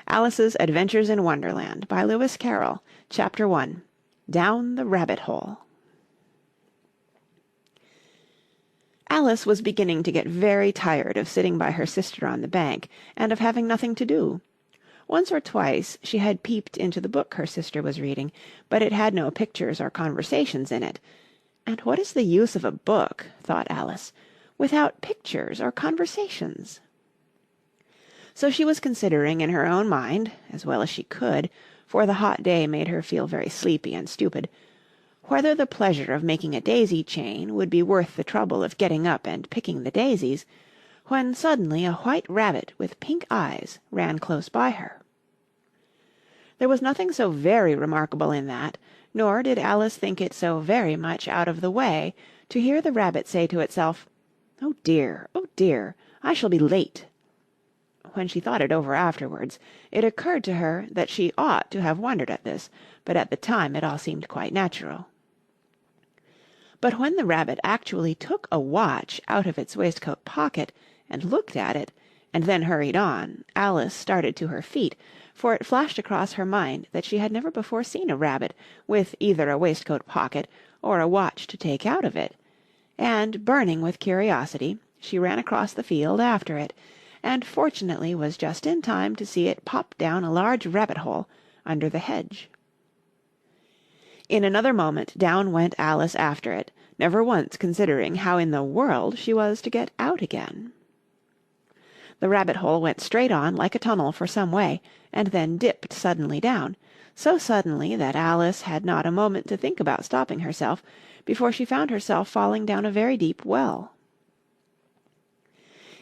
Alice's Adventures in Wonderland by Lewis Carroll. Chapter 1. Down the Rabbit Hole. Alice was beginning to get very tired of sitting by her sister on the bank and of having nothing to do. Once or twice she had peeped into the book her sister was reading, but it had no pictures or conversations in it. And what is the use of a book, thought Alice, without pictures or conversations? So she was considering in her own mind, as well as she could, for the hot day made her feel very sleepy and stupid, whether the pleasure of making a daisy chain would be worth the trouble of getting up and picking the daisies, when suddenly a white rabbit with pink eyes ran close by her. There was nothing so very remarkable in that, nor did Alice think it so very much out of the way to hear the rabbit say to itself, oh dear, I shall be late." When she thought it over afterwards, it occurred to her that she ought to have wondered at this, but at the time it all seemed quite natural. But when the rabbit actually took a watch out of its waistcoat pocket and looked at it, and then hurried on, Alice started to her feet, for it flashed across her mind that she had never before seen a rabbit with either a waistcoat pocket or a watch to take out of it, and, burning with curiosity, she ran across the field after it, and fortunately was just in time to see it pop down a large rabbit-hole under the hedge. In another moment down went Alice after it, never once considering how in the world she was to get out again. The rabbit-hole went straight on like a tunnel for some way, and then dipped suddenly down, so suddenly that Alice had not a moment to think about stopping herself before she found herself falling down a very deep well.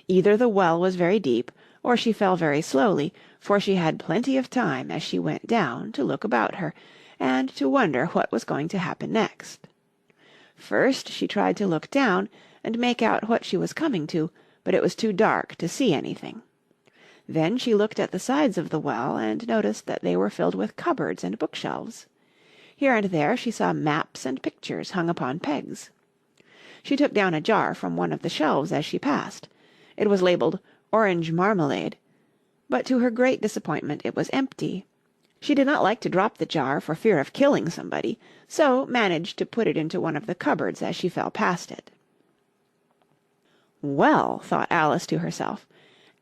Either the well was very deep, or she fell very slowly, for she had plenty of time as she went down to look about her, and to wonder what was going to happen next. First she tried to look down and make out what she was coming to, but it was too dark to see anything. Then she looked at the sides of the well and noticed that they were filled with cupboards and bookshelves. Here and there she saw maps and pictures hung upon pegs. She took down a jar from one of the shelves as she passed. It was labelled Orange Marmalade, but to her great disappointment it was empty. She did not like to drop the jar for fear of killing somebody, so managed to put it into one of the cupboards as she fell past it. "Well," thought Alice to herself,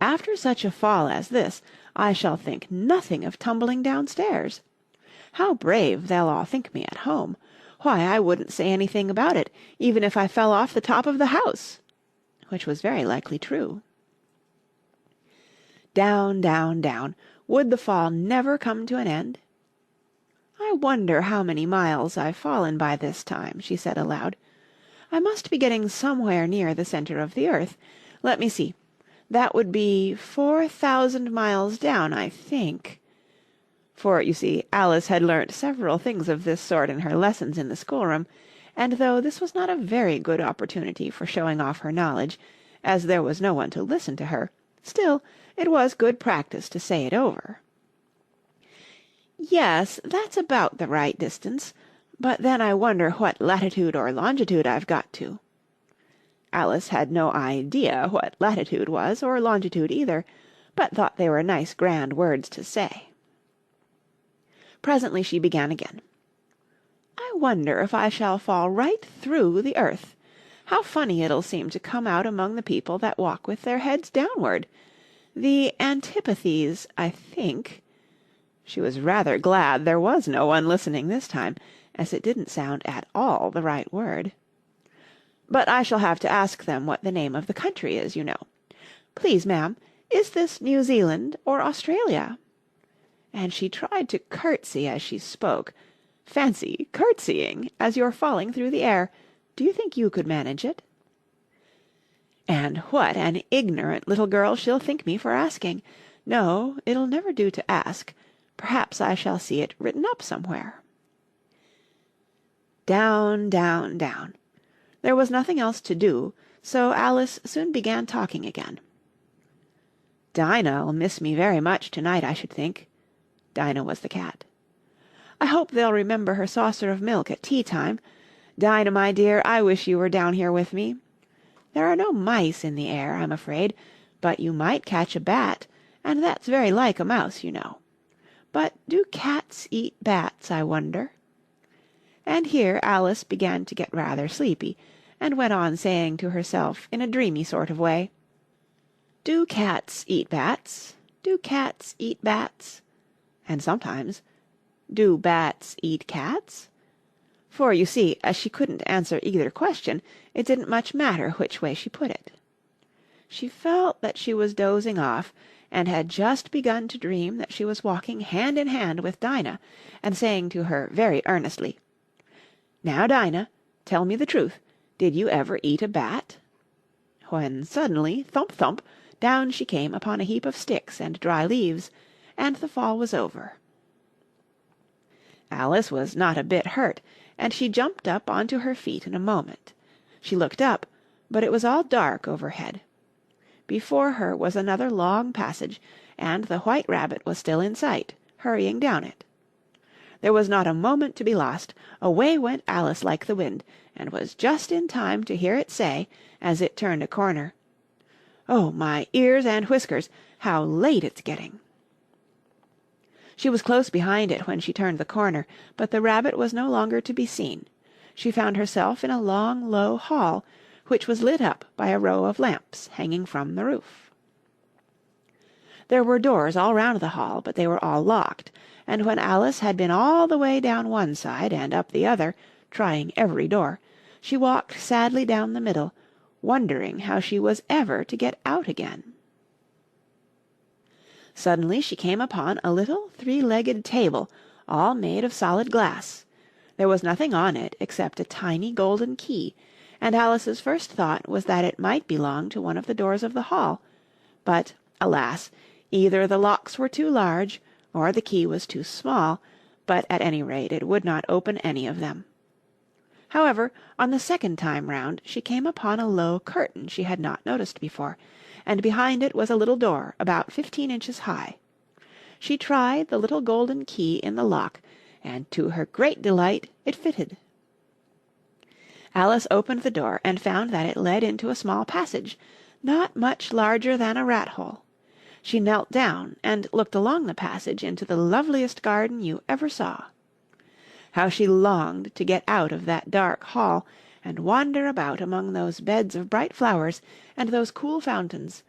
"after such a fall as this, I shall think nothing of tumbling downstairs. How brave they'll all think me at home! Why, I wouldn't say anything about it, even if I fell off the top of the house," which was very likely true. Down, down, down. Would the fall never come to an end? "I wonder how many miles I've fallen by this time," she said aloud. "I must be getting somewhere near the centre of the earth. Let me see. That would be 4,000 miles down, I think." For, you see, Alice had learnt several things of this sort in her lessons in the schoolroom, and though this was not a very good opportunity for showing off her knowledge, as there was no one to listen to her, still it was good practice to say it over. "Yes, that's about the right distance, but then I wonder what latitude or longitude I've got to." Alice had no idea what latitude was, or longitude either, but thought they were nice grand words to say. Presently she began again. "I wonder if I shall fall right through the earth. How funny it'll seem to come out among the people that walk with their heads downward. The antipathies, I think." She was rather glad there was no one listening this time, as it didn't sound at all the right word. "But I shall have to ask them what the name of the country is, you know. Please, ma'am, is this New Zealand or Australia?" And she tried to curtsy as she spoke. Fancy curtsying as you're falling through the air! Do you think you could manage it? And what an ignorant little girl she'll think me for asking! No, it'll never do to ask. Perhaps I shall see it written up somewhere. Down, down, down. There was nothing else to do, so Alice soon began talking again. "Dinah'll miss me very much to-night, I should think." Dinah was the cat. "I hope they'll remember her saucer of milk at tea-time. Dinah, my dear, I wish you were down here with me. There are no mice in the air, I'm afraid, but you might catch a bat, and that's very like a mouse, you know. But do cats eat bats, I wonder?" And here Alice began to get rather sleepy, and went on saying to herself in a dreamy sort of way, "Do cats eat bats? Do cats eat bats?" And sometimes, "Do bats eat cats?" For, you see, as she couldn't answer either question, it didn't much matter which way she put it. She felt that she was dozing off, and had just begun to dream that she was walking hand in hand with Dinah, and saying to her very earnestly, "Now, Dinah, tell me the truth, did you ever eat a bat?" when suddenly, thump, thump, down she came upon a heap of sticks and dry leaves, and the fall was over. Alice was not a bit hurt, and she jumped up onto her feet in a moment. She looked up, but it was all dark overhead. Before her was another long passage, and the White Rabbit was still in sight, hurrying down it. There was not a moment to be lost. Away went Alice like the wind, and was just in time to hear it say, as it turned a corner, "Oh, my ears and whiskers, how late it's getting!" She was close behind it when she turned the corner, but the rabbit was no longer to be seen. She found herself in a long, low hall, which was lit up by a row of lamps hanging from the roof. There were doors all round the hall, but they were all locked, and when Alice had been all the way down one side and up the other, trying every door, she walked sadly down the middle, wondering how she was ever to get out again. Suddenly she came upon a little three-legged table, all made of solid glass. There was nothing on it except a tiny golden key, and Alice's first thought was that it might belong to one of the doors of the hall, but, alas, either the locks were too large, or the key was too small, but at any rate it would not open any of them. However, on the second time round she came upon a low curtain she had not noticed before, and behind it was a little door about 15 inches high. She tried the little golden key in the lock, and to her great delight it fitted. Alice opened the door and found that it led into a small passage, not much larger than a rat-hole. She knelt down and looked along the passage into the loveliest garden you ever saw. How she longed to get out of that dark hall and wander about among those beds of bright flowers and those cool fountains,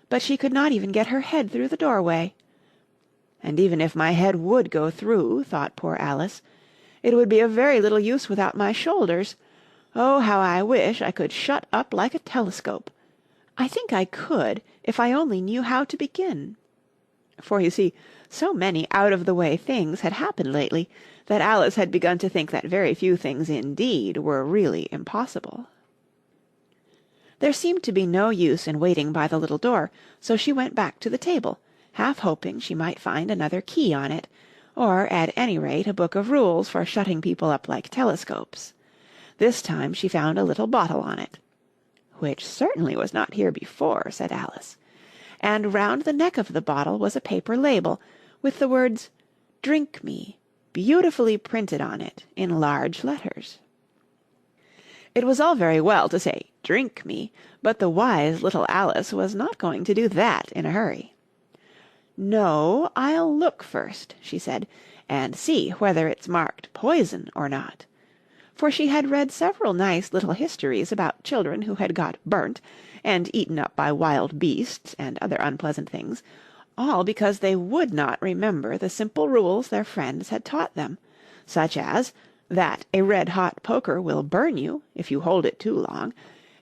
but she could not even get her head through the doorway. "And even if my head would go through," thought poor Alice, "it would be of very little use without my shoulders. Oh, how I wish I could shut up like a telescope! I think I could, if I only knew how to begin." For, you see, so many out-of-the-way things had happened lately that Alice had begun to think that very few things indeed were really impossible. There seemed to be no use in waiting by the little door, so she went back to the table, half hoping she might find another key on it, or at any rate a book of rules for shutting people up like telescopes. This time she found a little bottle on it. "Which certainly was not here before," said Alice, and round the neck of the bottle was a paper label, with the words "Drink me" beautifully printed on it in large letters. It was all very well to say "Drink me," but the wise little Alice was not going to do that in a hurry. "No, I'll look first," she said, "and see whether it's marked poison or not." For she had read several nice little histories about children who had got burnt, and eaten up by wild beasts, and other unpleasant things, all because they would not remember the simple rules their friends had taught them, such as that a red-hot poker will burn you if you hold it too long,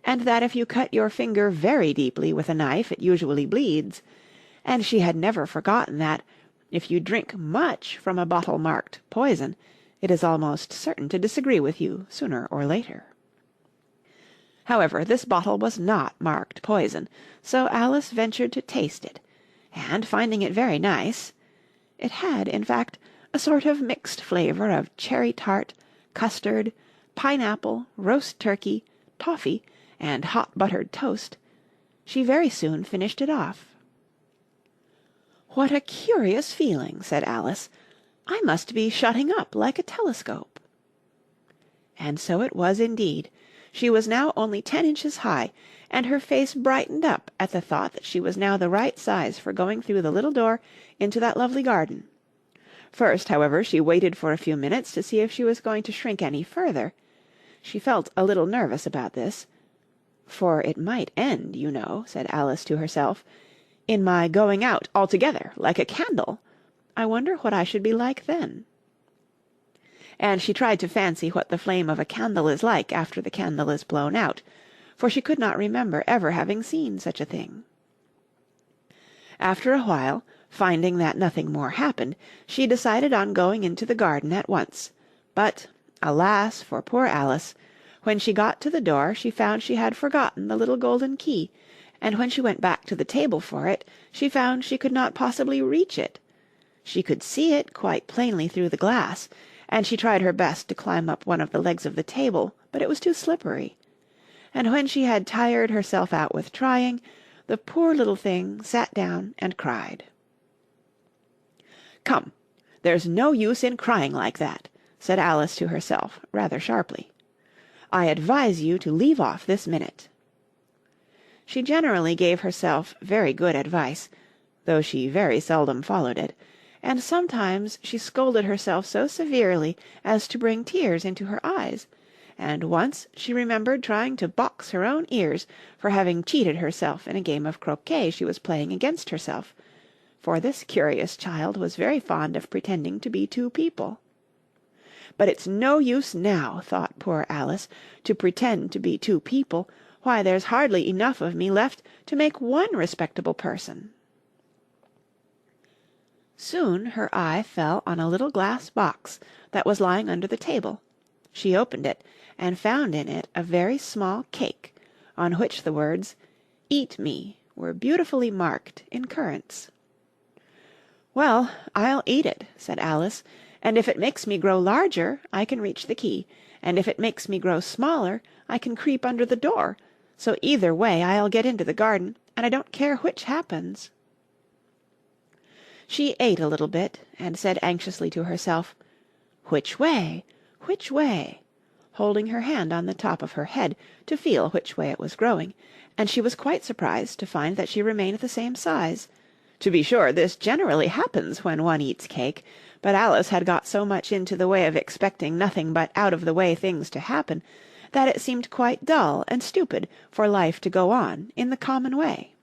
and that if you cut your finger very deeply with a knife it usually bleeds, and she had never forgotten that, if you drink much from a bottle marked poison, it is almost certain to disagree with you sooner or later. However, this bottle was not marked poison, so Alice ventured to taste it, and finding it very nice—it had, in fact, a sort of mixed flavour of cherry tart, custard, pineapple, roast turkey, toffee, and hot buttered toast—she very soon finished it off. "What a curious feeling!" said Alice. "I must be shutting up like a telescope." And so it was indeed. She was now only 10 inches high, and her face brightened up at the thought that she was now the right size for going through the little door into that lovely garden. First, however, she waited for a few minutes to see if she was going to shrink any further. She felt a little nervous about this. "For it might end, you know," said Alice to herself, "in my going out altogether, like a candle. I wonder what I should be like then." And she tried to fancy what the flame of a candle is like after the candle is blown out, for she could not remember ever having seen such a thing. After a while, finding that nothing more happened, she decided on going into the garden at once, but, alas for poor Alice, when she got to the door she found she had forgotten the little golden key, and when she went back to the table for it, she found she could not possibly reach it. She could see it quite plainly through the glass, and she tried her best to climb up one of the legs of the table, but it was too slippery. And when she had tired herself out with trying, the poor little thing sat down and cried. "Come, there's no use in crying like that," said Alice to herself, rather sharply. "I advise you to leave off this minute." She generally gave herself very good advice, though she very seldom followed it, and sometimes she scolded herself so severely as to bring tears into her eyes, and once she remembered trying to box her own ears for having cheated herself in a game of croquet she was playing against herself, for this curious child was very fond of pretending to be two people. "But it's no use now," thought poor Alice, "to pretend to be two people. Why, there's hardly enough of me left to make one respectable person." Soon her eye fell on a little glass box that was lying under the table. She opened it, and found in it a very small cake, on which the words, "Eat me," were beautifully marked in currants. "Well, I'll eat it," said Alice, "and if it makes me grow larger, I can reach the key, and if it makes me grow smaller, I can creep under the door, so either way I'll get into the garden, and I don't care which happens." She ate a little bit, and said anxiously to herself, "Which way? Which way?" holding her hand on the top of her head to feel which way it was growing, and she was quite surprised to find that she remained the same size. To be sure, this generally happens when one eats cake, but Alice had got so much into the way of expecting nothing but out-of-the-way things to happen, that it seemed quite dull and stupid for life to go on in the common way.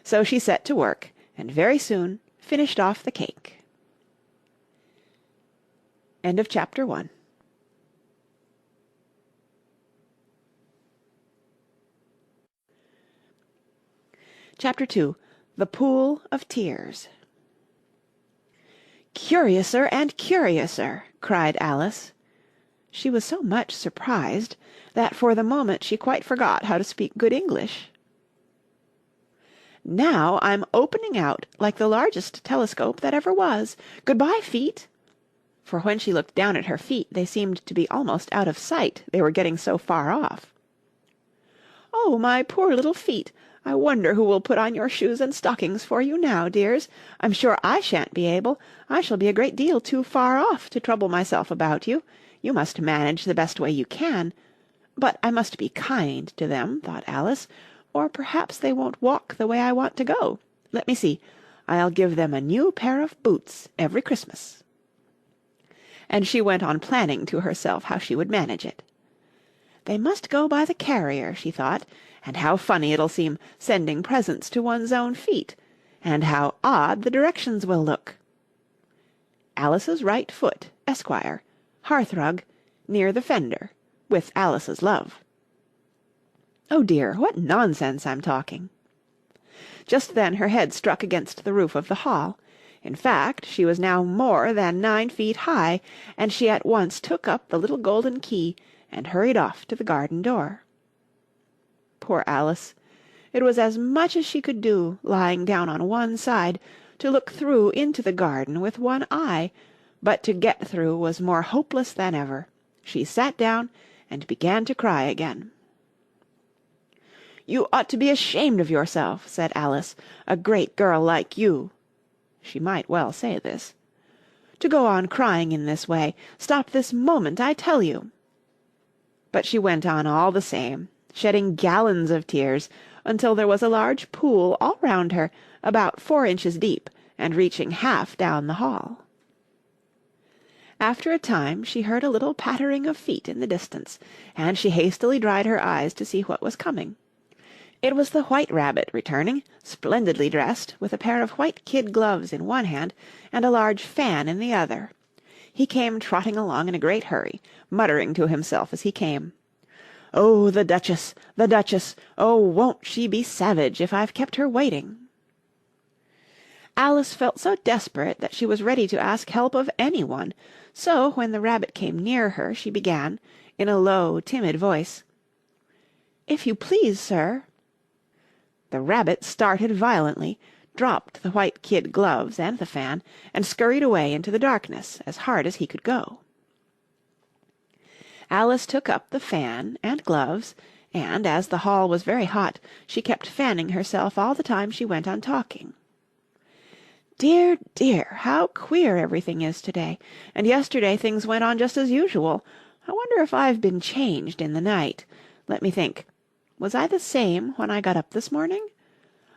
So she set to work, and very soon finished off the cake. End of chapter 1. Chapter 2. The Pool of Tears. "Curiouser and curiouser!" cried Alice. She was so much surprised that for the moment she quite forgot how to speak good English. "Now I'm opening out like the largest telescope that ever was. Good-bye, feet!" For when she looked down at her feet, they seemed to be almost out of sight, they were getting so far off. "Oh, my poor little feet! I wonder who will put on your shoes and stockings for you now, dears. I'm sure I shan't be able. I shall be a great deal too far off to trouble myself about you. You must manage the best way you can. But I must be kind to them," thought Alice, "or perhaps they won't walk the way I want to go. Let me see. I'll give them a new pair of boots every Christmas." And she went on planning to herself how she would manage it. "They must go by the carrier," she thought, "and how funny it'll seem sending presents to one's own feet, and how odd the directions will look. Alice's right foot, Esquire, hearthrug, near the fender, with Alice's love. Oh dear, what nonsense I'm talking!" Just then her head struck against the roof of the hall. In fact, she was now more than 9 feet high, and she at once took up the little golden key and hurried off to the garden door. Poor Alice! It was as much as she could do, lying down on one side, to look through into the garden with one eye, but to get through was more hopeless than ever. She sat down and began to cry again. "You ought to be ashamed of yourself," said Alice, "a great girl like you," she might well say this, "to go on crying in this way. Stop this moment, I tell you." But she went on all the same, shedding gallons of tears, until there was a large pool all round her, about 4 inches deep, and reaching half down the hall. After a time she heard a little pattering of feet in the distance, and she hastily dried her eyes to see what was coming. It was the White Rabbit returning, splendidly dressed, with a pair of white kid gloves in one hand and a large fan in the other. He came trotting along in a great hurry, muttering to himself as he came, "Oh, the Duchess! The Duchess! Oh, won't she be savage if I've kept her waiting!" Alice felt so desperate that she was ready to ask help of any one, so when the rabbit came near her she began, in a low, timid voice, "If you please, sir." The rabbit started violently, dropped the white kid gloves and the fan, and scurried away into the darkness as hard as he could go. Alice took up the fan and gloves, and, as the hall was very hot, she kept fanning herself all the time she went on talking. "Dear, dear, how queer everything is today, and yesterday things went on just as usual. I wonder if I've been changed in the night. Let me think. Was I the same when I got up this morning?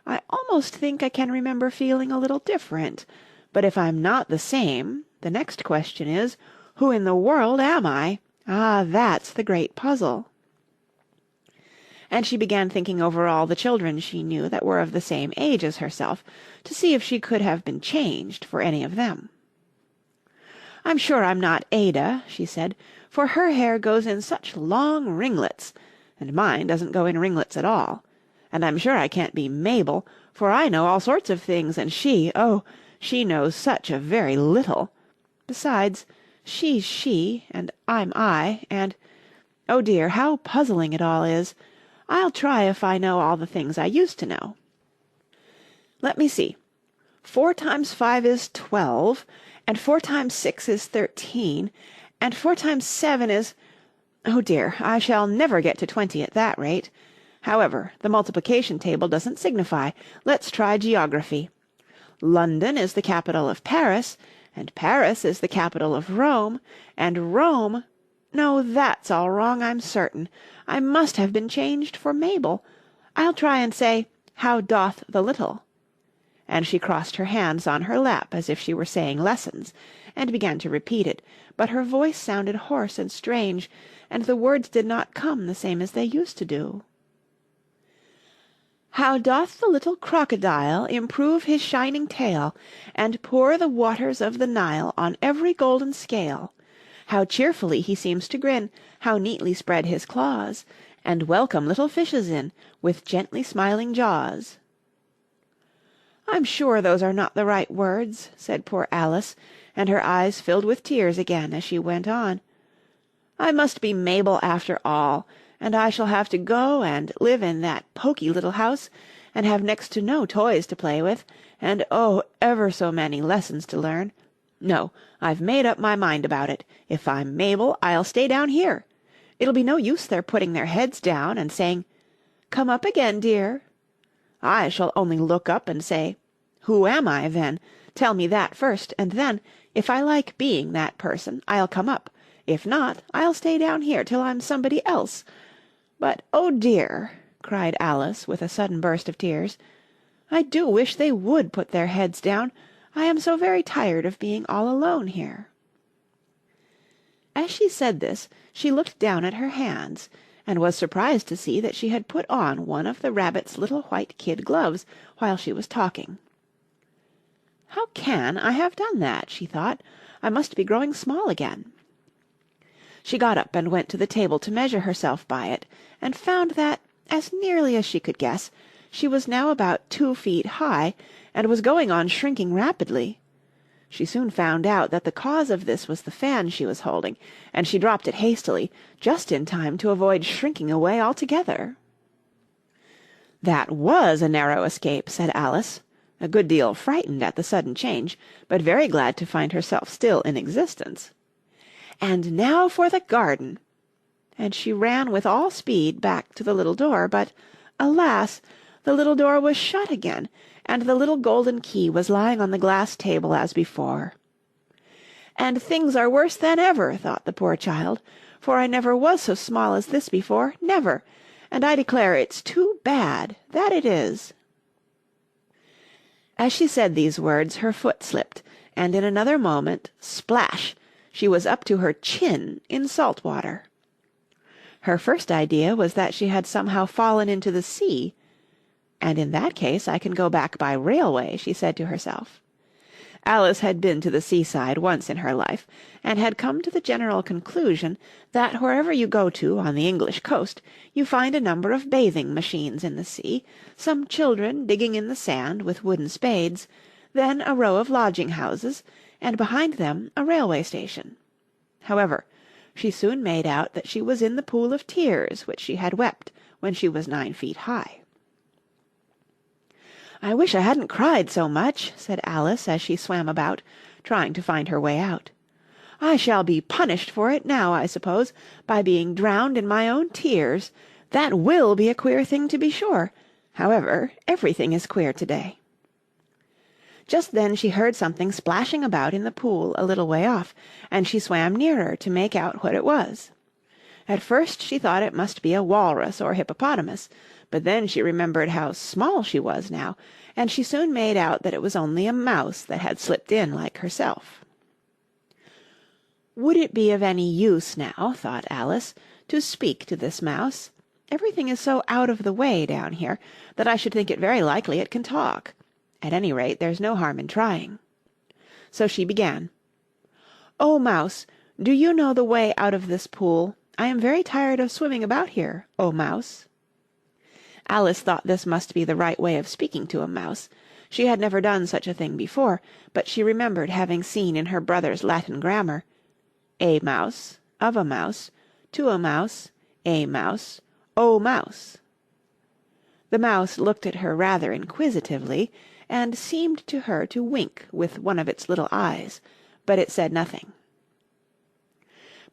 I almost think I can remember feeling a little different, but if I'm not the same, the next question is, who in the world am I? Ah, that's the great puzzle." And she began thinking over all the children she knew that were of the same age as herself, to see if she could have been changed for any of them. "I'm sure I'm not Ada," she said, "for her hair goes in such long ringlets, and mine doesn't go in ringlets at all. And I'm sure I can't be Mabel, for I know all sorts of things, and oh, she knows such a very little. Besides, she's she, and I'm I, and, oh dear, how puzzling it all is. I'll try if I know all the things I used to know. Let me see. 4 times 5 is 12, and 4 times 6 is 13, and 4 times 7 is... Oh dear, I shall never get to 20 at that rate. However, the multiplication table doesn't signify. Let's try geography. London is the capital of Paris, and Paris is the capital of Rome, and Rome... No, that's all wrong, I'm certain. I must have been changed for Mabel. I'll try and say, how doth the little? And she crossed her hands on her lap as if she were saying lessons, and began to repeat it, but her voice sounded hoarse and strange, and the words did not come the same as they used to do. How doth the little crocodile improve his shining tail, and pour the waters of the Nile on every golden scale? How cheerfully he seems to grin, how neatly spread his claws, and welcome little fishes in, with gently smiling jaws. "I'm sure those are not the right words," said poor Alice, and her eyes filled with tears again as she went on. "I must be Mabel after all, and I shall have to go and live in that poky little house, and have next to no toys to play with, and oh, ever so many lessons to learn. No, I've made up my mind about it. If I'm Mabel, I'll stay down here. It'll be no use their putting their heads down and saying, 'Come up again, dear.' I shall only look up and say, 'Who am I, then? Tell me that first, and then, if I like being that person, I'll come up. If not, I'll stay down here till I'm somebody else. But, oh dear," cried Alice, with a sudden burst of tears, "I do wish they would put their heads down. I am so very tired of being all alone here." As she said this, she looked down at her hands, and was surprised to see that she had put on one of the rabbit's little white kid gloves while she was talking. "How can I have done that?" she thought. "I must be growing small again." She got up and went to the table to measure herself by it, and found that, as nearly as she could guess, she was now about 2 feet high, and was going on shrinking rapidly. She soon found out that the cause of this was the fan she was holding, and she dropped it hastily, just in time to avoid shrinking away altogether. "That was a narrow escape," said Alice, a good deal frightened at the sudden change, but very glad to find herself still in existence. "And now for the garden!" And she ran with all speed back to the little door, but, alas! the little door was shut again, and the little golden key was lying on the glass table as before. "And things are worse than ever," thought the poor child, for I never was so small as this before, never, and I declare it's too bad, that it is." As she said these words her foot slipped, and in another moment, splash, she was up to her chin in salt water. Her first idea was that she had somehow fallen into the sea. "And in that case I can go back by railway," she said to herself. Alice had been to the seaside once in her life, and had come to the general conclusion that wherever you go to on the English coast you find a number of bathing machines in the sea, some children digging in the sand with wooden spades, then a row of lodging-houses, and behind them a railway station. However, she soon made out that she was in the pool of tears which she had wept when she was 9 feet high. "I wish I hadn't cried so much," said Alice as she swam about, trying to find her way out. "I shall be punished for it now, I suppose, by being drowned in my own tears. That will be a queer thing, to be sure. However, everything is queer to-day." Just then she heard something splashing about in the pool a little way off, and she swam nearer to make out what it was. At first she thought it must be a walrus or hippopotamus, but then she remembered how small she was now, and she soon made out that it was only a mouse that had slipped in like herself. "Would it be of any use now," thought Alice, "to speak to this mouse? Everything is so out of the way down here that I should think it very likely it can talk. At any rate, there's no harm in trying." So she began. "Oh, Mouse, do you know the way out of this pool? I am very tired of swimming about here, oh, Mouse." Alice thought this must be the right way of speaking to a mouse. She had never done such a thing before, but she remembered having seen in her brother's Latin grammar, "A mouse, of a mouse, to a mouse, a mouse, o mouse." The mouse looked at her rather inquisitively, and seemed to her to wink with one of its little eyes, but it said nothing.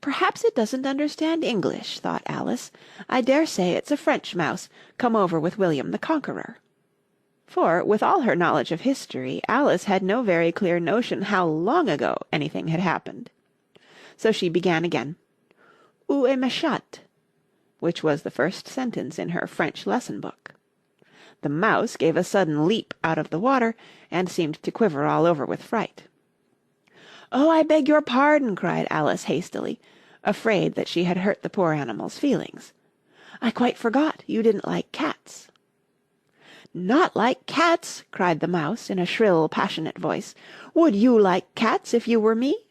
"Perhaps it doesn't understand English," thought Alice. "I dare say it's a French mouse, come over with William the Conqueror." For, with all her knowledge of history, Alice had no very clear notion how long ago anything had happened. So she began again, "Où est ma chatte?" which was the first sentence in her French lesson book. The mouse gave a sudden leap out of the water, and seemed to quiver all over with fright. "Oh, I beg your pardon," cried Alice hastily, afraid that she had hurt the poor animal's feelings. "I quite forgot you didn't like cats." "Not like cats!" cried the mouse in a shrill, passionate voice. "Would you like cats if you were me?"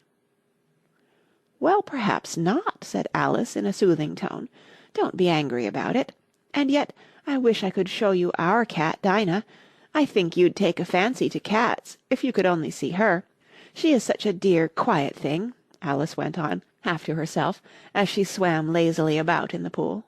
"Well, perhaps not," said Alice in a soothing tone. "Don't be angry about it. And yet I wish I could show you our cat, Dinah. I think you'd take a fancy to cats if you could only see her. She is such a dear, quiet thing," Alice went on, half to herself, as she swam lazily about in the pool.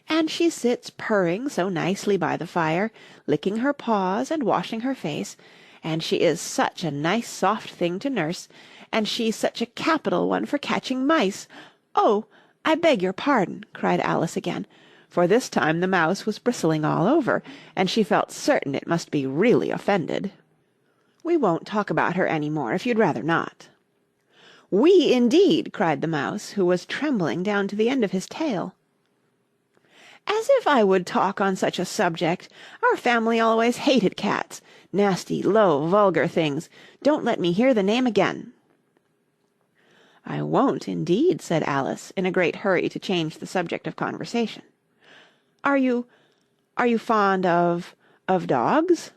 "And she sits purring so nicely by the fire, licking her paws and washing her face, and she is such a nice soft thing to nurse, and she's such a capital one for catching mice. Oh, I beg your pardon," cried Alice again, for this time the mouse was bristling all over, and she felt certain it must be really offended. "We won't talk about her any more, if you'd rather not." "We, indeed!" cried the mouse, who was trembling down to the end of his tail. "As if I would talk on such a subject! Our family always hated cats. Nasty, low, vulgar things. Don't let me hear the name again." "I won't, indeed," said Alice, in a great hurry to change the subject of conversation. Are you fond of dogs?"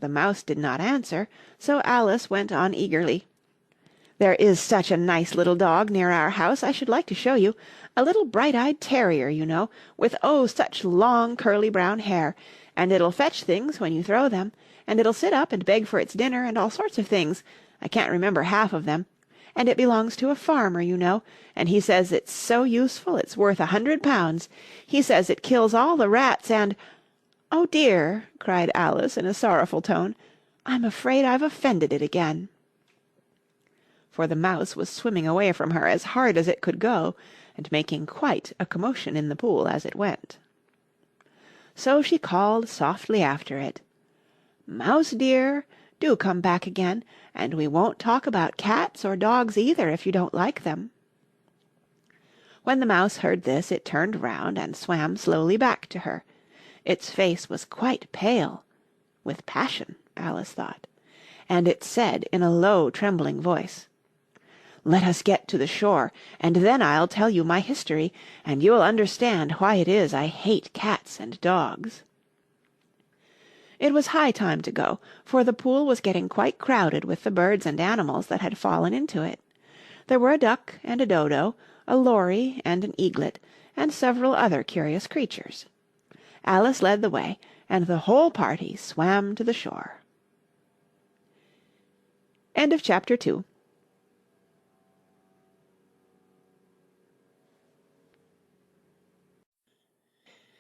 The mouse did not answer, so Alice went on eagerly. "There is such a nice little dog near our house I should like to show you, a little bright-eyed terrier, you know, with oh, such long curly brown hair, and it'll fetch things when you throw them, and it'll sit up and beg for its dinner and all sorts of things, I can't remember half of them, and it belongs to a farmer, you know, and he says it's so useful it's worth 100 pounds. He says it kills all the rats and—" "Oh dear!" cried Alice in a sorrowful tone, "I'm afraid I've offended it again." For the mouse was swimming away from her as hard as it could go, and making quite a commotion in the pool as it went. So she called softly after it, "Mouse dear, do come back again, and we won't talk about cats or dogs either if you don't like them." When the mouse heard this, it turned round and swam slowly back to her. Its face was quite pale, with passion, Alice thought, and it said in a low, trembling voice, "Let us get to the shore, and then I'll tell you my history, and you'll understand why it is I hate cats and dogs." It was high time to go, for the pool was getting quite crowded with the birds and animals that had fallen into it. There were a duck and a dodo, a lory and an eaglet, and several other curious creatures. Alice led the way, and the whole party swam to the shore. End of Chapter 2.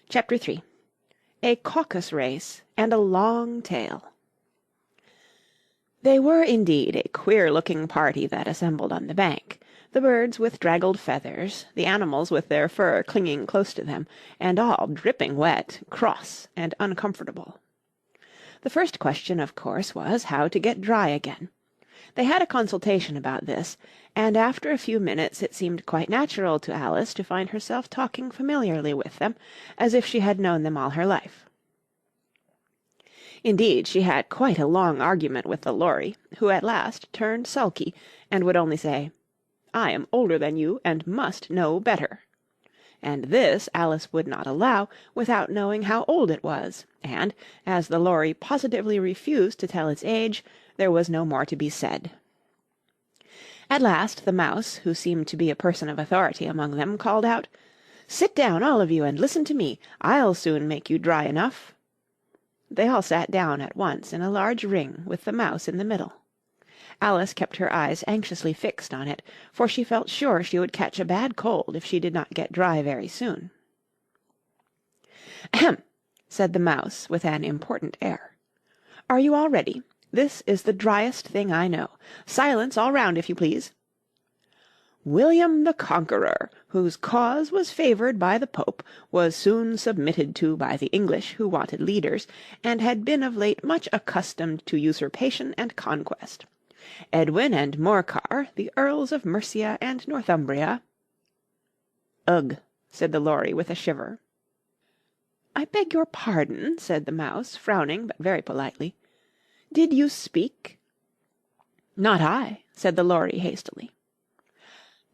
Chapter 3. A Caucus Race and a Long Tail. They were indeed a queer-looking party that assembled on the bank, the birds with draggled feathers, the animals with their fur clinging close to them, and all dripping wet, cross, and uncomfortable. The first question, of course, was how to get dry again. They had a consultation about this, and after a few minutes it seemed quite natural to Alice to find herself talking familiarly with them, as if she had known them all her life. Indeed, she had quite a long argument with the lory, who at last turned sulky, and would only say, "I am older than you, and must know better." And this Alice would not allow without knowing how old it was, and, as the lory positively refused to tell its age, there was no more to be said. At last the mouse, who seemed to be a person of authority among them, called out, "Sit down, all of you, and listen to me. I'll soon make you dry enough." They all sat down at once in a large ring with the mouse in the middle. Alice kept her eyes anxiously fixed on it, for she felt sure she would catch a bad cold if she did not get dry very soon. "Ahem!" said the mouse with an important air. "Are you all ready? This is the driest thing I know. Silence all round, if you please. William the Conqueror, whose cause was favoured by the Pope, was soon submitted to by the English, who wanted leaders, and had been of late much accustomed to usurpation and conquest. Edwin and Morcar, the Earls of Mercia and Northumbria—" "Ugh!" said the lory with a shiver. "I beg your pardon," said the mouse, frowning, but very politely. "Did you speak?" "Not I," said the lory hastily.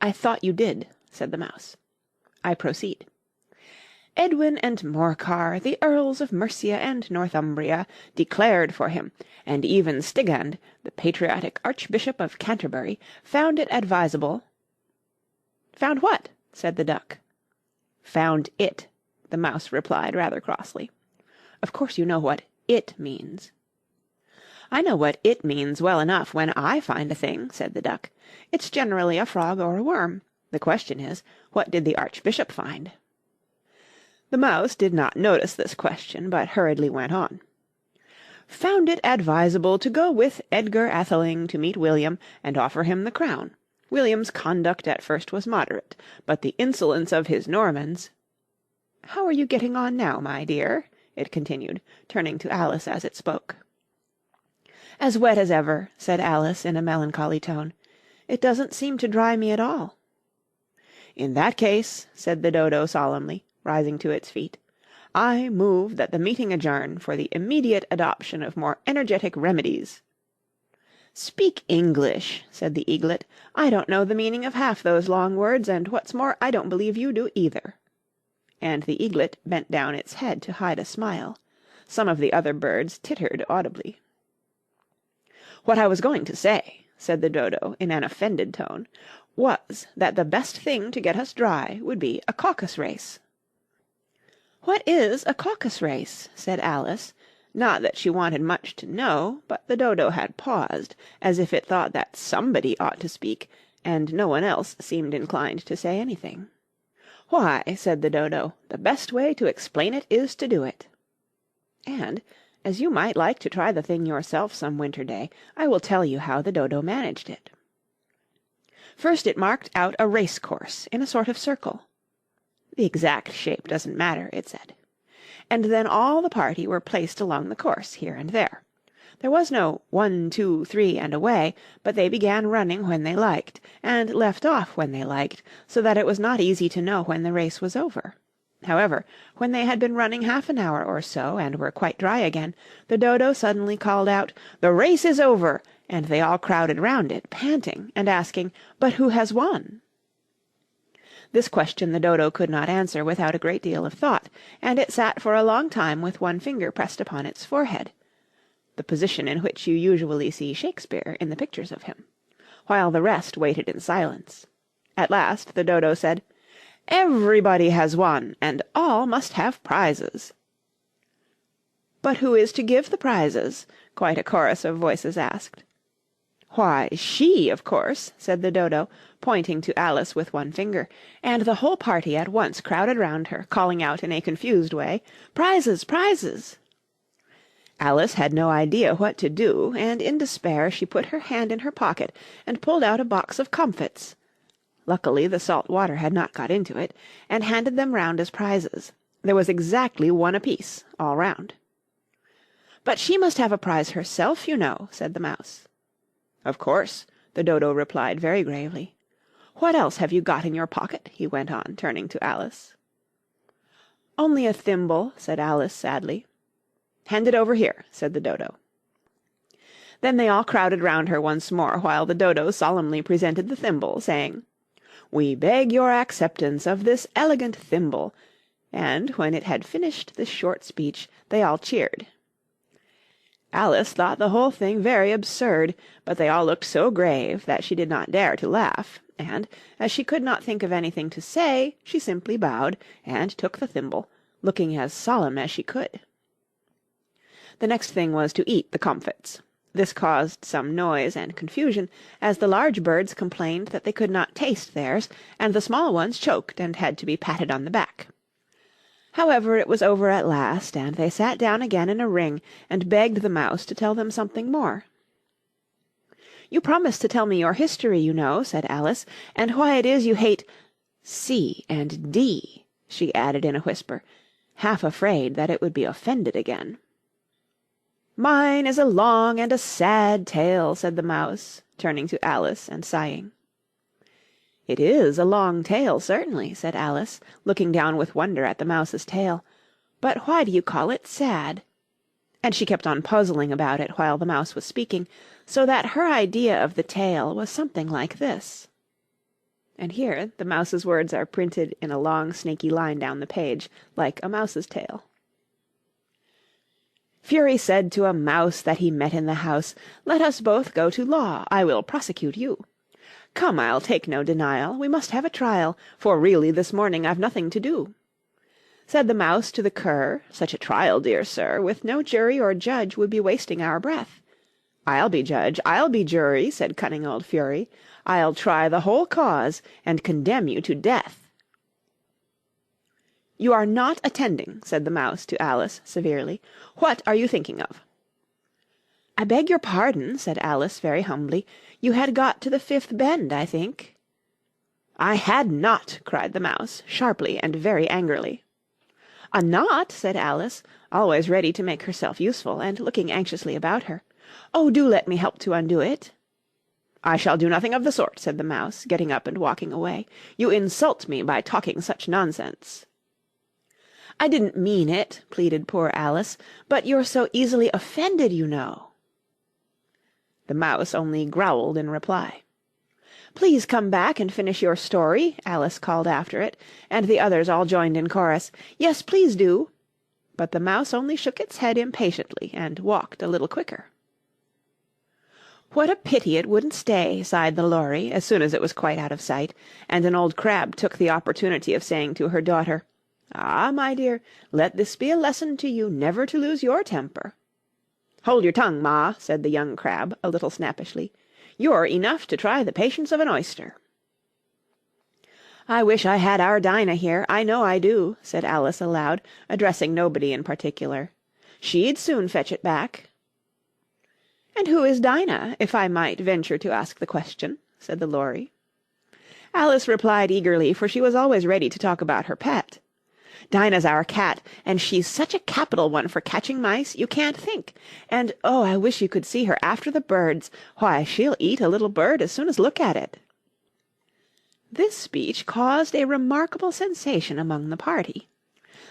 "I thought you did," said the mouse. "I proceed. Edwin and Morcar, the Earls of Mercia and Northumbria, declared for him, and even Stigand, the patriotic Archbishop of Canterbury, found it advisable—" "Found what?" said the duck. "Found it," the mouse replied rather crossly. "Of course you know what 'it' means." "I know what 'it' means well enough when I find a thing," said the duck. "It's generally a frog or a worm. The question is, what did the Archbishop find?" The mouse did not notice this question, but hurriedly went on. "Found it advisable to go with Edgar Atheling to meet William and offer him the crown. William's conduct at first was moderate, but the insolence of his Normans— How are you getting on now, my dear?" it continued, turning to Alice as it spoke. "As wet as ever," said Alice in a melancholy tone. "It doesn't seem to dry me at all." "In that case," said the dodo solemnly, rising to its feet, "I move that the meeting adjourn for the immediate adoption of more energetic remedies." "Speak English," said the eaglet. "I don't know the meaning of half those long words, and what's more, I don't believe you do either." And the eaglet bent down its head to hide a smile. Some of the other birds tittered audibly. "What I was going to say," said the dodo in an offended tone, "was that the best thing to get us dry would be a caucus race." "What is a caucus race?" said Alice, not that she wanted much to know, but the dodo had paused, as if it thought that somebody ought to speak, and no one else seemed inclined to say anything. "Why," said the dodo, "the best way to explain it is to do it. And, as you might like to try the thing yourself some winter day, I will tell you how the dodo managed it. First it marked out a race course in a sort of circle. The exact shape doesn't matter, it said. And then all the party were placed along the course, here and there. There was no 1, 2, 3, and away, but they began running when they liked, and left off when they liked, so that it was not easy to know when the race was over. However, when they had been running half an hour or so, and were quite dry again, the Dodo suddenly called out, "The race is over!" and they all crowded round it, panting, and asking, "But who has won?" This question the Dodo could not answer without a great deal of thought, and it sat for a long time with one finger pressed upon its forehead, the position in which you usually see Shakespeare in the pictures of him, while the rest waited in silence. At last the Dodo said, "Everybody has won, and all must have prizes." "But who is to give the prizes?" quite a chorus of voices asked. "Why, she, of course," said the Dodo, pointing to Alice with one finger, and the whole party at once crowded round her, calling out in a confused way, "Prizes! Prizes!" Alice had no idea what to do, and in despair she put her hand in her pocket and pulled out a box of comfits. Luckily the salt water had not got into it, and handed them round as prizes. There was exactly one apiece, all round. "But she must have a prize herself, you know," said the Mouse. "Of course," the Dodo replied very gravely. "What else have you got in your pocket?" he went on, turning to Alice. "Only a thimble," said Alice sadly. "Hand it over here," said the Dodo. Then they all crowded round her once more, while the Dodo solemnly presented the thimble, saying, "We beg your acceptance of this elegant thimble," and when it had finished this short speech, they all cheered. Alice thought the whole thing very absurd, but they all looked so grave that she did not dare to laugh, and, as she could not think of anything to say, she simply bowed, and took the thimble, looking as solemn as she could. The next thing was to eat the comfits. This caused some noise and confusion, as the large birds complained that they could not taste theirs, and the small ones choked and had to be patted on the back. However, it was over at last, and they sat down again in a ring, and begged the Mouse to tell them something more. "You promised to tell me your history, you know," said Alice, "and why it is you hate C and D," she added in a whisper, half afraid that it would be offended again. "Mine is a long and a sad tale," said the Mouse, turning to Alice and sighing. "It is a long tale, certainly," said Alice, looking down with wonder at the Mouse's tail. "But why do you call it sad?" And she kept on puzzling about it while the Mouse was speaking, so that her idea of the tale was something like this. And here the Mouse's words are printed in a long snaky line down the page, like a mouse's tail. Fury said to a mouse that he met in the house, "Let us both go to law, I will prosecute you. Come, I'll take no denial, we must have a trial, for really this morning I've nothing to do." Said the Mouse to the Cur, "Such a trial, dear sir, with no jury or judge would be wasting our breath." "I'll be judge, I'll be jury," said cunning old Fury. "I'll try the whole cause, and condemn you to death." "You are not attending," said the Mouse to Alice severely. "What are you thinking of?" "I beg your pardon," said Alice very humbly. "You had got to the fifth bend, I think." "I had not," cried the Mouse, sharply and very angrily. "A knot?" said Alice, always ready to make herself useful, and looking anxiously about her. "Oh, do let me help to undo it." "I shall do nothing of the sort," said the Mouse, getting up and walking away. "You insult me by talking such nonsense." "I didn't mean it," pleaded poor Alice, "but you're so easily offended, you know." The Mouse only growled in reply. "Please come back and finish your story," Alice called after it, and the others all joined in chorus, "Yes, please do." But the Mouse only shook its head impatiently and walked a little quicker. "What a pity it wouldn't stay," sighed the Lory, as soon as it was quite out of sight, and an old crab took the opportunity of saying to her daughter, "Ah, my dear, let this be a lesson to you never to lose your temper." "Hold your tongue, Ma," said the young crab, a little snappishly. "You're enough to try the patience of an oyster." "I wish I had our Dinah here, I know I do," said Alice aloud, addressing nobody in particular. "She'd soon fetch it back." "And who is Dinah, if I might venture to ask the question?" said the Lory. Alice replied eagerly, for she was always ready to talk about her pet. Dinah's our cat, and she's such a capital one for catching mice, you can't think. And, oh, I wish you could see her after the birds. Why, she'll eat a little bird as soon as look at it." This speech caused a remarkable sensation among the party.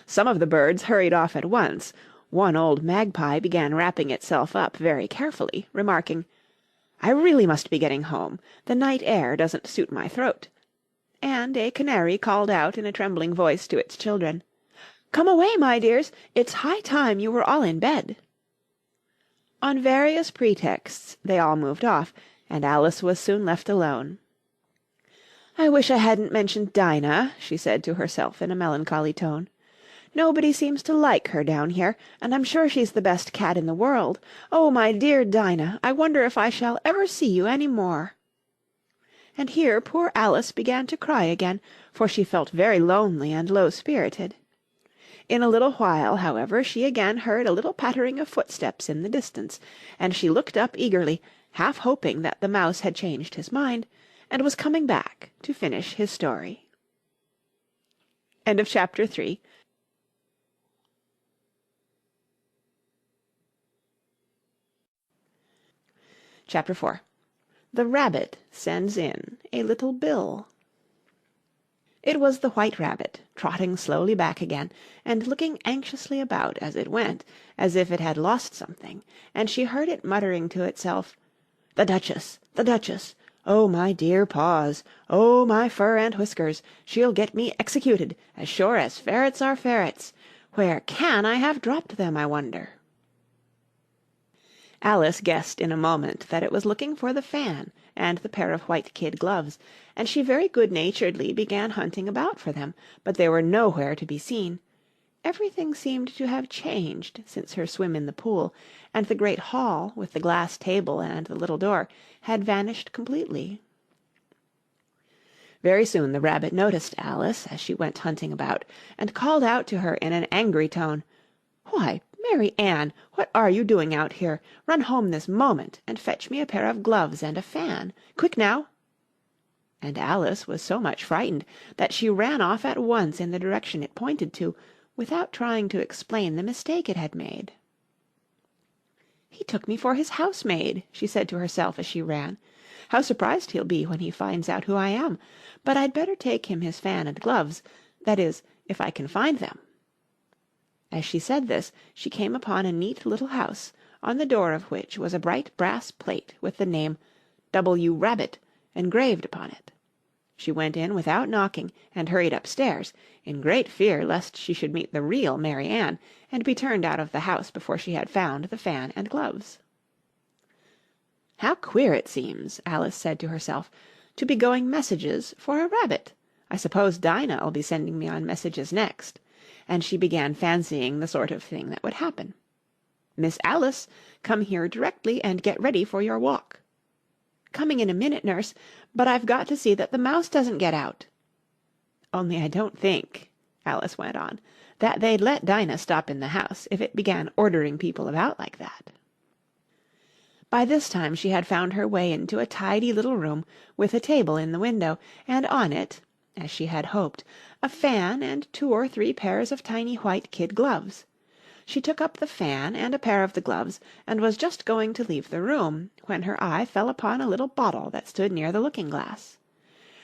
Some of the birds hurried off at once. One old magpie began wrapping itself up very carefully, remarking, "I really must be getting home. The night air doesn't suit my throat." And a canary called out in a trembling voice to its children, "Come away, my dears, it's high time you were all in bed." On various pretexts they all moved off, and Alice was soon left alone. "I wish I hadn't mentioned Dinah," she said to herself in a melancholy tone. "Nobody seems to like her down here, and I'm sure she's the best cat in the world. Oh, my dear Dinah, I wonder if I shall ever see you any more." And here poor Alice began to cry again, for she felt very lonely and low-spirited. In a little while, however, she again heard a little pattering of footsteps in the distance, and she looked up eagerly, half hoping that the mouse had changed his mind, and was coming back to finish his story. End of chapter 3. Chapter 4. The Rabbit Sends in a Little Bill. It was the White Rabbit, trotting slowly back again, and looking anxiously about as it went, as if it had lost something, and she heard it muttering to itself, "The Duchess! The Duchess! Oh, my dear paws! Oh, my fur and whiskers! She'll get me executed, as sure as ferrets are ferrets! Where can I have dropped them, I wonder?" Alice guessed in a moment that it was looking for the fan and the pair of white kid gloves, and she very good-naturedly began hunting about for them, but they were nowhere to be seen. Everything seemed to have changed since her swim in the pool, and the great hall, with the glass table and the little door, had vanished completely. Very soon the rabbit noticed Alice as she went hunting about, and called out to her in an angry tone, "Why, Mary Ann, what are you doing out here? Run home this moment, and fetch me a pair of gloves and a fan. Quick now!" And Alice was so much frightened that she ran off at once in the direction it pointed to, without trying to explain the mistake it had made. "He took me for his housemaid," she said to herself as she ran. "How surprised he'll be when he finds out who I am! But I'd better take him his fan and gloves, that is, if I can find them." As she said this, she came upon a neat little house, on the door of which was a bright brass plate with the name W. Rabbit engraved upon it. She went in without knocking, and hurried upstairs, in great fear lest she should meet the real Mary Ann, and be turned out of the house before she had found the fan and gloves. "How queer it seems," Alice said to herself, "to be going messages for a rabbit. I suppose Dinah'll be sending me on messages next." And she began fancying the sort of thing that would happen. "Miss Alice, come here directly and get ready for your walk." "Coming in a minute, nurse, but I've got to see that the mouse doesn't get out." "Only I don't think," Alice went on, "that they'd let Dinah stop in the house if it began ordering people about like that." By this time she had found her way into a tidy little room with a table in the window, and on it, as she had hoped, a fan and 2 or 3 pairs of tiny white kid gloves. She took up the fan and a pair of the gloves, and was just going to leave the room, when her eye fell upon a little bottle that stood near the looking-glass.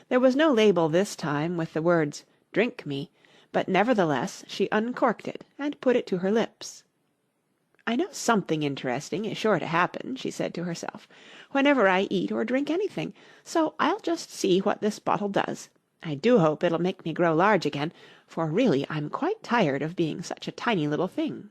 There was no label this time with the words, "Drink me," but nevertheless she uncorked it and put it to her lips. "I know something interesting is sure to happen," she said to herself, "whenever I eat or drink anything, so I'll just see what this bottle does. I do hope it'll make me grow large again, for really I'm quite tired of being such a tiny little thing."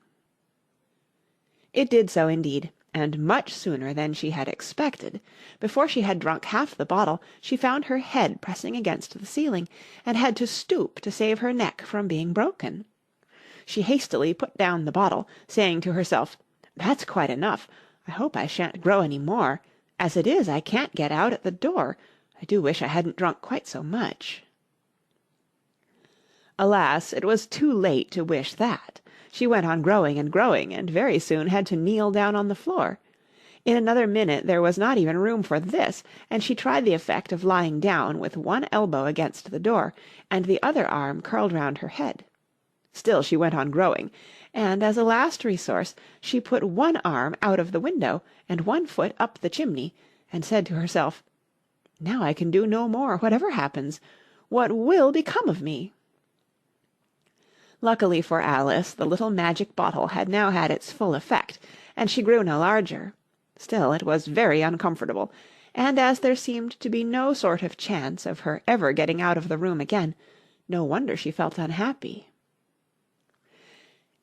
It did so indeed, and much sooner than she had expected. Before she had drunk half the bottle, she found her head pressing against the ceiling, and had to stoop to save her neck from being broken. She hastily put down the bottle, saying to herself, "That's quite enough. I hope I shan't grow any more. As it is, I can't get out at the door. I do wish I hadn't drunk quite so much." Alas, it was too late to wish that. She went on growing and growing, and very soon had to kneel down on the floor. In another minute there was not even room for this, and she tried the effect of lying down with one elbow against the door, and the other arm curled round her head. Still she went on growing, and as a last resource she put one arm out of the window and one foot up the chimney, and said to herself, "Now I can do no more, whatever happens. What will become of me?" Luckily for Alice, the little magic bottle had now had its full effect, and she grew no larger. Still it was very uncomfortable, and as there seemed to be no sort of chance of her ever getting out of the room again, no wonder she felt unhappy.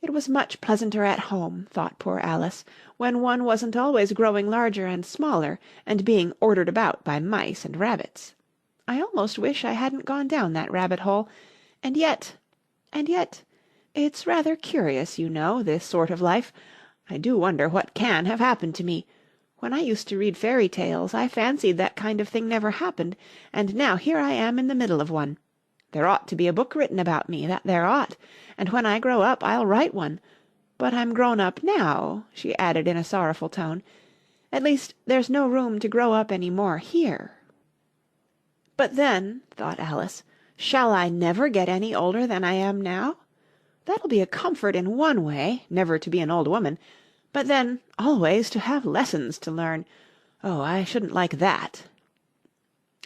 It was much pleasanter at home, thought poor Alice, when one wasn't always growing larger and smaller, and being ordered about by mice and rabbits. I almost wish I hadn't gone down that rabbit-hole, and yet, it's rather curious, you know, this sort of life. I do wonder what can have happened to me. When I used to read fairy tales, I fancied that kind of thing never happened, and now here I am in the middle of one. There ought to be a book written about me, that there ought, and when I grow up I'll write one. But I'm grown up now," she added in a sorrowful tone. "At least there's no room to grow up any more here." "But then," thought Alice, "shall I never get any older than I am now? That'll be a comfort in one way, never to be an old woman, but then always to have lessons to learn. Oh, I shouldn't like that."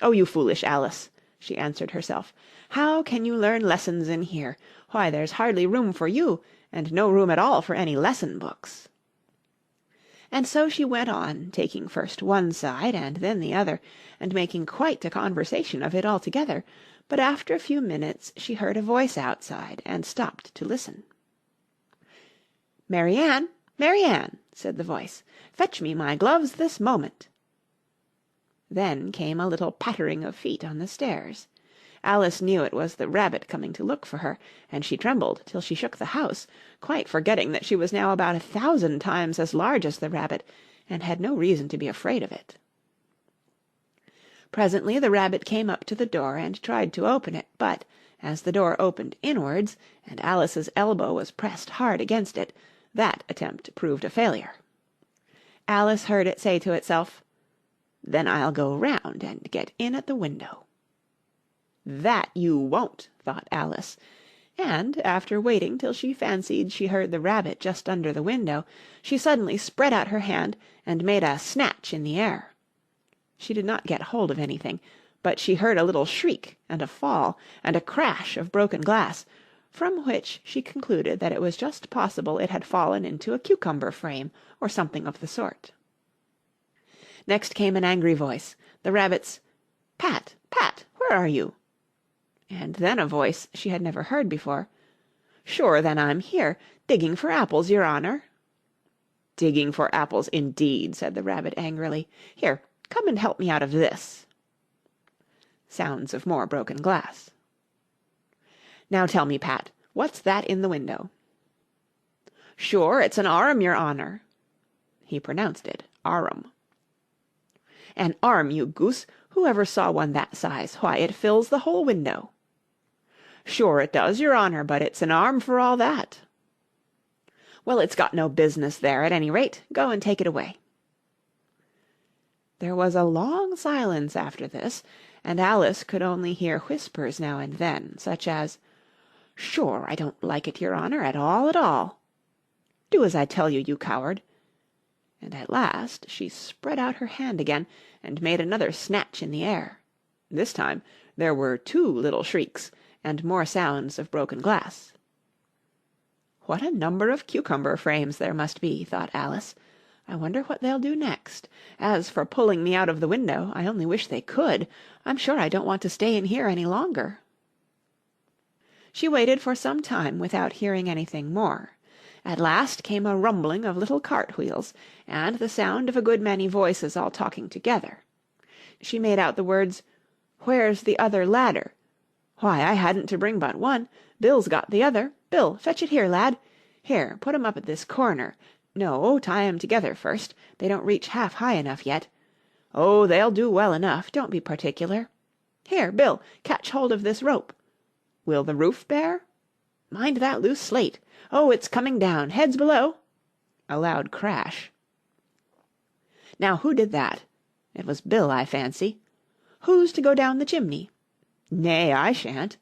"Oh, you foolish Alice," she answered herself. "How can you learn lessons in here? Why, there's hardly room for you, and no room at all for any lesson books." And so she went on, taking first one side and then the other, and making quite a conversation of it altogether, but after a few minutes she heard a voice outside, and stopped to listen. "Mary Ann, Mary Ann," said the voice, "fetch me my gloves this moment." Then came a little pattering of feet on the stairs. Alice knew it was the rabbit coming to look for her, and she trembled till she shook the house, quite forgetting that she was now about 1,000 times as large as the rabbit, and had no reason to be afraid of it. Presently the rabbit came up to the door and tried to open it, but, as the door opened inwards, and Alice's elbow was pressed hard against it, that attempt proved a failure. Alice heard it say to itself, "Then I'll go round and get in at the window." "That you won't," thought Alice, and, after waiting till she fancied she heard the rabbit just under the window, she suddenly spread out her hand and made a snatch in the air. She did not get hold of anything, but she heard a little shriek and a fall and a crash of broken glass, from which she concluded that it was just possible it had fallen into a cucumber frame or something of the sort. Next came an angry voice, the rabbit's, "Pat, Pat, where are you?" And then a voice she had never heard before, "Sure then I'm here, digging for apples, your honour." "Digging for apples, indeed," said the rabbit angrily. "Here, come and help me out of this." Sounds of more broken glass. "Now tell me, Pat, what's that in the window?" "Sure, it's an arm, your honour." He pronounced it arum. "An arm, you goose! Who ever saw one that size? Why, it fills the whole window." "Sure it does, your honour, but it's an arm for all that." "Well, it's got no business there, at any rate. Go and take it away." There was a long silence after this, and Alice could only hear whispers now and then, such as, "Sure, I don't like it, your honour, at all. Do as I tell you, you coward." And at last she spread out her hand again, and made another snatch in the air. This time there were 2 little shrieks, and more sounds of broken glass. "What a number of cucumber frames there must be," thought Alice. "I wonder what they'll do next. As for pulling me out of the window, I only wish they could. I'm sure I don't want to stay in here any longer." She waited for some time without hearing anything more. At last came a rumbling of little cart-wheels, and the sound of a good many voices all talking together. She made out the words, "Where's the other ladder? Why, I hadn't to bring but one. Bill's got the other. Bill, fetch it here, lad. Here, put 'em up at this corner. No, tie 'em together first. They don't reach half high enough yet. Oh, they'll do well enough. Don't be particular. Here, Bill, catch hold of this rope. Will the roof bear? Mind that loose slate. Oh, it's coming down. Heads below." A loud crash. "Now who did that? It was Bill, I fancy. Who's to go down the chimney? Nay, I shan't.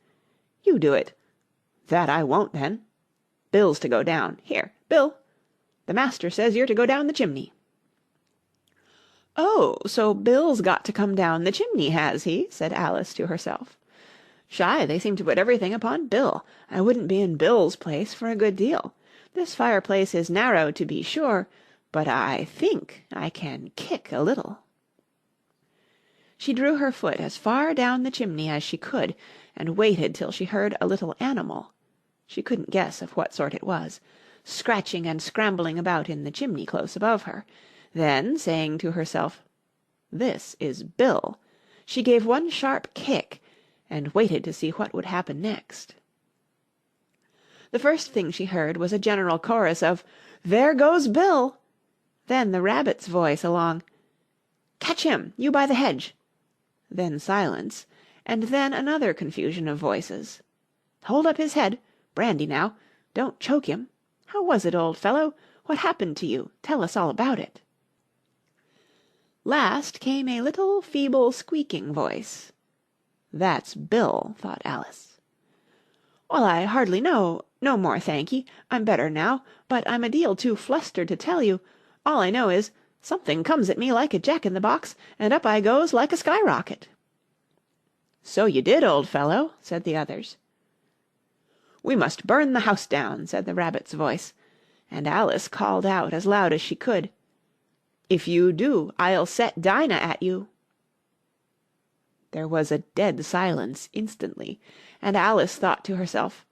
You do it. That I won't, then. Bill's to go down. Here, Bill! The master says you're to go down the chimney." "Oh, so Bill's got to come down the chimney, has he?" said Alice to herself. "Shy, they seem to put everything upon Bill. I wouldn't be in Bill's place for a good deal. This fireplace is narrow, to be sure, but I think I can kick a little." She drew her foot as far down the chimney as she could, and waited till she heard a little animal, she couldn't guess of what sort it was, scratching and scrambling about in the chimney close above her. Then, saying to herself, "This is Bill," she gave one sharp kick, and waited to see what would happen next. The first thing she heard was a general chorus of "There goes Bill!" Then the rabbit's voice along, "Catch him, you by the hedge!" Then silence, and then another confusion of voices. "Hold up his head! Brandy now! Don't choke him! How was it, old fellow? What happened to you? Tell us all about it." Last came a little feeble squeaking voice. "That's Bill," thought Alice. "Well, I hardly know. No more, thank'ee. I'm better now, but I'm a deal too flustered to tell you. All I know is, something comes at me like a jack-in-the-box, and up I goes like a skyrocket." "So you did, old fellow," said the others. "We must burn the house down," said the rabbit's voice, and Alice called out as loud as she could, "If you do, I'll set Dinah at you." There was a dead silence instantly, and Alice thought to herself,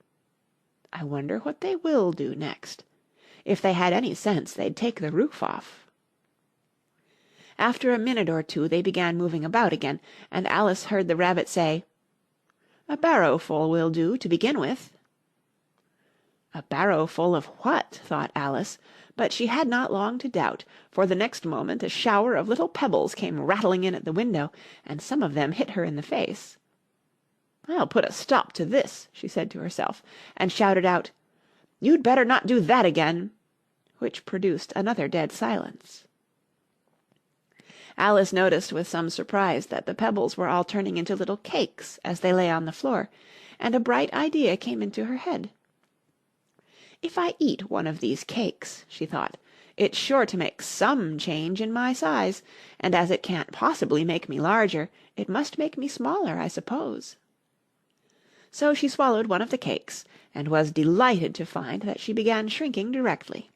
"I wonder what they will do next. If they had any sense, they'd take the roof off." After a minute or two they began moving about again, and Alice heard the rabbit say, "A barrowful will do to begin with." A barrowful of what? thought Alice, but she had not long to doubt, for the next moment a shower of little pebbles came rattling in at the window, and some of them hit her in the face. "I'll put a stop to this," she said to herself, and shouted out, "You'd better not do that again," which produced another dead silence. Alice noticed with some surprise that the pebbles were all turning into little cakes as they lay on the floor, and a bright idea came into her head. "If I eat one of these cakes," she thought, "it's sure to make some change in my size, and as it can't possibly make me larger, it must make me smaller, I suppose." So she swallowed one of the cakes, and was delighted to find that she began shrinking directly.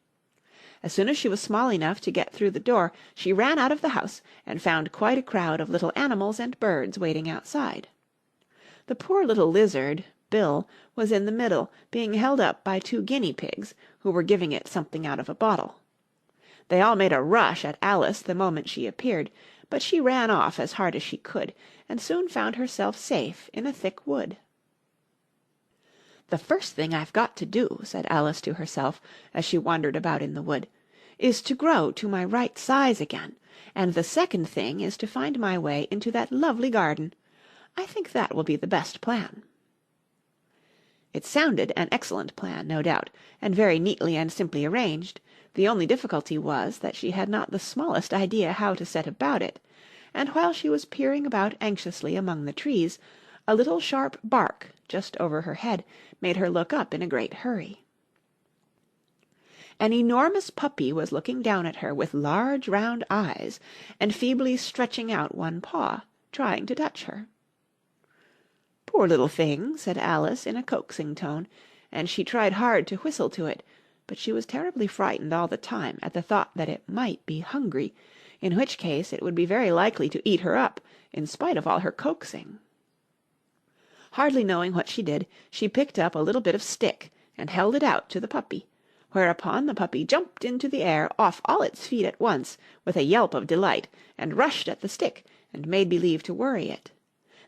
As soon as she was small enough to get through the door, she ran out of the house, and found quite a crowd of little animals and birds waiting outside. The poor little lizard, Bill, was in the middle, being held up by 2 guinea pigs, who were giving it something out of a bottle. They all made a rush at Alice the moment she appeared, but she ran off as hard as she could, and soon found herself safe in a thick wood. "The first thing I've got to do," said Alice to herself, as she wandered about in the wood, "is to grow to my right size again, and the second thing is to find my way into that lovely garden. I think that will be the best plan." It sounded an excellent plan, no doubt, and very neatly and simply arranged. The only difficulty was that she had not the smallest idea how to set about it, and while she was peering about anxiously among the trees, a little sharp bark just over her head made her look up in a great hurry. An enormous puppy was looking down at her with large round eyes, and feebly stretching out one paw, trying to touch her. "Poor little thing," said Alice in a coaxing tone, and she tried hard to whistle to it, but she was terribly frightened all the time at the thought that it might be hungry, in which case it would be very likely to eat her up, in spite of all her coaxing. Hardly knowing what she did, she picked up a little bit of stick and held it out to the puppy, whereupon the puppy jumped into the air off all its feet at once with a yelp of delight, and rushed at the stick and made believe to worry it.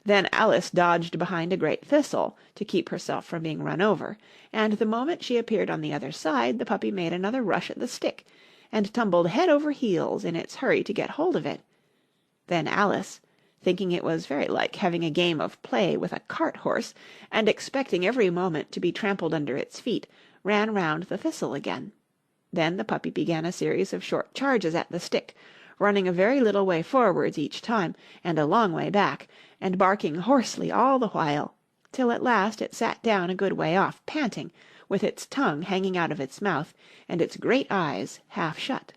Then Alice dodged behind a great thistle to keep herself from being run over, and the moment she appeared on the other side the puppy made another rush at the stick, and tumbled head over heels in its hurry to get hold of it. Then Alice, thinking it was very like having a game of play with a cart-horse, and expecting every moment to be trampled under its feet, ran round the thistle again. Then the puppy began a series of short charges at the stick, running a very little way forwards each time, and a long way back, and barking hoarsely all the while, till at last it sat down a good way off, panting, with its tongue hanging out of its mouth, and its great eyes half shut.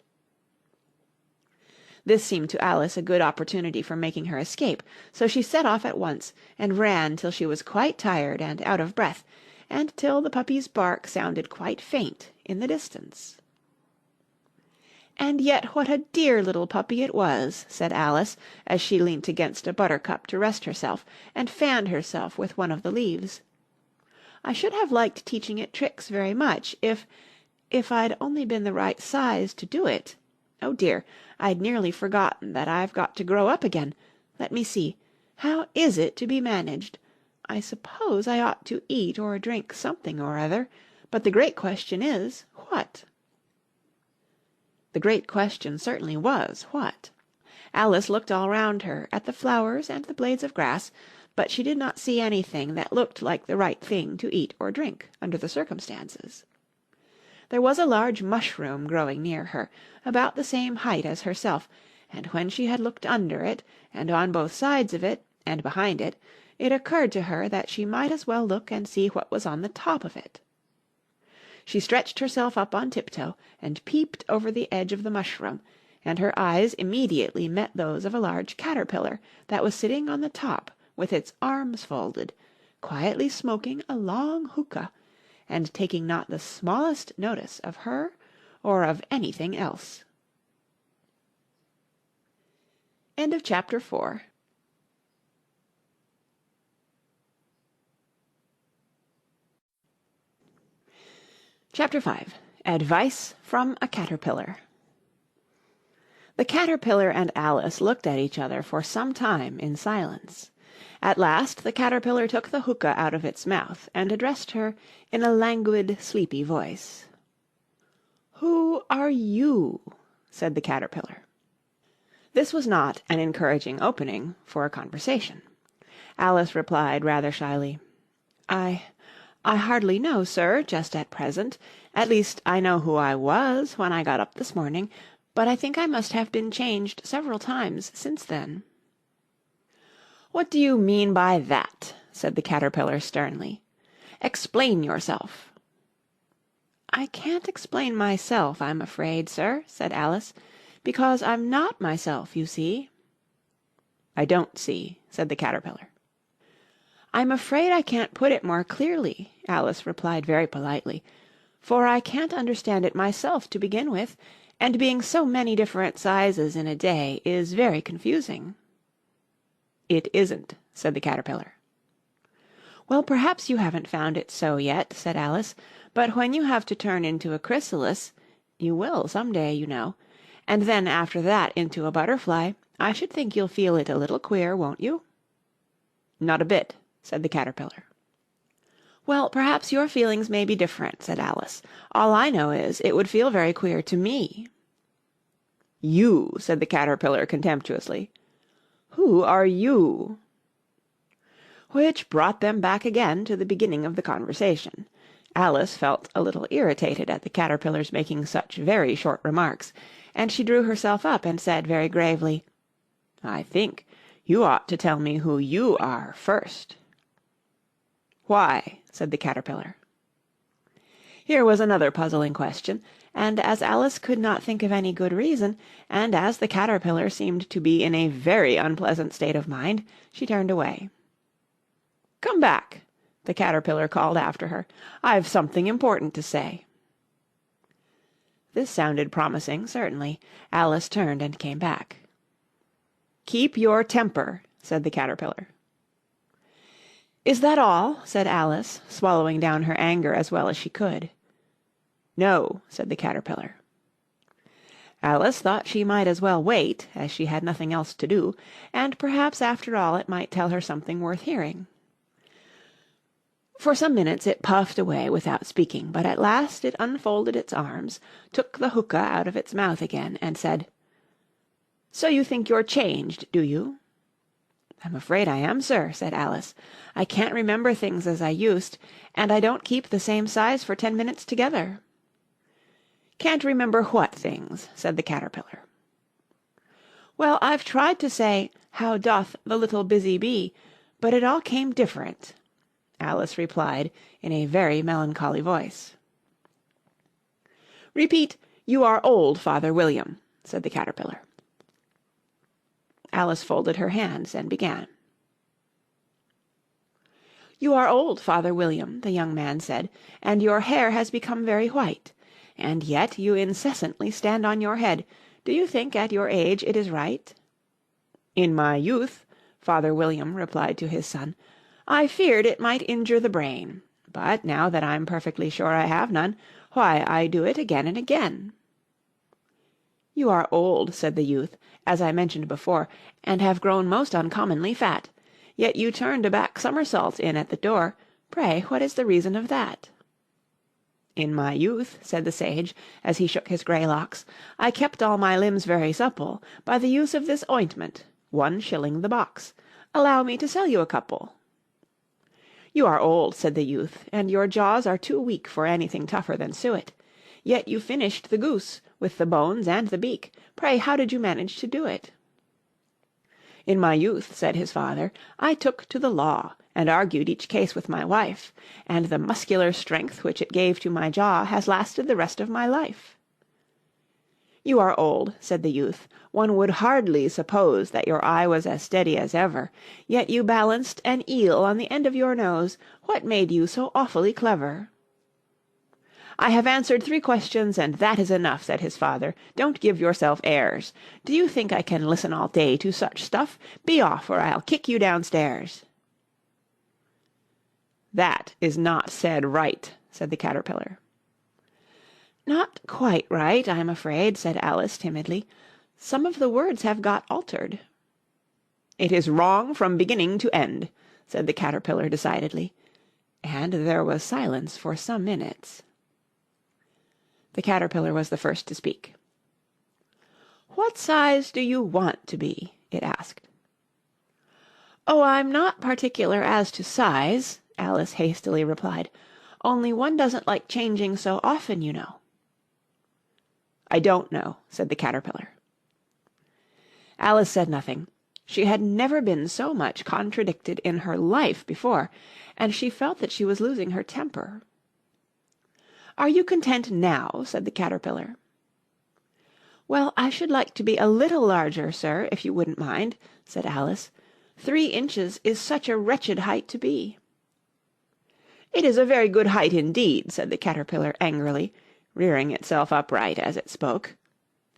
This seemed to Alice a good opportunity for making her escape, so she set off at once, and ran till she was quite tired and out of breath, and till the puppy's bark sounded quite faint in the distance. "And yet what a dear little puppy it was," said Alice, as she leant against a buttercup to rest herself, and fanned herself with one of the leaves. "I should have liked teaching it tricks very much, if I'd only been the right size to do it. Oh dear, I'd nearly forgotten that I've got to grow up again. Let me see. How is it to be managed? I suppose I ought to eat or drink something or other, but the great question is, what?" The great question certainly was, what? Alice looked all round her, at the flowers and the blades of grass, but she did not see anything that looked like the right thing to eat or drink, under the circumstances. There was a large mushroom growing near her, about the same height as herself, and when she had looked under it, and on both sides of it, and behind it, it occurred to her that she might as well look and see what was on the top of it. She stretched herself up on tiptoe, and peeped over the edge of the mushroom, and her eyes immediately met those of a large caterpillar that was sitting on the top with its arms folded, quietly smoking a long hookah, and taking not the smallest notice of her or of anything else. End of chapter 4. Chapter 5. Advice from a Caterpillar. The Caterpillar and Alice looked at each other for some time in silence. At last the Caterpillar took the hookah out of its mouth, and addressed her in a languid, sleepy voice. "Who are you?" said the Caterpillar. This was not an encouraging opening for a conversation. Alice replied rather shyly, I hardly know, sir, just at present. At least I know who I was when I got up this morning, but I think I must have been changed several times since then." "What do you mean by that?" said the Caterpillar sternly. "Explain yourself." "I can't explain myself, I'm afraid, sir," said Alice, "because I'm not myself, you see." "I don't see," said the Caterpillar. "I'm afraid I can't put it more clearly," Alice replied very politely, "for I can't understand it myself to begin with, and being so many different sizes in a day is very confusing." "It isn't," said the Caterpillar. "Well, perhaps you haven't found it so yet," said Alice, "but when you have to turn into a chrysalis, you will some day, you know, and then after that into a butterfly, I should think you'll feel it a little queer, won't you?" "Not a bit," said the Caterpillar. "Well, perhaps your feelings may be different," said Alice. "All I know is, it would feel very queer to me." "You," said the Caterpillar contemptuously. "Who are you?" Which brought them back again to the beginning of the conversation. Alice felt a little irritated at the Caterpillar's making such very short remarks, and she drew herself up and said very gravely, "I think you ought to tell me who you are first." "Why?" said the Caterpillar. Here was another puzzling question, and as Alice could not think of any good reason, and as the Caterpillar seemed to be in a very unpleasant state of mind, she turned away. "Come back," the Caterpillar called after her. "I've something important to say." This sounded promising, certainly. Alice turned and came back. "Keep your temper," said the Caterpillar. "Is that all?" said Alice, swallowing down her anger as well as she could. "No," said the Caterpillar. Alice thought she might as well wait, as she had nothing else to do, and perhaps after all it might tell her something worth hearing. For some minutes it puffed away without speaking, but at last it unfolded its arms, took the hookah out of its mouth again, and said, "So you think you're changed, do you?" "I'm afraid I am, sir," said Alice. "I can't remember things as I used, and I don't keep the same size for 10 minutes together." "Can't remember what things?" said the Caterpillar. "Well, I've tried to say, 'How doth the little busy bee?' but it all came different. Alice replied in a very melancholy voice. "Repeat, 'You are old, Father William,'" said the caterpillar. Alice folded her hands and began. "You are old, Father William," the young man said, "and your hair has become very white. And yet you incessantly stand on your head. Do you think at your age it is right?" "In my youth," Father William replied to his son, "I feared it might injure the brain. But now that I'm perfectly sure I have none, why, I do it again and again." "You are old," said the youth, "as I mentioned before, and have grown most uncommonly fat. Yet you turned a back somersault in at the door. Pray, what is the reason of that?" "In my youth," said the sage, as he shook his grey locks, "I kept all my limbs very supple by the use of this ointment, 1 shilling the box. Allow me to sell you a couple." "You are old," said the youth, "and your jaws are too weak for anything tougher than suet. Yet you finished the goose, with the bones and the beak. Pray, how did you manage to do it?" "In my youth," said his father, "I took to the law, and argued each case with my wife, and the muscular strength which it gave to my jaw has lasted the rest of my life." "You are old," said the youth, "one would hardly suppose that your eye was as steady as ever, yet you balanced an eel on the end of your nose. What made you so awfully clever?" "I have answered 3 questions, and that is enough," said his father. "Don't give yourself airs. Do you think I can listen all day to such stuff? Be off, or I'll kick you downstairs." "That is not said right," said the caterpillar. "Not quite right, I'm afraid," said Alice timidly. "Some of the words have got altered." "It is wrong from beginning to end," said the caterpillar decidedly, and there was silence for some minutes. The caterpillar was the first to speak. "What size do you want to be?" it asked. "Oh, I'm not particular as to size," Alice hastily replied, "only one doesn't like changing so often, you know." "I don't know," said the caterpillar. Alice said nothing. She had never been so much contradicted in her life before, and she felt that she was losing her temper. "Are you content now?" said the caterpillar. "Well, I should like to be a little larger, sir, if you wouldn't mind," said Alice. 3 inches is such a wretched height to be." "It is a very good height indeed," said the caterpillar angrily, rearing itself upright as it spoke.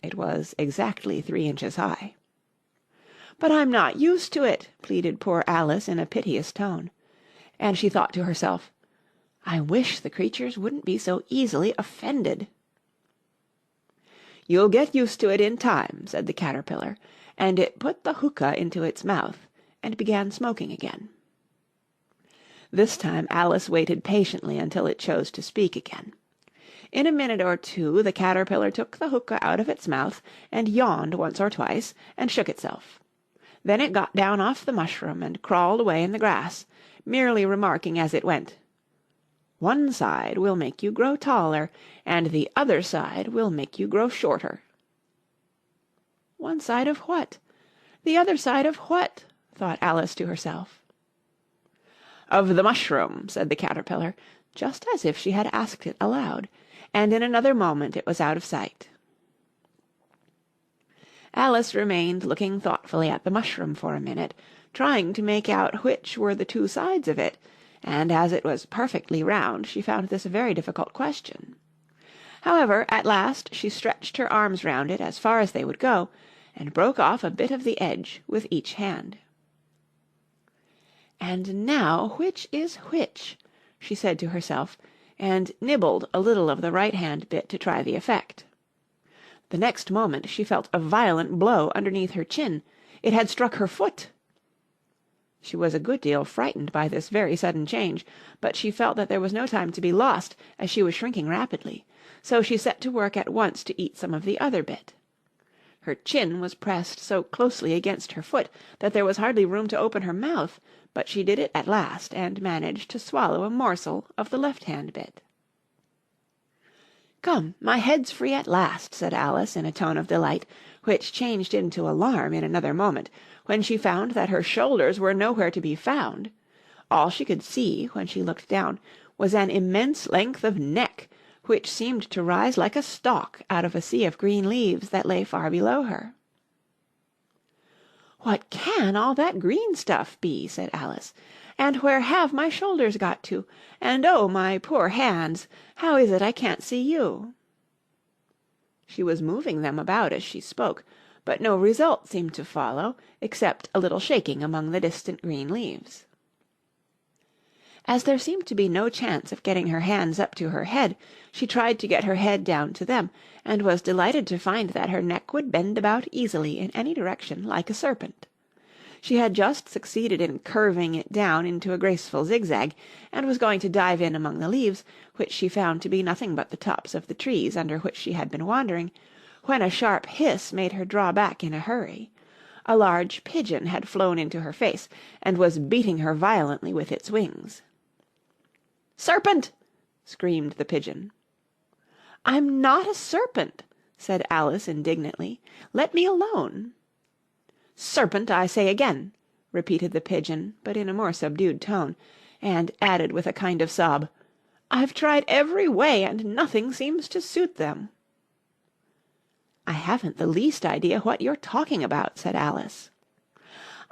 It was exactly 3 inches high. "But I'm not used to it," pleaded poor Alice in a piteous tone. And she thought to herself, "I wish the creatures wouldn't be so easily offended." "You'll get used to it in time," said the caterpillar, and it put the hookah into its mouth and began smoking again. This time Alice waited patiently until it chose to speak again. In a minute or 2 the caterpillar took the hookah out of its mouth and yawned once or twice and shook itself. Then it got down off the mushroom and crawled away in the grass, merely remarking as it went, "One side will make you grow taller, and the other side will make you grow shorter." "One side of what? The other side of what?" thought Alice to herself. "Of the mushroom," said the caterpillar, just as if she had asked it aloud, and in another moment it was out of sight. Alice remained looking thoughtfully at the mushroom for a minute, trying to make out which were the 2 sides of it, and as it was perfectly round, she found this a very difficult question. However, at last she stretched her arms round it as far as they would go, and broke off a bit of the edge with each hand. "And now which is which?" she said to herself, and nibbled a little of the right-hand bit to try the effect. The next moment she felt a violent blow underneath her chin. It had struck her foot. She was a good deal frightened by this very sudden change, but she felt that there was no time to be lost, as she was shrinking rapidly, so she set to work at once to eat some of the other bit. Her chin was pressed so closely against her foot that there was hardly room to open her mouth, but she did it at last, and managed to swallow a morsel of the left-hand bit. "Come, my head's free at last," said Alice in a tone of delight, which changed into alarm in another moment, when she found that her shoulders were nowhere to be found. All she could see, when she looked down, was an immense length of neck, which seemed to rise like a stalk out of a sea of green leaves that lay far below her. "What can all that green stuff be?" said Alice. "And where have my shoulders got to? And oh, my poor hands! How is it I can't see you?" She was moving them about as she spoke, but no result seemed to follow, except a little shaking among the distant green leaves. As there seemed to be no chance of getting her hands up to her head, she tried to get her head down to them, and was delighted to find that her neck would bend about easily in any direction like a serpent. She had just succeeded in curving it down into a graceful zigzag, and was going to dive in among the leaves, which she found to be nothing but the tops of the trees under which she had been wandering, when a sharp hiss made her draw back in a hurry. A large pigeon had flown into her face, and was beating her violently with its wings. "Serpent!" screamed the pigeon. "I'm not a serpent," said Alice indignantly. "Let me alone." "Serpent, I say again," repeated the pigeon, but in a more subdued tone, and added with a kind of sob, "I've tried every way, and nothing seems to suit them." "I haven't the least idea what you're talking about," said Alice.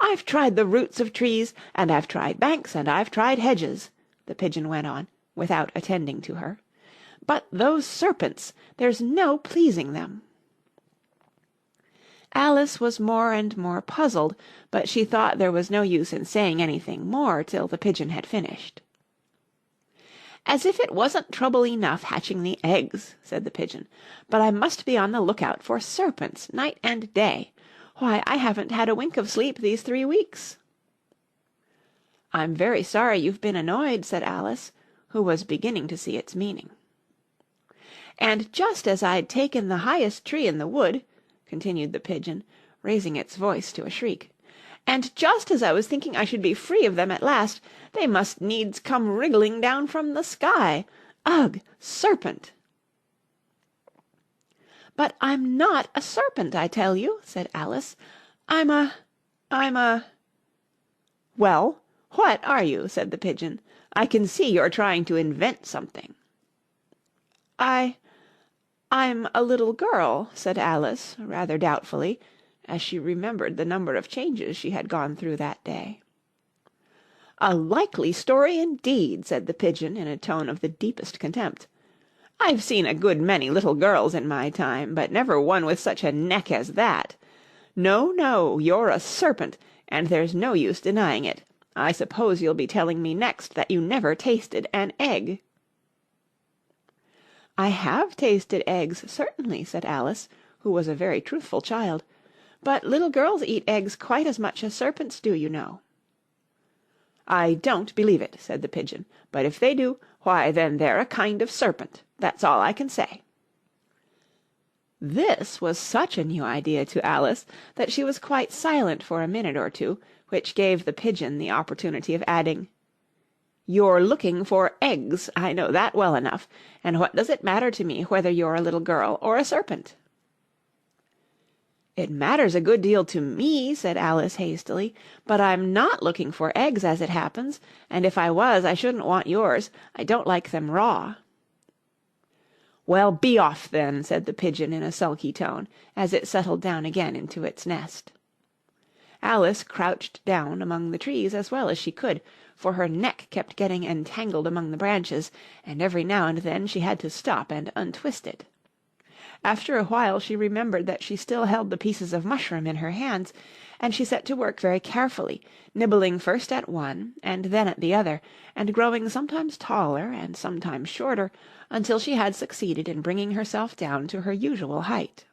"I've tried the roots of trees, and I've tried banks, and I've tried hedges," the pigeon went on, without attending to her. "But those serpents, there's no pleasing them." Alice was more and more puzzled, but she thought there was no use in saying anything more till the pigeon had finished. "As if it wasn't trouble enough hatching the eggs," said the pigeon, "but I must be on the lookout for serpents night and day. Why, I haven't had a wink of sleep these 3 weeks." "I'm very sorry you've been annoyed," said Alice, who was beginning to see its meaning. "And just as I'd taken the highest tree in the wood," continued the pigeon, raising its voice to a shriek, "and just as I was thinking I should be free of them at last, they must needs come wriggling down from the sky. Ugh! Serpent!" "But I'm not a serpent, I tell you," said Alice. I'm a... "Well, what are you?" said the pigeon. "I can see you're trying to invent something." I'm a little girl," said Alice, rather doubtfully, as she remembered the number of changes she had gone through that day. "A likely story indeed," said the pigeon in a tone of the deepest contempt. "I've seen a good many little girls in my time, but never one with such a neck as that. No, no, you're a serpent, and there's no use denying it. I suppose you'll be telling me next that you never tasted an egg." "I have tasted eggs, certainly," said Alice, who was a very truthful child, "but little girls eat eggs quite as much as serpents do, you know." "I don't believe it," said the pigeon, "but if they do, why then they're a kind of serpent. That's all I can say." This was such a new idea to Alice that she was quite silent for a minute or two, which gave the pigeon the opportunity of adding, "You're looking for eggs, I know that well enough, and what does it matter to me whether you're a little girl or a serpent?" "It matters a good deal to me," said Alice hastily, "but I'm not looking for eggs as it happens, and if I was I shouldn't want yours. I don't like them raw." "Well, be off then," said the pigeon in a sulky tone, as it settled down again into its nest. Alice crouched down among the trees as well as she could, for her neck kept getting entangled among the branches, and every now and then she had to stop and untwist it. After a while she remembered that she still held the pieces of mushroom in her hands, and she set to work very carefully, nibbling first at one and then at the other, and growing sometimes taller and sometimes shorter, until she had succeeded in bringing herself down to her usual height.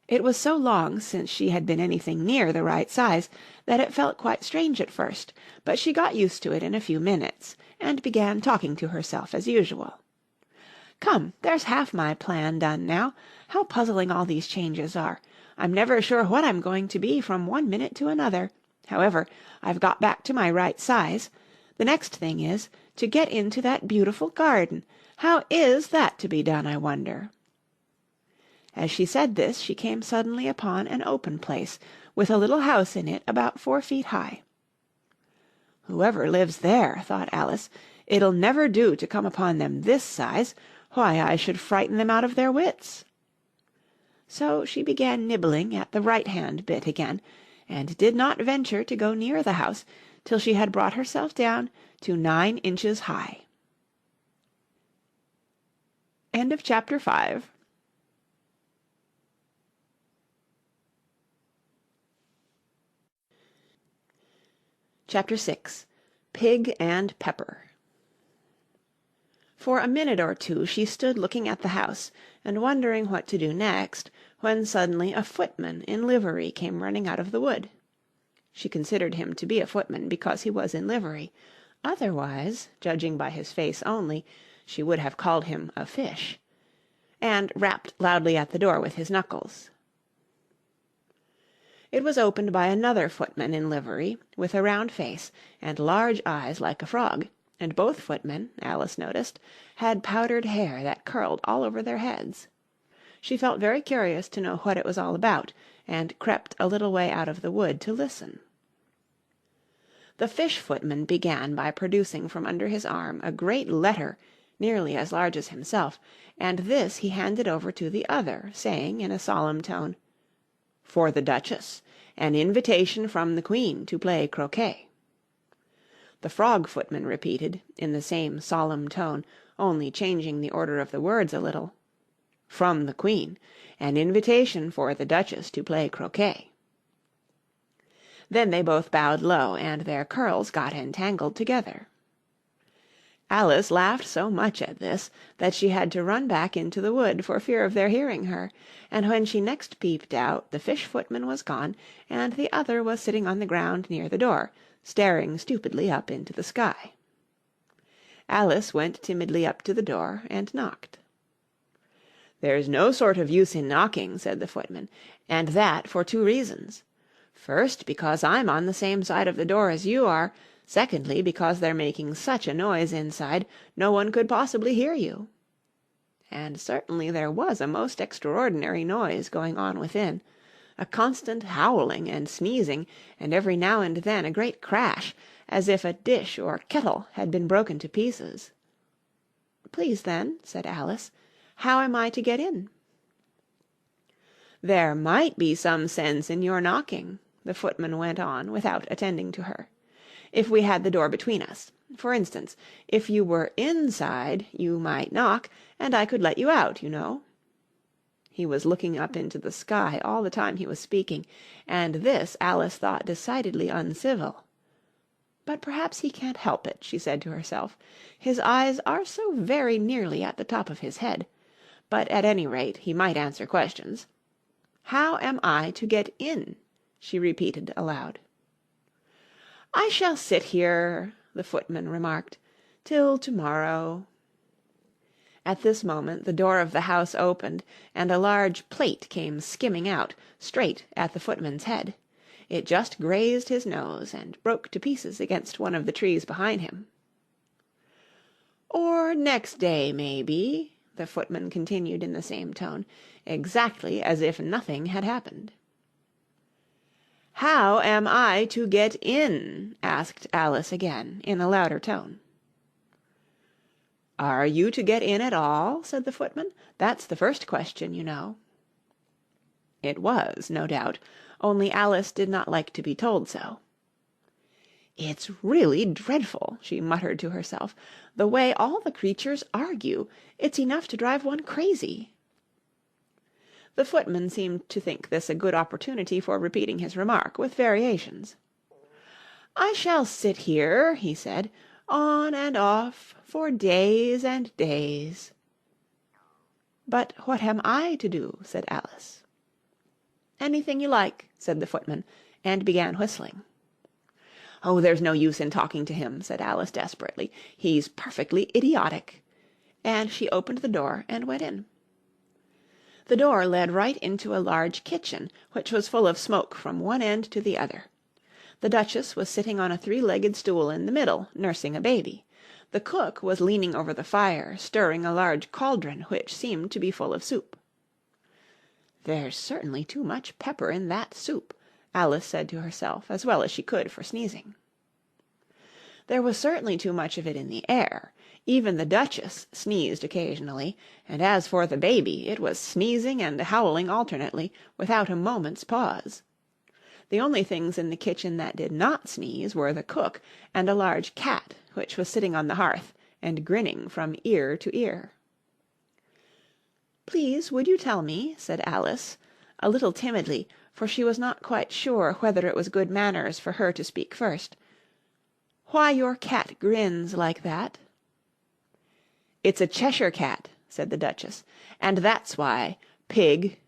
It was so long since she had been anything near the right size that it felt quite strange at first, but she got used to it in a few minutes, and began talking to herself as usual. "Come, there's half my plan done now. How puzzling all these changes are! I'm never sure what I'm going to be from one minute to another. However, I've got back to my right size. The next thing is to get into that beautiful garden. How is that to be done, I wonder?" As she said this, she came suddenly upon an open place, with a little house in it about 4 feet high. "Whoever lives there," thought Alice, "it'll never do to come upon them this size. Why, I should frighten them out of their wits." So she began nibbling at the right-hand bit again, and did not venture to go near the house till she had brought herself down to 9 inches high. End of chapter 5. Chapter 6. Pig and Pepper. For a minute or two she stood looking at the house and wondering what to do next, when suddenly a footman in livery came running out of the wood. She considered him to be a footman because he was in livery. Otherwise, judging by his face only, she would have called him a fish, and rapped loudly at the door with his knuckles. It was opened by another footman in livery, with a round face and large eyes like a frog, and both footmen, Alice noticed, had powdered hair that curled all over their heads. She felt very curious to know what it was all about, and crept a little way out of the wood to listen. The fish footman began by producing from under his arm a great letter nearly as large as himself, and this he handed over to the other, saying in a solemn tone, "For the Duchess, an invitation from the Queen to play croquet." The frog footman repeated, in the same solemn tone, only changing the order of the words a little, "From the Queen, an invitation for the Duchess to play croquet." Then they both bowed low, and their curls got entangled together. Alice laughed so much at this that she had to run back into the wood for fear of their hearing her, and when she next peeped out the fish footman was gone, and the other was sitting on the ground near the door, staring stupidly up into the sky. Alice went timidly up to the door and knocked. "There's no sort of use in knocking," said the footman, "and that for 2 reasons. First, because I'm on the same side of the door as you are. Secondly, because they're making such a noise inside, no one could possibly hear you." And certainly there was a most extraordinary noise going on within, a constant howling and sneezing, and every now and then a great crash, as if a dish or kettle had been broken to pieces. "Please, then," said Alice, "how am I to get in?" "There might be some sense in your knocking," the footman went on without attending to her, "if we had the door between us. For instance, if you were inside, you might knock, and I could let you out, you know." He was looking up into the sky all the time he was speaking, and this Alice thought decidedly uncivil. "But perhaps he can't help it," she said to herself. "His eyes are so very nearly at the top of his head. But at any rate he might answer questions. How am I to get in?" she repeated aloud. "I shall sit here," the footman remarked, "till to-morrow." At this moment the door of the house opened, and a large plate came skimming out, straight at the footman's head. It just grazed his nose, and broke to pieces against one of the trees behind him. "Or next day, maybe," the footman continued in the same tone, exactly as if nothing had happened. "How am I to get in?" asked Alice again, in a louder tone. "Are you to get in at all?" said the footman. "That's the first question, you know." It was, no doubt, only Alice did not like to be told so. "It's really dreadful," she muttered to herself, "the way all the creatures argue. It's enough to drive one crazy." The footman seemed to think this a good opportunity for repeating his remark, with variations. "I shall sit here," he said, "on and off, for days and days." "But what am I to do?" said Alice. "Anything you like," said the footman, and began whistling. "Oh, there's no use in talking to him," said Alice desperately. "He's perfectly idiotic." And she opened the door and went in. The door led right into a large kitchen, which was full of smoke from one end to the other. The Duchess was sitting on a 3-legged stool in the middle, nursing a baby. The cook was leaning over the fire, stirring a large cauldron which seemed to be full of soup. "There's certainly too much pepper in that soup," Alice said to herself, as well as she could for sneezing. There was certainly too much of it in the air. Even the Duchess sneezed occasionally, and as for the baby, it was sneezing and howling alternately, without a moment's pause. The only things in the kitchen that did not sneeze were the cook and a large cat, which was sitting on the hearth and grinning from ear to ear. "Please, would you tell me," said Alice, a little timidly, for she was not quite sure whether it was good manners for her to speak first, "why your cat grins like that?" "It's a Cheshire cat," said the Duchess, "and that's why. Pig."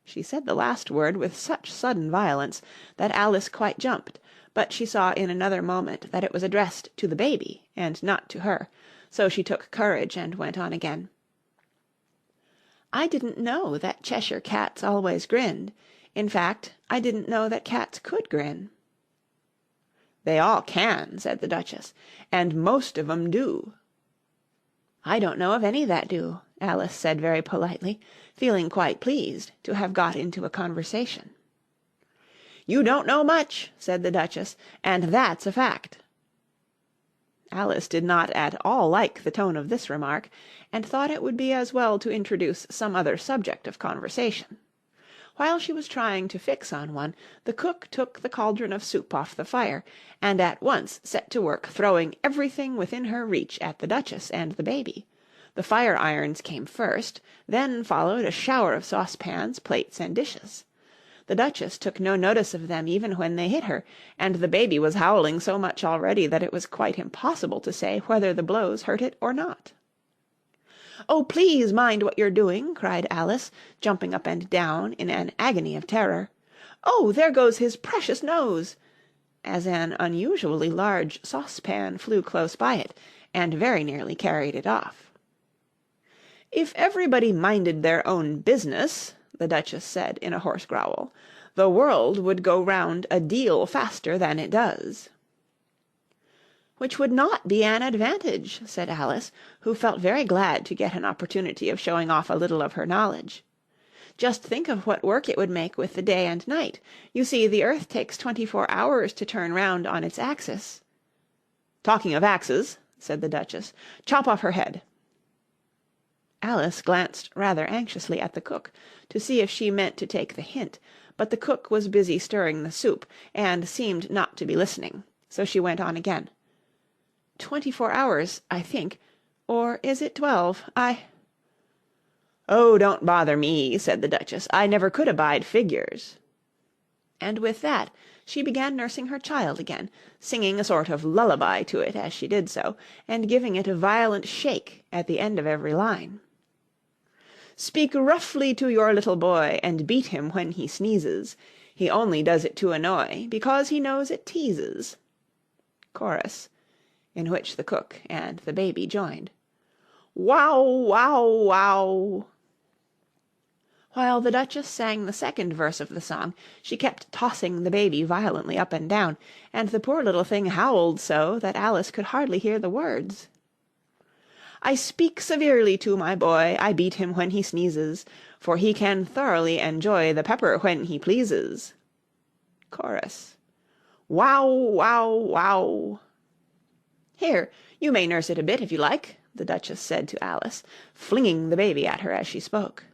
She said the last word with such sudden violence that Alice quite jumped, but she saw in another moment that it was addressed to the baby and not to her, so she took courage and went on again. "I didn't know that Cheshire cats always grinned. In fact, I didn't know that cats could grin." "They all can," said the Duchess, "and most of 'em do." "I don't know of any that do," Alice said very politely, feeling quite pleased to have got into a conversation. "You don't know much," said the Duchess, "and that's a fact." Alice did not at all like the tone of this remark, and thought it would be as well to introduce some other subject of conversation. While she was trying to fix on one, the cook took the cauldron of soup off the fire, and at once set to work throwing everything within her reach at the Duchess and the baby. The fire-irons came first, then followed a shower of saucepans, plates, and dishes. The Duchess took no notice of them even when they hit her, and the baby was howling so much already that it was quite impossible to say whether the blows hurt it or not. "Oh, please mind what you're doing," cried Alice, jumping up and down in an agony of terror. "Oh, there goes his precious nose!" as an unusually large saucepan flew close by it, and very nearly carried it off. "If everybody minded their own business," the Duchess said in a hoarse growl, "the world would go round a deal faster than it does." "Which would not be an advantage," said Alice, who felt very glad to get an opportunity of showing off a little of her knowledge. "Just think of what work it would make with the day and night. You see, the earth takes 24 hours to turn round on its axis." "Talking of axes," said the Duchess, "chop off her head." Alice glanced rather anxiously at the cook, to see if she meant to take the hint, but the cook was busy stirring the soup, and seemed not to be listening, so she went on again. 24 hours, I think, or is it 12? "Oh, don't bother me," said the Duchess. "I never could abide figures." And with that she began nursing her child again, singing a sort of lullaby to it as she did so, and giving it a violent shake at the end of every line. "Speak roughly to your little boy, and beat him when he sneezes. He only does it to annoy, because he knows it teases." Chorus, in which the cook and the baby joined. "Wow, wow, wow." While the Duchess sang the second verse of the song, she kept tossing the baby violently up and down, and the poor little thing howled so that Alice could hardly hear the words. "I speak severely to my boy, I beat him when he sneezes, for he can thoroughly enjoy the pepper when he pleases." Chorus. "Wow, wow, wow." "Here, you may nurse it a bit if you like," the Duchess said to Alice, flinging the baby at her as she spoke.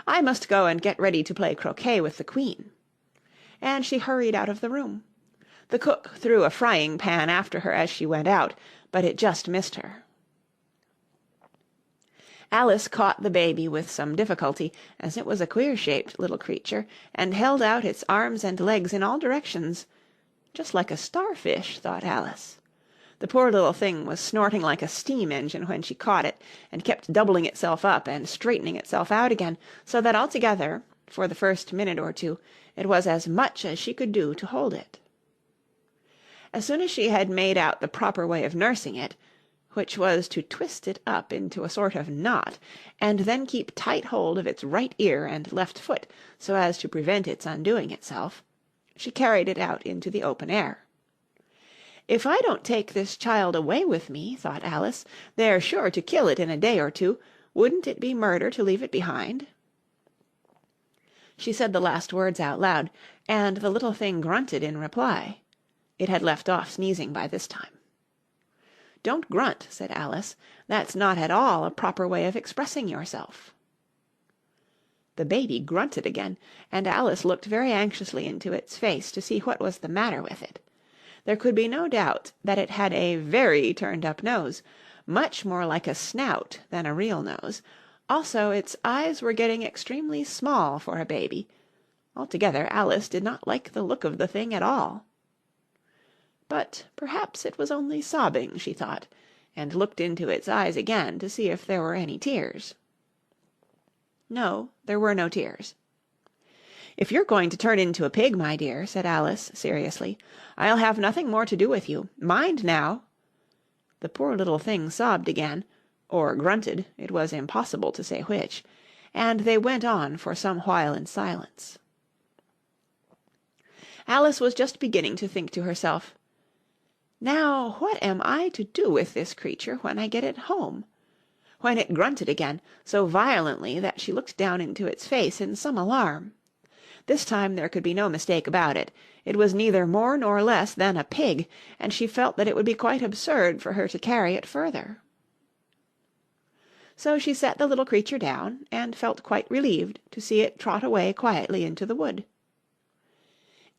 "I must go and get ready to play croquet with the Queen." And she hurried out of the room. The cook threw a frying pan after her as she went out, but it just missed her. Alice caught the baby with some difficulty, as it was a queer-shaped little creature, and held out its arms and legs in all directions. "Just like a starfish," thought Alice. The poor little thing was snorting like a steam-engine when she caught it, and kept doubling itself up and straightening itself out again, so that altogether, for the first minute or two, it was as much as she could do to hold it. As soon as she had made out the proper way of nursing it, which was to twist it up into a sort of knot, and then keep tight hold of its right ear and left foot so as to prevent its undoing itself, she carried it out into the open air. "If I don't take this child away with me," thought Alice, "they're sure to kill it in a day or two. Wouldn't it be murder to leave it behind?" She said the last words out loud, and the little thing grunted in reply. It had left off sneezing by this time. "Don't grunt," said Alice. "That's not at all a proper way of expressing yourself." The baby grunted again, and Alice looked very anxiously into its face to see what was the matter with it. There could be no doubt that it had a very turned-up nose, much more like a snout than a real nose. Also, its eyes were getting extremely small for a baby. Altogether, Alice did not like the look of the thing at all. But perhaps it was only sobbing, she thought, and looked into its eyes again to see if there were any tears. No, there were no tears. "If you're going to turn into a pig, my dear," said Alice, seriously, "I'll have nothing more to do with you. Mind now!" The poor little thing sobbed again, or grunted, it was impossible to say which, and they went on for some while in silence. Alice was just beginning to think to herself, "Now, what am I to do with this creature when I get it home?" when it grunted again, so violently that she looked down into its face in some alarm. This time there could be no mistake about it. It was neither more nor less than a pig, and she felt that it would be quite absurd for her to carry it further. So she set the little creature down, and felt quite relieved to see it trot away quietly into the wood.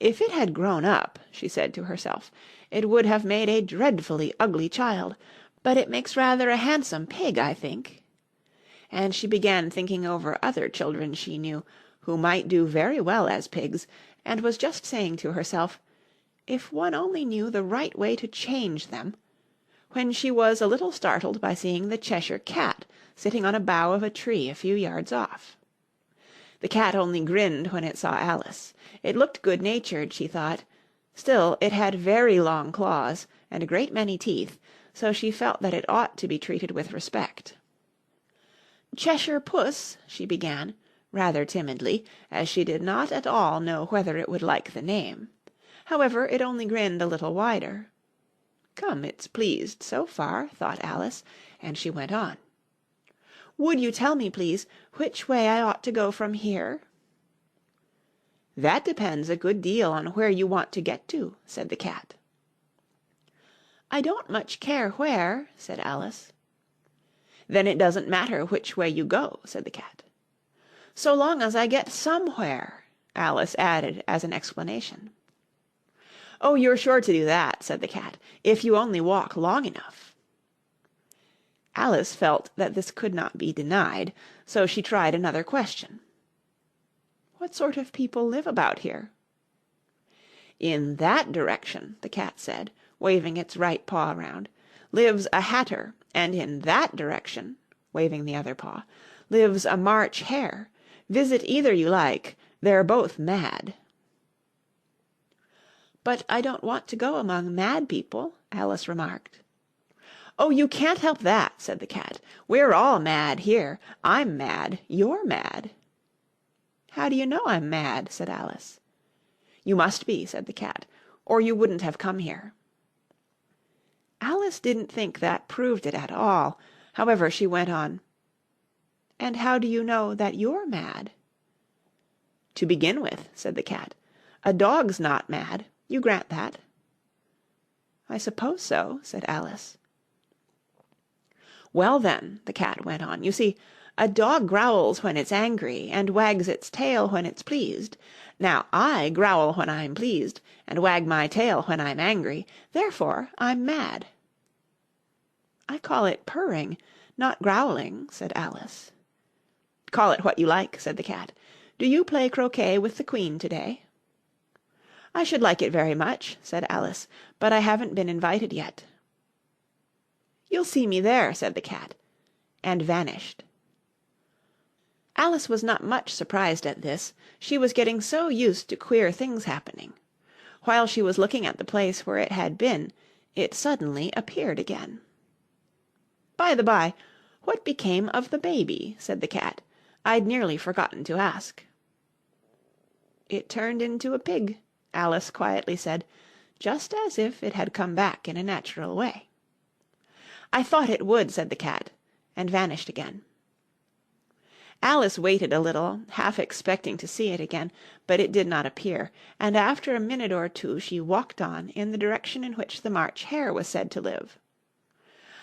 "If it had grown up," she said to herself, "it would have made a dreadfully ugly child, but it makes rather a handsome pig, I think." And she began thinking over other children she knew, who might do very well as pigs, and was just saying to herself, "If one only knew the right way to change them," when she was a little startled by seeing the Cheshire Cat sitting on a bough of a tree a few yards off. The cat only grinned when it saw Alice. It looked good-natured, she thought. Still, it had very long claws and a great many teeth, so she felt that it ought to be treated with respect. "Cheshire Puss," she began, rather timidly, as she did not at all know whether it would like the name. However, it only grinned a little wider. "Come, it's pleased so far," thought Alice, and she went on. "Would you tell me, please, which way I ought to go from here?" "That depends a good deal on where you want to get to," said the cat. "I don't much care where," said Alice. "Then it doesn't matter which way you go," said the cat. "So long as I get somewhere," Alice added as an explanation. "Oh, you're sure to do that," said the cat, "if you only walk long enough." Alice felt that this could not be denied, so she tried another question. "What sort of people live about here?" "In that direction," the cat said, waving its right paw round, "lives a hatter, and in that direction," waving the other paw, "lives a March hare. Visit either you like, they're both mad." "But I don't want to go among mad people," Alice remarked. "Oh, you can't help that," said the cat. "We're all mad here. I'm mad. You're mad." "How do you know I'm mad?" said Alice. "You must be," said the cat, "or you wouldn't have come here." Alice didn't think that proved it at all. However, she went on. "And how do you know that you're mad?" "To begin with," said the cat, "a dog's not mad. You grant that?" "I suppose so," said Alice. "Well then," the cat went on, "you see, a dog growls when it's angry and wags its tail when it's pleased. Now, I growl when I'm pleased and wag my tail when I'm angry. Therefore, I'm mad." "I call it purring, not growling," said Alice. "Call it what you like," said the cat. "Do you play croquet with the Queen to-day?" "I should like it very much," said Alice, "but I haven't been invited yet." "You'll see me there," said the cat, and vanished. Alice was not much surprised at this. She was getting so used to queer things happening. While she was looking at the place where it had been, it suddenly appeared again. "By the by, what became of the baby?" said the cat. "I'd nearly forgotten to ask." "It turned into a pig," Alice quietly said, just as if it had come back in a natural way. "I thought it would," said the cat, and vanished again. Alice waited a little, half expecting to see it again, but it did not appear, and after a minute or two she walked on in the direction in which the March Hare was said to live.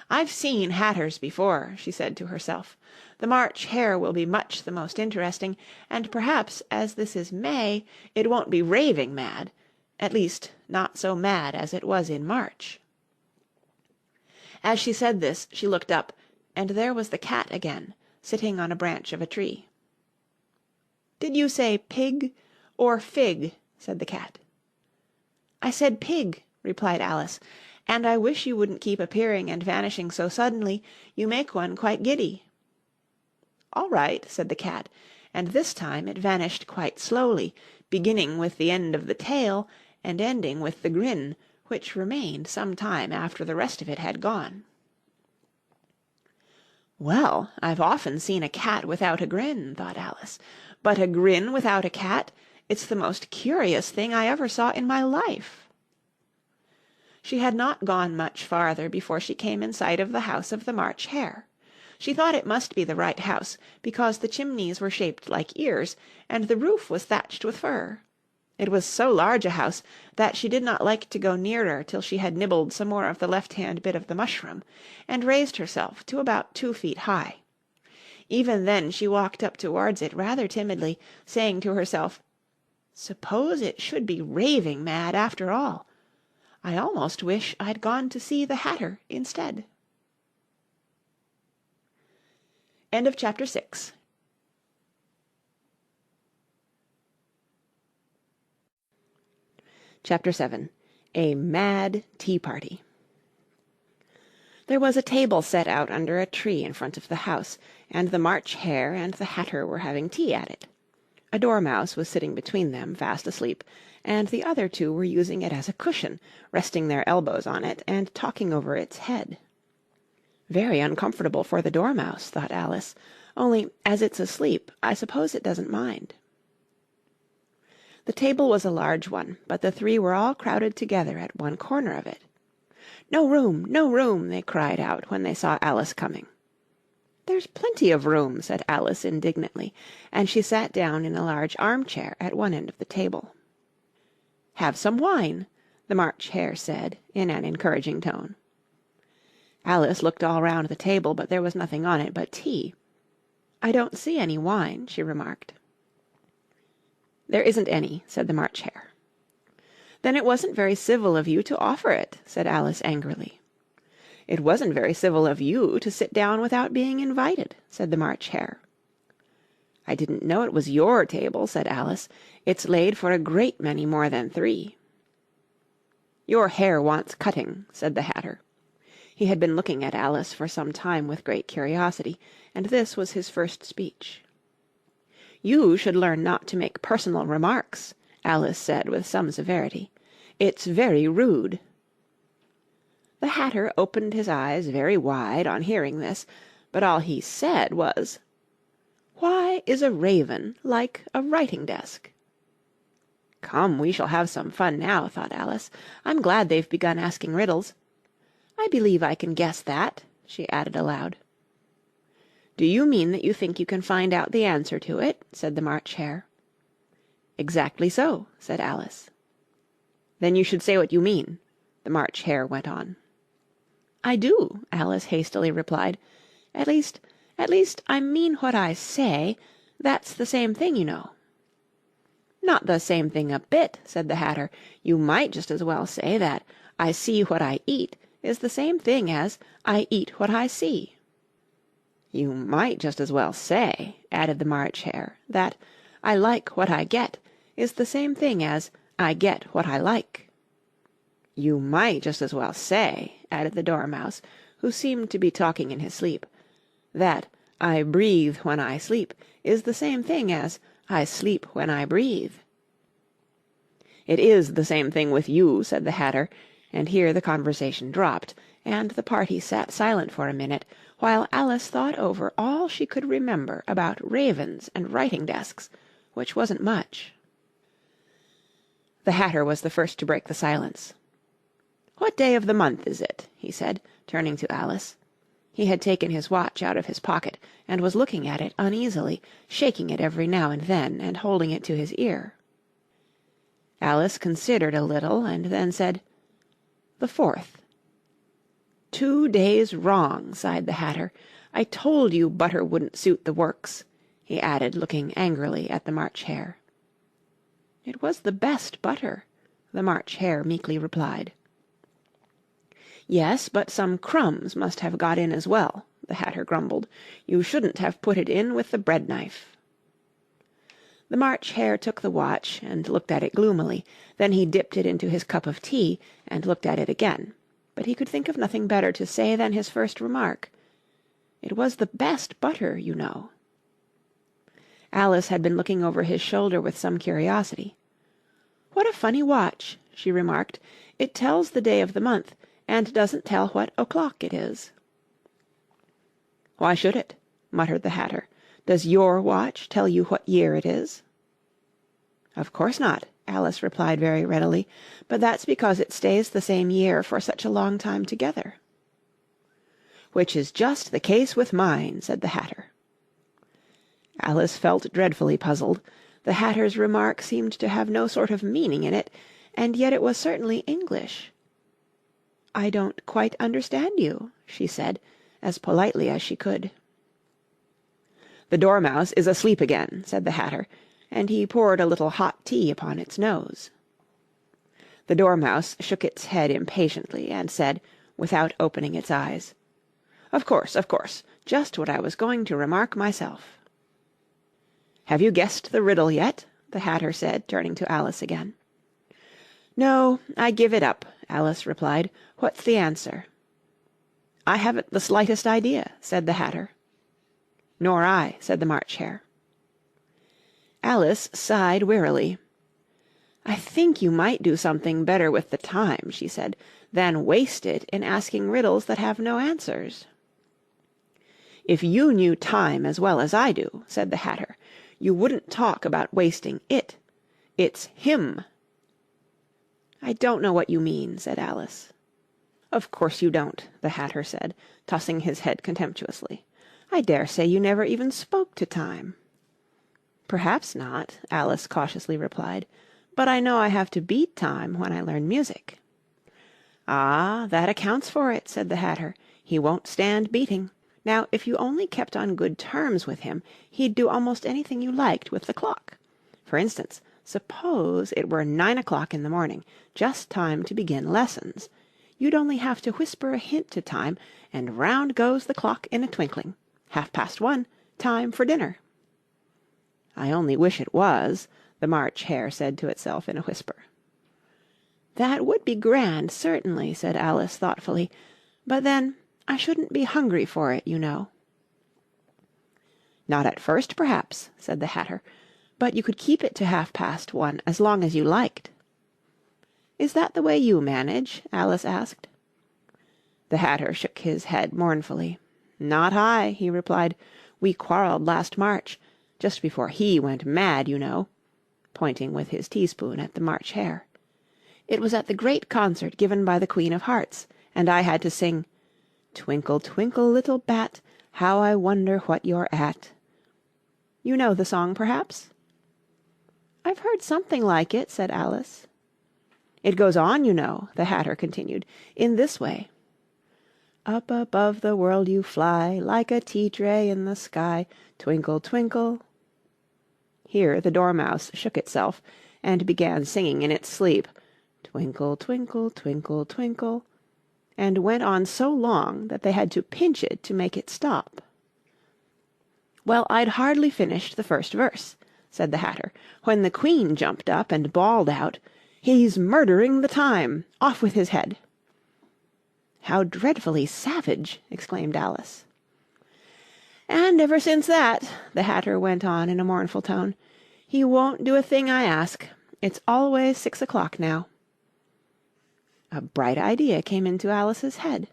"I've seen hatters before," she said to herself. "The March Hare will be much the most interesting, and perhaps, as this is May, it won't be raving mad, at least not so mad as it was in March." As she said this she looked up, and there was the cat again, sitting on a branch of a tree. "Did you say pig or fig?" said the cat. "I said pig," replied Alice, "and I wish you wouldn't keep appearing and vanishing so suddenly. You make one quite giddy." "All right," said the cat, and this time it vanished quite slowly, beginning with the end of the tail and ending with the grin, which remained some time after the rest of it had gone. "Well, I've often seen a cat without a grin," thought Alice, "but a grin without a cat, it's the most curious thing I ever saw in my life." She had not gone much farther before she came in sight of the house of the March Hare. She thought it must be the right house, because the chimneys were shaped like ears, and the roof was thatched with fur. It was so large a house that she did not like to go nearer till she had nibbled some more of the left-hand bit of the mushroom, and raised herself to about 2 feet high. Even then she walked up towards it rather timidly, saying to herself, "Suppose it should be raving mad after all. I almost wish I'd gone to see the Hatter instead." End of chapter 6. Chapter 7. A Mad Tea Party. There was a table set out under a tree in front of the house, and the March Hare and the Hatter were having tea at it. A dormouse was sitting between them, fast asleep, and the other two were using it as a cushion, resting their elbows on it and talking over its head. "Very uncomfortable for the dormouse," thought Alice, "only, as it's asleep, I suppose it doesn't mind." The table was a large one, but the three were all crowded together at one corner of it. "No room, no room!" they cried out when they saw Alice coming. "There's plenty of room," said Alice indignantly, and she sat down in a large armchair at one end of the table. "Have some wine," the March Hare said in an encouraging tone. Alice looked all round the table, but there was nothing on it but tea. "I don't see any wine," she remarked. "There isn't any," said the March Hare. "Then it wasn't very civil of you to offer it," said Alice angrily. "It wasn't very civil of you to sit down without being invited," said the March Hare. "I didn't know it was your table," said Alice. "It's laid for a great many more than 3." "Your hair wants cutting," said the Hatter. He had been looking at Alice for some time with great curiosity, and this was his first speech. "You should learn not to make personal remarks," Alice said with some severity. "It's very rude." The Hatter opened his eyes very wide on hearing this, but all he said was, "Why is a raven like a writing-desk?" "Come, we shall have some fun now," thought Alice. "I'm glad they've begun asking riddles. I believe I can guess that," she added aloud. "Do you mean that you think you can find out the answer to it?" said the March Hare. "Exactly so," said Alice. "Then you should say what you mean," the March Hare went on. "I do," Alice hastily replied. At least, I mean what I say. That's the same thing, you know." "Not the same thing a bit," said the Hatter. "You might just as well say that I see what I eat is the same thing as I eat what I see." "You might just as well say," added the March Hare, "that I like what I get is the same thing as I get what I like." "You might just as well say," added the Dormouse, who seemed to be talking in his sleep, "that I breathe when I sleep is the same thing as I sleep when I breathe." "It is the same thing with you," said the Hatter, and here the conversation dropped, and the party sat silent for a minute, while Alice thought over all she could remember about ravens and writing-desks, which wasn't much. The Hatter was the first to break the silence. "What day of the month is it?" he said, turning to Alice. He had taken his watch out of his pocket, and was looking at it uneasily, shaking it every now and then, and holding it to his ear. Alice considered a little, and then said, "The 4th." "2 days wrong," sighed the Hatter. "I told you butter wouldn't suit the works," he added, looking angrily at the March Hare. "It was the best butter," the March Hare meekly replied. "Yes, but some crumbs must have got in as well," the Hatter grumbled. "You shouldn't have put it in with the bread-knife." The March Hare took the watch and looked at it gloomily. Then he dipped it into his cup of tea and looked at it again. But he could think of nothing better to say than his first remark. "It was the best butter, you know." Alice had been looking over his shoulder with some curiosity. "What a funny watch," she remarked. "It tells the day of the month, and doesn't tell what o'clock it is." "Why should it?" muttered the Hatter. "Does your watch tell you what year it is?" "Of course not," Alice replied very readily, "but that's because it stays the same year for such a long time together." "Which is just the case with mine," said the Hatter. Alice felt dreadfully puzzled. The Hatter's remark seemed to have no sort of meaning in it, and yet it was certainly English. "I don't quite understand you," she said, as politely as she could. "The Dormouse is asleep again," said the Hatter, and he poured a little hot tea upon its nose. The Dormouse shook its head impatiently, and said, without opening its eyes, of course, just what I was going to remark myself." "Have you guessed the riddle yet?" the Hatter said, turning to Alice again. "No, I give it up," Alice replied. "What's the answer?" "I haven't the slightest idea," said the Hatter. "Nor I," said the March Hare. Alice sighed wearily. "I think you might do something better with the time," she said, "than waste it in asking riddles that have no answers." "If you knew time as well as I do," said the Hatter, "you wouldn't talk about wasting it. It's him." "I don't know what you mean," said Alice. "Of course you don't," the Hatter said, tossing his head contemptuously. "I dare say you never even spoke to time." "Perhaps not," Alice cautiously replied, "but I know I have to beat time when I learn music." "Ah, that accounts for it," said the Hatter. "He won't stand beating. Now, if you only kept on good terms with him, he'd do almost anything you liked with the clock. For instance, suppose it were 9 o'clock in the morning, just time to begin lessons. You'd only have to whisper a hint to time, and round goes the clock in a twinkling. 1:30, time for dinner." "I only wish it was," the March Hare said to itself in a whisper. "That would be grand, certainly," said Alice thoughtfully. "But then, I shouldn't be hungry for it, you know." "Not at first, perhaps," said the Hatter, "but you could keep it to 1:30 as long as you liked." "Is that the way you manage?" Alice asked. The Hatter shook his head mournfully. "Not I," he replied. "We quarrelled last March, just before he went mad, you know," pointing with his teaspoon at the March Hare. "It was at the great concert given by the Queen of Hearts, and I had to sing, 'Twinkle, twinkle, little bat, how I wonder what you're at.' You know the song, perhaps?" "I've heard something like it," said Alice. "It goes on, you know," the Hatter continued, "in this way. Up above the world you fly, like a tea-tray in the sky, twinkle, twinkle." Here the Dormouse shook itself, and began singing in its sleep, "Twinkle, twinkle, twinkle, twinkle," and went on so long that they had to pinch it to make it stop. "Well, I'd hardly finished the first verse," said the Hatter, "when the Queen jumped up and bawled out, 'He's murdering the time! Off with his head!'" "How dreadfully savage!" exclaimed Alice. "And ever since that," the Hatter went on in a mournful tone, "he won't do a thing I ask. It's always 6 o'clock now." A bright idea came into Alice's head.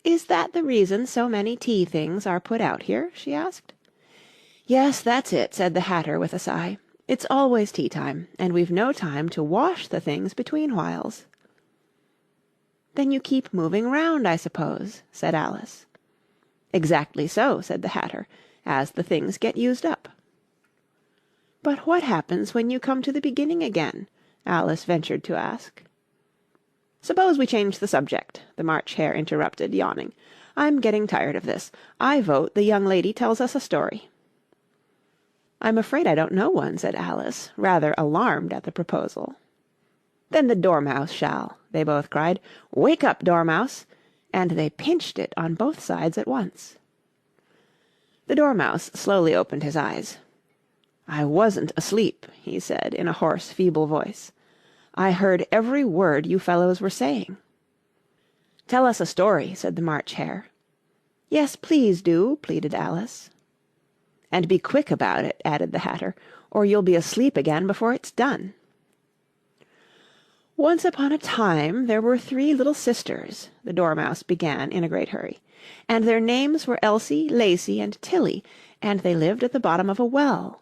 "Is that the reason so many tea things are put out here?" she asked. "Yes, that's it," said the Hatter with a sigh. "It's always tea time, and we've no time to wash the things between whiles." "Then you keep moving round, I suppose," said Alice. "Exactly so," said the Hatter, "as the things get used up." "But what happens when you come to the beginning again?" Alice ventured to ask. "Suppose we change the subject," the March Hare interrupted, yawning. "I'm getting tired of this. I vote the young lady tells us a story." "I'm afraid I don't know one," said Alice, rather alarmed at the proposal. "Then the Dormouse shall," they both cried. "Wake up, Dormouse!" And they pinched it on both sides at once. The Dormouse slowly opened his eyes. "I wasn't asleep," he said in a hoarse, feeble voice. "I heard every word you fellows were saying." "Tell us a story," said the March Hare. "Yes, please do," pleaded Alice. "And be quick about it," added the Hatter, "or you'll be asleep again before it's done." "Once upon a time there were 3 little sisters," the Dormouse began in a great hurry, "and their names were Elsie, Lacie, and Tilly, and they lived at the bottom of a well."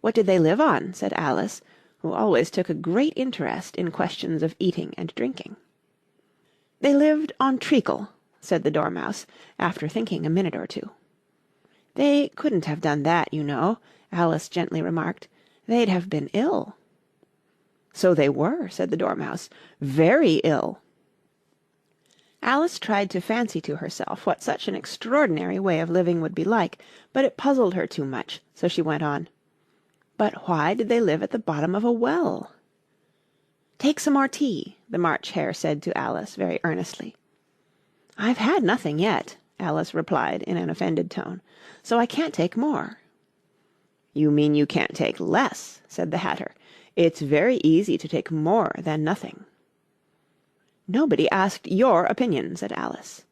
"What did they live on?" said Alice, who always took a great interest in questions of eating and drinking. "They lived on treacle," said the Dormouse, after thinking a minute or two. "They couldn't have done that, you know," Alice gently remarked. "They'd have been ill." "So they were," said the Dormouse, "very ill." Alice tried to fancy to herself what such an extraordinary way of living would be like, but it puzzled her too much, so she went on. "But why did they live at the bottom of a well?" "Take some more tea," the March Hare said to Alice very earnestly. "I've had nothing yet," Alice replied in an offended tone, "so I can't take more." "You mean you can't take less," said the Hatter. "It's very easy to take more than nothing." "Nobody asked your opinion," said Alice.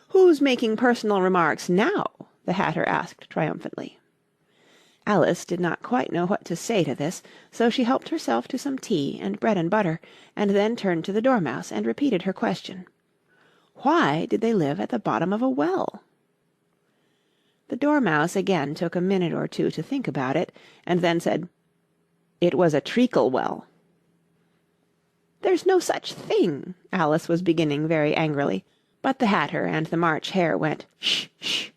"Who's making personal remarks now?" the Hatter asked triumphantly. Alice did not quite know what to say to this, so she helped herself to some tea and bread and butter, and then turned to the Dormouse and repeated her question. Why did they live at the bottom of a well? The Dormouse again took a minute or two to think about it, and then said, "It was a treacle well." "There's no such thing," Alice was beginning very angrily, but the Hatter and the March Hare went, "Sh! Sh!"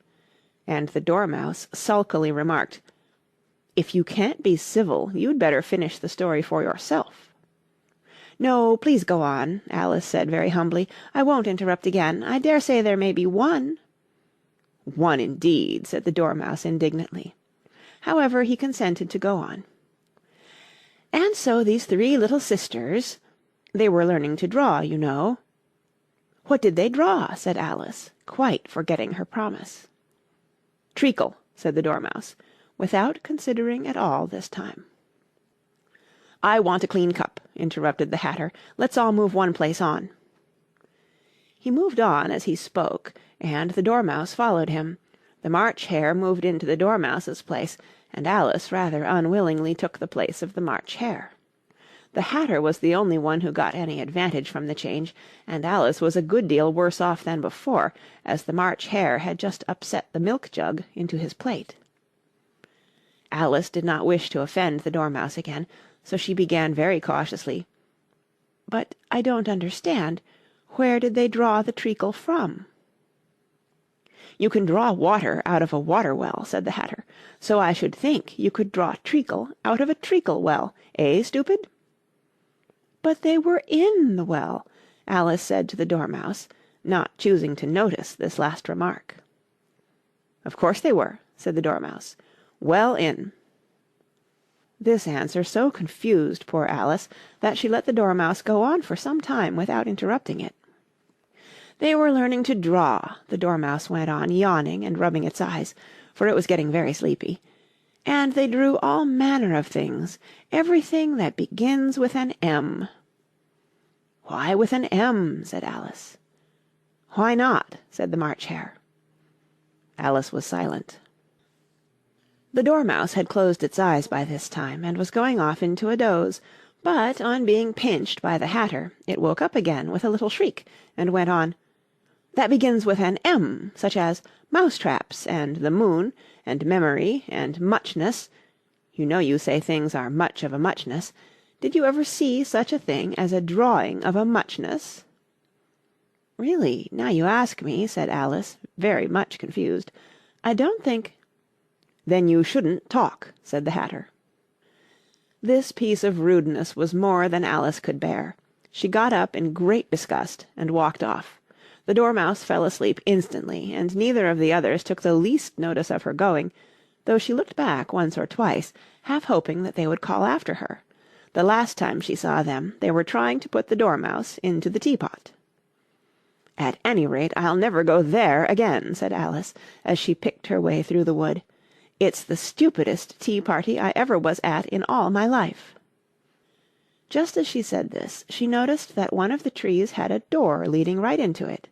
and the Dormouse sulkily remarked, "If you can't be civil, you'd better finish the story for yourself." "No, please go on," Alice said very humbly. "I won't interrupt again. I dare say there may be one." "One indeed," said the Dormouse indignantly. However, he consented to go on. "And so these 3 little sisters, they were learning to draw, you know." "What did they draw?" said Alice, quite forgetting her promise. "Treacle," said the Dormouse, without considering at all this time. "I want a clean cup," interrupted the Hatter. "Let's all move one place on." He moved on as he spoke, and the Dormouse followed him. The March Hare moved into the Dormouse's place, and Alice rather unwillingly took the place of the March Hare. The Hatter was the only one who got any advantage from the change, and Alice was a good deal worse off than before, as the March Hare had just upset the milk jug into his plate. Alice did not wish to offend the Dormouse again, so she began very cautiously, "But I don't understand. Where did they draw the treacle from?" "You can draw water out of a water well," said the Hatter, "so I should think you could draw treacle out of a treacle well, eh, stupid?" "But they were in the well," Alice said to the Dormouse, not choosing to notice this last remark. "Of course they were," said the Dormouse, "well in." This answer so confused poor Alice that she let the Dormouse go on for some time without interrupting it. "They were learning to draw," the Dormouse went on, yawning and rubbing its eyes, for it was getting very sleepy, "and they drew all manner of things, everything that begins with an M." "Why with an M?" said Alice. "Why not?" said the March Hare. Alice was silent. The Dormouse had closed its eyes by this time, and was going off into a doze, but, on being pinched by the Hatter, it woke up again with a little shriek, and went on, "That begins with an M, such as mousetraps, and the moon, and memory, and muchness. You know you say things are much of a muchness. Did you ever see such a thing as a drawing of a muchness?" "Really, now you ask me," said Alice, very much confused, "I don't think—" "Then you shouldn't talk," said the Hatter. This piece of rudeness was more than Alice could bear. She got up in great disgust and walked off. The Dormouse fell asleep instantly, and neither of the others took the least notice of her going, though she looked back once or twice, half hoping that they would call after her. The last time she saw them, they were trying to put the Dormouse into the teapot. "At any rate, I'll never go there again," said Alice, as she picked her way through the wood. "It's the stupidest tea-party I ever was at in all my life." Just as she said this, she noticed that one of the trees had a door leading right into it.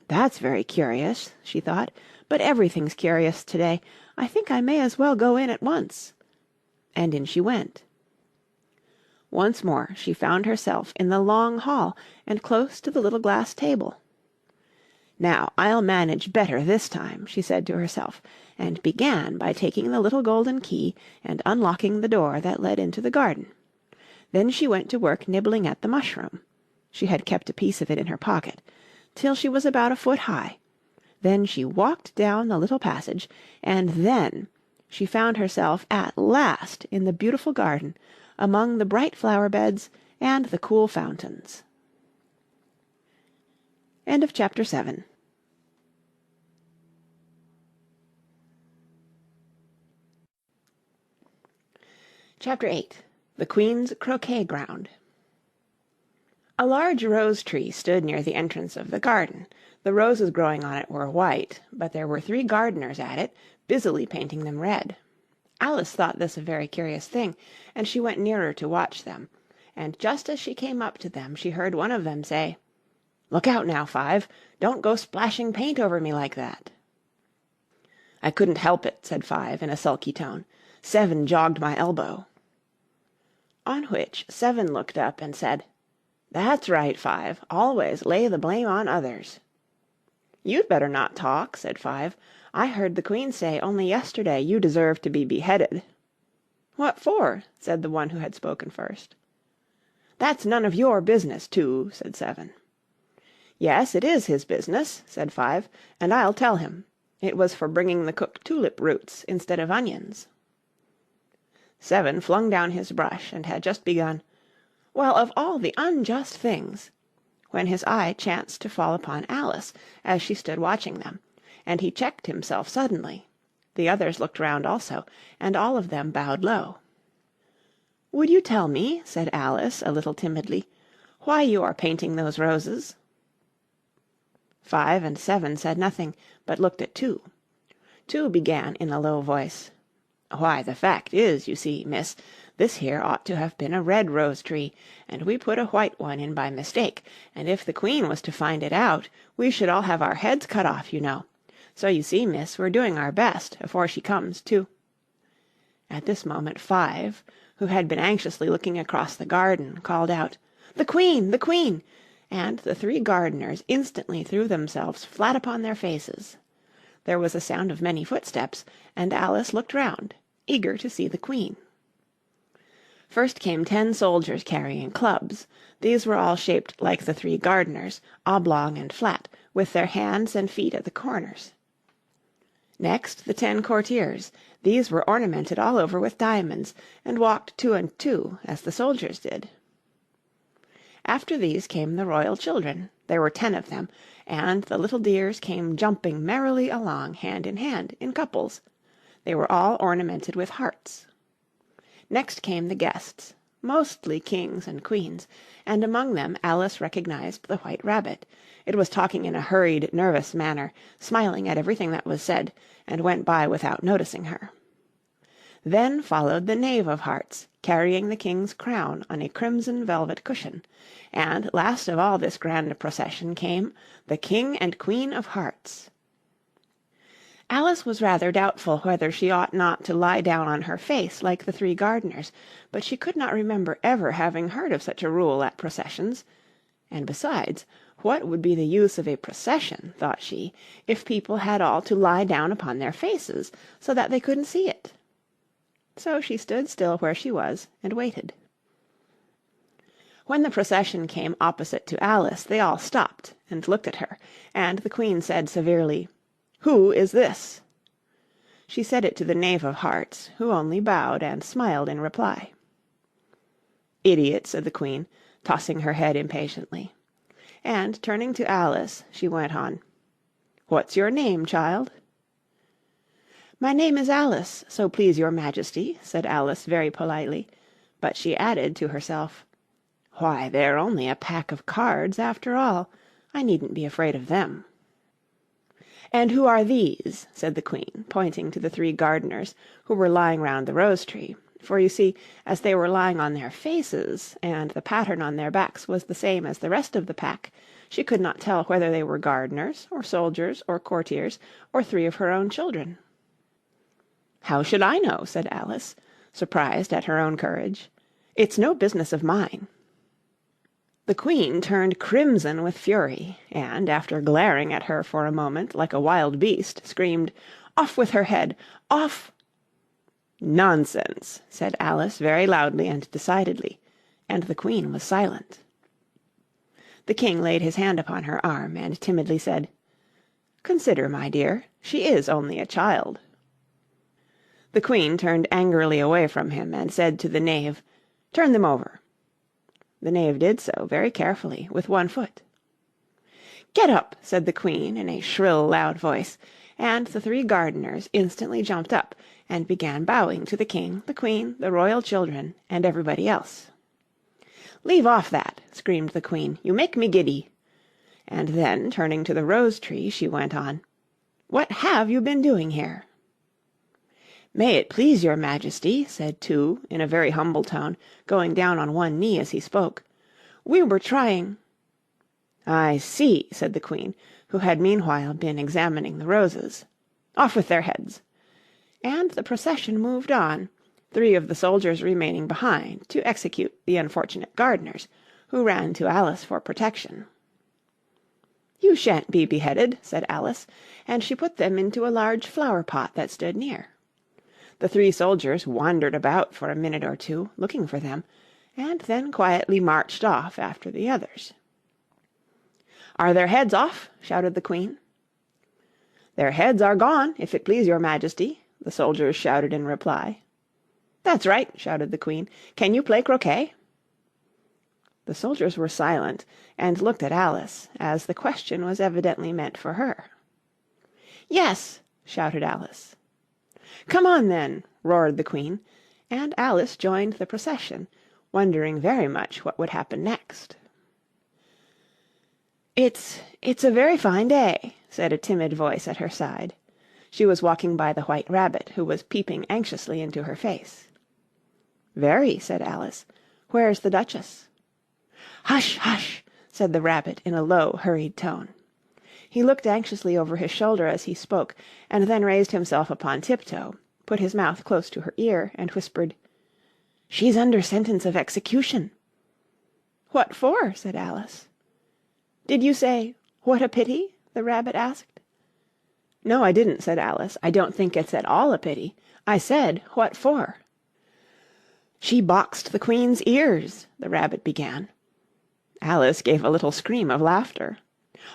"That's very curious," she thought, "but everything's curious to-day. I think I may as well go in at once." And in she went. Once more she found herself in the long hall and close to the little glass table. "Now I'll manage better this time," she said to herself, and began by taking the little golden key and unlocking the door that led into the garden. Then she went to work nibbling at the mushroom (she had kept a piece of it in her pocket) till she was about a foot high. Then she walked down the little passage, and then she found herself at last in the beautiful garden, among the bright flower-beds and the cool fountains. End of Chapter 7. Chapter 8. The Queen's Croquet Ground. A large rose tree stood near the entrance of the garden. The roses growing on it were white, but there were 3 gardeners at it, busily painting them red. Alice thought this a very curious thing, and she went nearer to watch them, and just as she came up to them she heard one of them say, "Look out now, Five, don't go splashing paint over me like that." "I couldn't help it," said Five in a sulky tone. "Seven jogged my elbow." On which Seven looked up and said, "That's right, Five, always lay the blame on others." "You'd better not talk," said Five. "I heard the Queen say only yesterday you deserved to be beheaded." "What for?" said the one who had spoken first. "That's none of your business, Two," said Seven. "Yes, it is his business," said Five, "and I'll tell him. It was for bringing the cooked tulip roots instead of onions." Seven flung down his brush, and had just begun, "Well, of all the unjust things," when his eye chanced to fall upon Alice, as she stood watching them, and he checked himself suddenly. The others looked round also, and all of them bowed low. "Would you tell me," said Alice, a little timidly, "why you are painting those roses?" Five and Seven said nothing, but looked at Two. Two began in a low voice, "Why, the fact is, you see, miss, this here ought to have been a red rose tree, and we put a white one in by mistake, and if the Queen was to find it out, we should all have our heads cut off, you know. So you see, miss, we're doing our best, afore she comes to." At this moment Five, who had been anxiously looking across the garden, called out, "The Queen! The Queen!" and the 3 gardeners instantly threw themselves flat upon their faces. There was a sound of many footsteps, and Alice looked round, eager to see the Queen. First came 10 soldiers carrying clubs. These were all shaped like the 3 gardeners, oblong and flat, with their hands and feet at the corners. Next the 10 courtiers. These were ornamented all over with diamonds, and walked 2 and 2, as the soldiers did. After these came the royal children. There were 10 of them, and the little dears came jumping merrily along, hand, in couples. They were all ornamented with hearts. Next came the guests, mostly kings and queens, and among them Alice recognized the White Rabbit. It was talking in a hurried, nervous manner, smiling at everything that was said, and went by without noticing her. Then followed the Knave of Hearts, carrying the king's crown on a crimson velvet cushion, and last of all this grand procession came the King and Queen of Hearts. Alice was rather doubtful whether she ought not to lie down on her face like the 3 gardeners, but she could not remember ever having heard of such a rule at processions, and besides, what would be the use of a procession, thought she, if people had all to lie down upon their faces, so that they couldn't see it? So she stood still where she was, and waited. When the procession came opposite to Alice, they all stopped and looked at her, and the Queen said severely, "Who is this?" She said it to the Knave of Hearts, who only bowed and smiled in reply. "Idiot," said the Queen, tossing her head impatiently. And, turning to Alice, she went on, "What's your name, child?" "My name is Alice, so please your Majesty," said Alice very politely, but she added to herself, "Why, they're only a pack of cards, after all. I needn't be afraid of them." "And who are these?" said the Queen, pointing to the 3 gardeners, who were lying round the rose-tree, for you see, as they were lying on their faces, and the pattern on their backs was the same as the rest of the pack, she could not tell whether they were gardeners, or soldiers, or courtiers, or 3 of her own children. "How should I know?" said Alice, surprised at her own courage. "It's no business of mine." The Queen turned crimson with fury, and, after glaring at her for a moment like a wild beast, screamed, "Off with her head! Off!" "Nonsense!" said Alice very loudly and decidedly, and the Queen was silent. The King laid his hand upon her arm, and timidly said, "Consider, my dear, she is only a child." The Queen turned angrily away from him, and said to the Knave, "Turn them over." The Knave did so, very carefully, with one foot. "Get up!" said the Queen, in a shrill, loud voice, and the 3 gardeners instantly jumped up, and began bowing to the King, the Queen, the royal children, and everybody else. "Leave off that!" screamed the Queen. "You make me giddy." And then, turning to the rose-tree, she went on, "What have you been doing here?" "May it please your Majesty," said two, in a very humble tone, going down on one knee as he spoke, "we were trying—" "I see," said the Queen, who had meanwhile been examining the roses. "Off with their heads." And the procession moved on, 3 of the soldiers remaining behind to execute the unfortunate gardeners, who ran to Alice for protection. "You shan't be beheaded," said Alice, and she put them into a large flower-pot that stood near. The 3 soldiers wandered about for a minute or 2, looking for them, and then quietly marched off after the others. "Are their heads off?" shouted the Queen. "Their heads are gone, if it please your Majesty," the soldiers shouted in reply. "That's right," shouted the Queen. "Can you play croquet?" The soldiers were silent, and looked at Alice, as the question was evidently meant for her. "Yes," shouted Alice. "Come on, then," roared the Queen, and Alice joined the procession, wondering very much what would happen next. It's a very fine day," said a timid voice at her side. She was walking by the White Rabbit, who was peeping anxiously into her face. "Very," said Alice. "Where's the Duchess?" "Hush, hush!" said the Rabbit in a low, hurried tone. He looked anxiously over his shoulder as he spoke, and then raised himself upon tiptoe, put his mouth close to her ear, and whispered, "She's under sentence of execution." "What for?" said Alice. "Did you say, 'What a pity'?" the Rabbit asked. "No, I didn't," said Alice. "I don't think it's at all a pity. I said, 'What for?'" "She boxed the Queen's ears," the Rabbit began. Alice gave a little scream of laughter.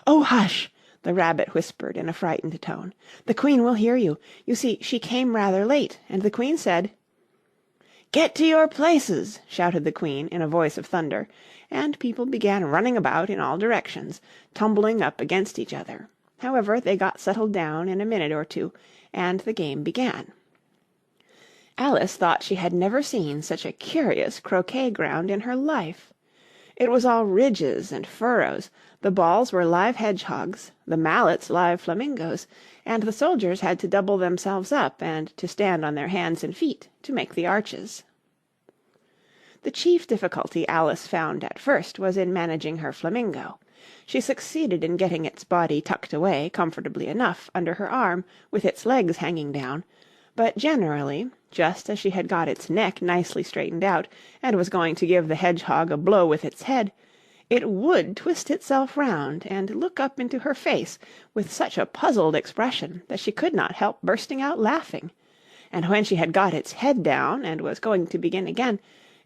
"Oh, hush!" the Rabbit whispered in a frightened tone. "The Queen will hear you. You see, she came rather late, and the Queen said—" "Get to your places!" shouted the Queen in a voice of thunder, and people began running about in all directions, tumbling up against each other. However, they got settled down in a minute or 2, and the game began. Alice thought she had never seen such a curious croquet ground in her life. It was all ridges and furrows, the balls were live hedgehogs, the mallets live flamingoes, and the soldiers had to double themselves up and to stand on their hands and feet to make the arches. The chief difficulty Alice found at first was in managing her flamingo. She succeeded in getting its body tucked away comfortably enough under her arm with its legs hanging down, but generally, just as she had got its neck nicely straightened out and was going to give the hedgehog a blow with its head, it would twist itself round and look up into her face with such a puzzled expression that she could not help bursting out laughing, and when she had got its head down and was going to begin again,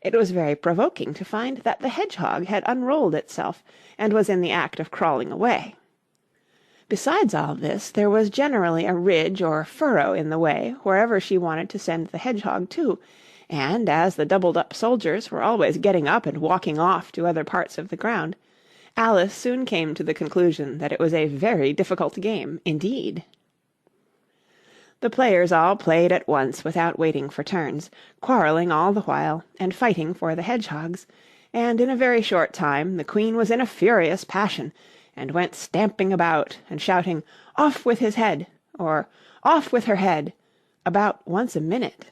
It was very provoking to find that the hedgehog had unrolled itself and was in the act of crawling away. Besides all this, there was generally a ridge or furrow in the way wherever she wanted to send the hedgehog to, and as the doubled-up soldiers were always getting up and walking off to other parts of the ground, Alice soon came to the conclusion that it was a very difficult game indeed. The players all played at once without waiting for turns, quarrelling all the while, and fighting for the hedgehogs, and in a very short time the Queen was in a furious passion, and went stamping about, and shouting, "Off with his head!" or "Off with her head!" about once a minute.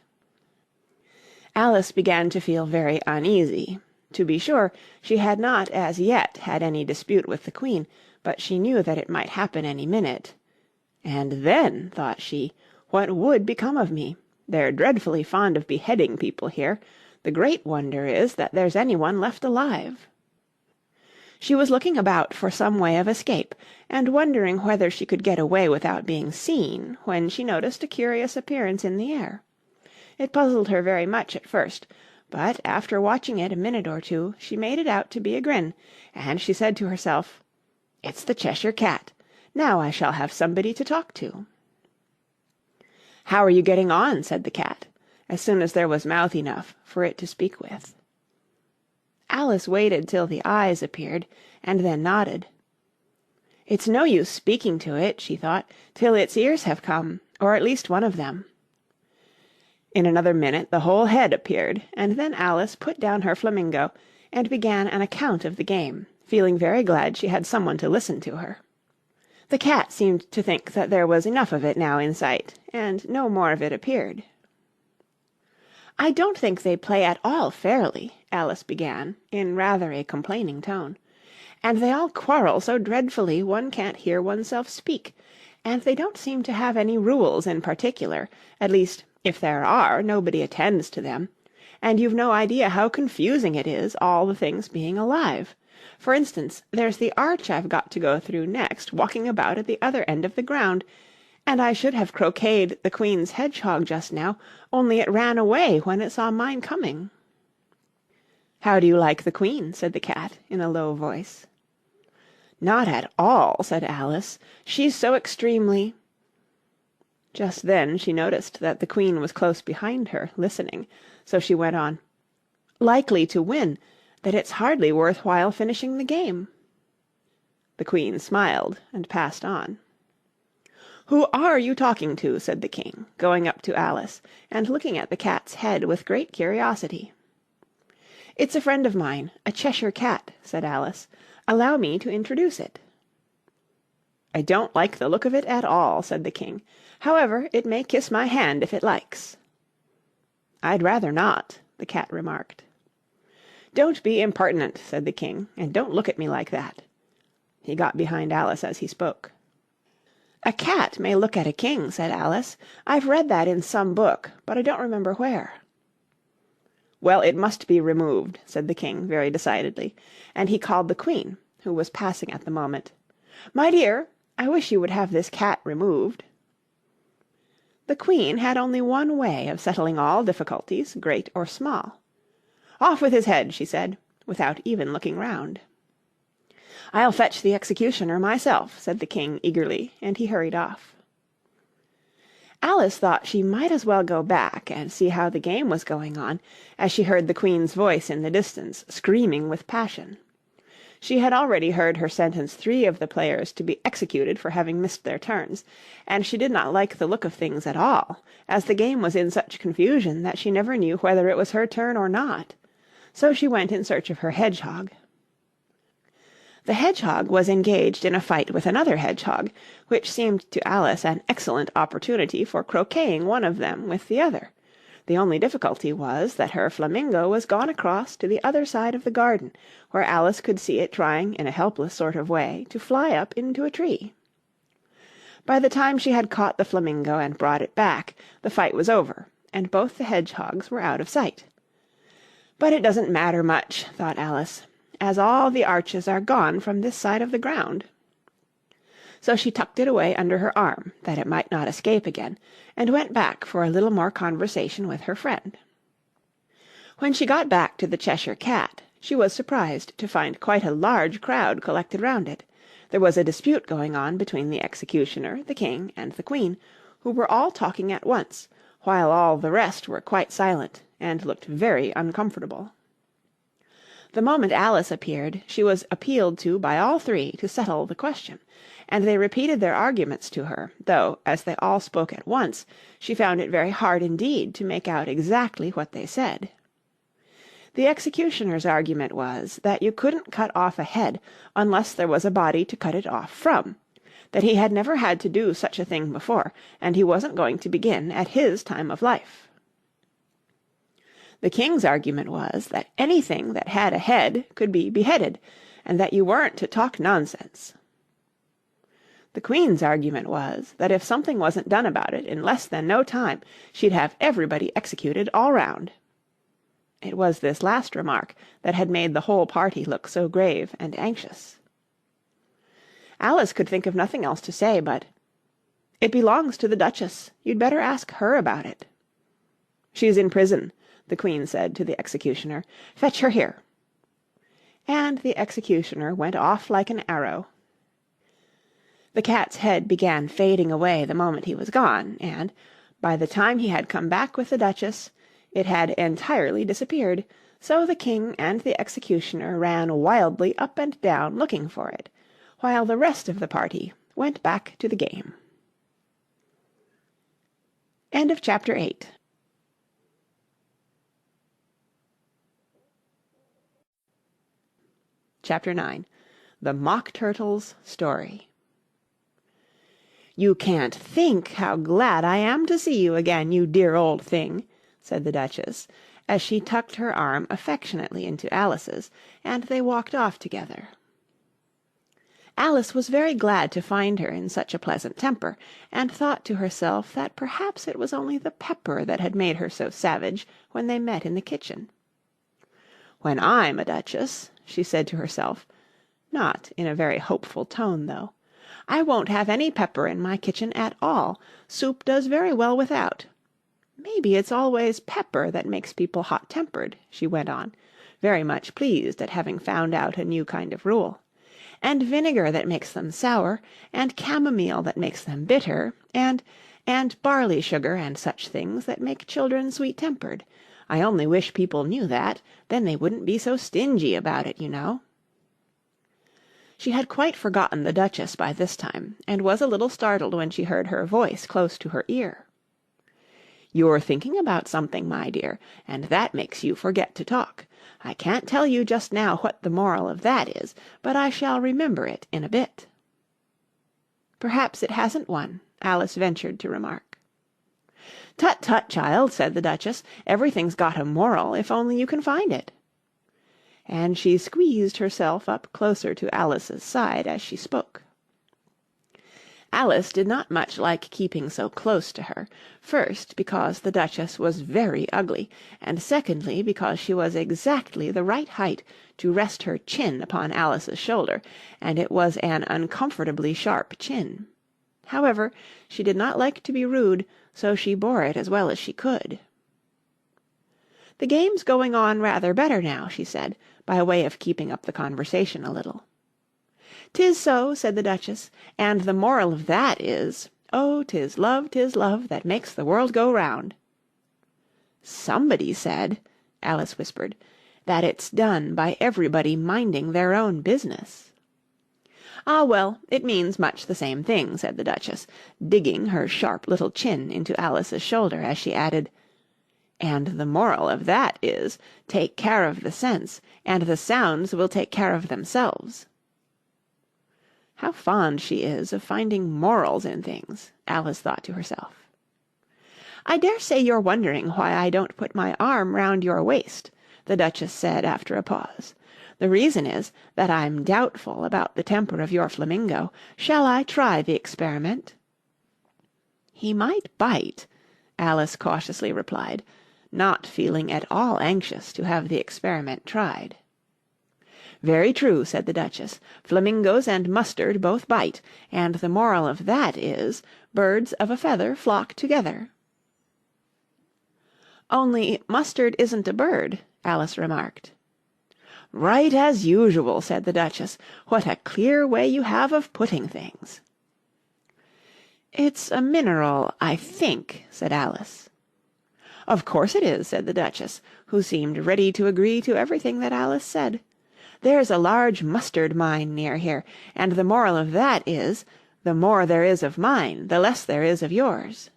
Alice began to feel very uneasy. To be sure, she had not as yet had any dispute with the Queen, but she knew that it might happen any minute. "And then," thought she, "what would become of me? They're dreadfully fond of beheading people here. The great wonder is that there's any one left alive." She was looking about for some way of escape, and wondering whether she could get away without being seen, when she noticed a curious appearance in the air. It puzzled her very much at first, but after watching it a minute or two, she made it out to be a grin, and she said to herself, "It's the Cheshire Cat. Now I shall have somebody to talk to." "How are you getting on?" said the cat, as soon as there was mouth enough for it to speak with. Alice waited till the eyes appeared, and then nodded. "It's no use speaking to it," she thought, "till its ears have come, or at least one of them." In another minute the whole head appeared, and then Alice put down her flamingo, and began an account of the game, feeling very glad she had someone to listen to her. The cat seemed to think that there was enough of it now in sight, and no more of it appeared. "I don't think they play at all fairly," Alice began, in rather a complaining tone, "and they all quarrel so dreadfully one can't hear oneself speak, and they don't seem to have any rules in particular, at least, if there are, nobody attends to them, and you've no idea how confusing it is, all the things being alive. For instance, there's the arch I've got to go through next, walking about at the other end of the ground, and I should have croqueted the Queen's hedgehog just now, only it ran away when it saw mine coming." "How do you like the Queen?" said the cat, in a low voice. "Not at all," said Alice. "She's so extremely—" Just then she noticed that the Queen was close behind her, listening, so she went on, "likely to win, that it's hardly worth while finishing the game." The Queen smiled and passed on. "Who are you talking to?" said the King, going up to Alice, and looking at the cat's head with great curiosity. "It's a friend of mine, a Cheshire Cat," said Alice. "Allow me to introduce it." "I don't like the look of it at all," said the King. "However, it may kiss my hand if it likes." "I'd rather not," the cat remarked. "Don't be impertinent," said the King, "and don't look at me like that." He got behind Alice as he spoke. "A cat may look at a king," said Alice. "I've read that in some book, but I don't remember where." "Well, it must be removed," said the King very decidedly, and he called the Queen, who was passing at the moment. "My dear, I wish you would have this cat removed." The Queen had only one way of settling all difficulties, great or small. "Off with his head," she said, without even looking round. "I'll fetch the executioner myself," said the King eagerly, and he hurried off. Alice thought she might as well go back and see how the game was going on, as she heard the Queen's voice in the distance, screaming with passion. She had already heard her sentence 3 of the players to be executed for having missed their turns, and she did not like the look of things at all, as the game was in such confusion that she never knew whether it was her turn or not. So she went in search of her hedgehog. The hedgehog was engaged in a fight with another hedgehog, which seemed to Alice an excellent opportunity for croqueting one of them with the other. The only difficulty was that her flamingo was gone across to the other side of the garden, where Alice could see it trying in a helpless sort of way to fly up into a tree. By the time she had caught the flamingo and brought it back, the fight was over, and both the hedgehogs were out of sight. "But it doesn't matter much," thought Alice, "as all the arches are gone from this side of the ground." So she tucked it away under her arm, that it might not escape again, and went back for a little more conversation with her friend. When she got back to the Cheshire Cat, she was surprised to find quite a large crowd collected round it. There was a dispute going on between the executioner, the king, and the queen, who were all talking at once, while all the rest were quite silent, and looked very uncomfortable. The moment Alice appeared, she was appealed to by all three to settle the question, and they repeated their arguments to her, though, as they all spoke at once, she found it very hard indeed to make out exactly what they said. The executioner's argument was that you couldn't cut off a head unless there was a body to cut it off from, that he had never had to do such a thing before, and he wasn't going to begin at his time of life. The king's argument was that anything that had a head could be beheaded, and that you weren't to talk nonsense. The queen's argument was that if something wasn't done about it in less than no time, she'd have everybody executed all round. It was this last remark that had made the whole party look so grave and anxious. Alice could think of nothing else to say but, "It belongs to the Duchess. You'd better ask her about it." "She's in prison," the Queen said to the executioner. "Fetch her here." And the executioner went off like an arrow. The cat's head began fading away the moment he was gone, and, by the time he had come back with the Duchess, it had entirely disappeared, so the king and the executioner ran wildly up and down looking for it, while the rest of the party went back to the game. End of chapter 8. Chapter 9. The Mock Turtle's Story. "You can't think how glad I am to see you again, you dear old thing," said the Duchess, as she tucked her arm affectionately into Alice's, and they walked off together. Alice was very glad to find her in such a pleasant temper, and thought to herself that perhaps it was only the pepper that had made her so savage when they met in the kitchen. "When I'm a duchess," she said to herself, not in a very hopeful tone, though, "I won't have any pepper in my kitchen at all. Soup does very well without. Maybe it's always pepper that makes people hot-tempered," she went on, very much pleased at having found out a new kind of rule, "and vinegar that makes them sour, and camomile that makes them bitter, and barley sugar and such things that make children sweet-tempered. I only wish people knew that, then they wouldn't be so stingy about it, you know." She had quite forgotten the Duchess by this time, and was a little startled when she heard her voice close to her ear. "You're thinking about something, my dear, and that makes you forget to talk. I can't tell you just now what the moral of that is, but I shall remember it in a bit." "Perhaps it hasn't one," Alice ventured to remark. "Tut, tut, child," said the Duchess, "everything's got a moral, if only you can find it." And she squeezed herself up closer to Alice's side as she spoke. Alice did not much like keeping so close to her, first because the Duchess was very ugly, and secondly because she was exactly the right height to rest her chin upon Alice's shoulder, and it was an uncomfortably sharp chin. However, she did not like to be rude, so she bore it as well as she could. "The game's going on rather better now," she said, by way of keeping up the conversation a little. "'Tis so," said the Duchess, "and the moral of that is, 'Oh, 'tis love, that makes the world go round.'" "Somebody said," Alice whispered, "that it's done by everybody minding their own business." "Ah, well, it means much the same thing," said the Duchess, digging her sharp little chin into Alice's shoulder as she added, "and the moral of that is, take care of the sense, and the sounds will take care of themselves." How fond she is of finding morals in things, Alice thought to herself. "I dare say you're wondering why I don't put my arm round your waist," the Duchess said after a pause. "The reason is that I'm doubtful about the temper of your flamingo. Shall I try the experiment?" "He might bite," Alice cautiously replied, not feeling at all anxious to have the experiment tried. "Very true," said the Duchess. "Flamingoes and mustard both bite, and the moral of that is, birds of a feather flock together." "Only mustard isn't a bird," Alice remarked. "Right as usual," said the Duchess. "What a clear way you have of putting things." "It's a mineral, I think," said Alice. "Of course it is," said the Duchess, who seemed ready to agree to everything that Alice said. "There's a large mustard mine near here, and the moral of that is, the more there is of mine, the less there is of yours."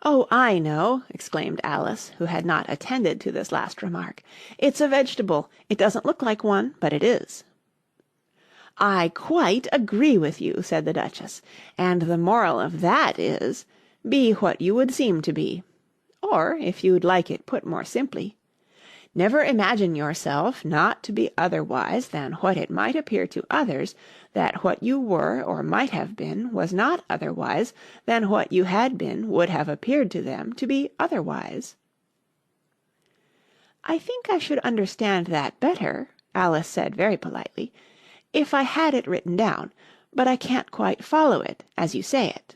"Oh, I know," exclaimed Alice, who had not attended to this last remark. "It's a vegetable. It doesn't look like one, but it is." "I quite agree with you," said the Duchess, "and the moral of that is, be what you would seem to be. Or, if you'd like it put more simply, never imagine yourself not to be otherwise than what it might appear to others that what you were or might have been was not otherwise than what you had been would have appeared to them to be otherwise." "I think I should understand that better," Alice said very politely, "if I had it written down, but I can't quite follow it as you say it."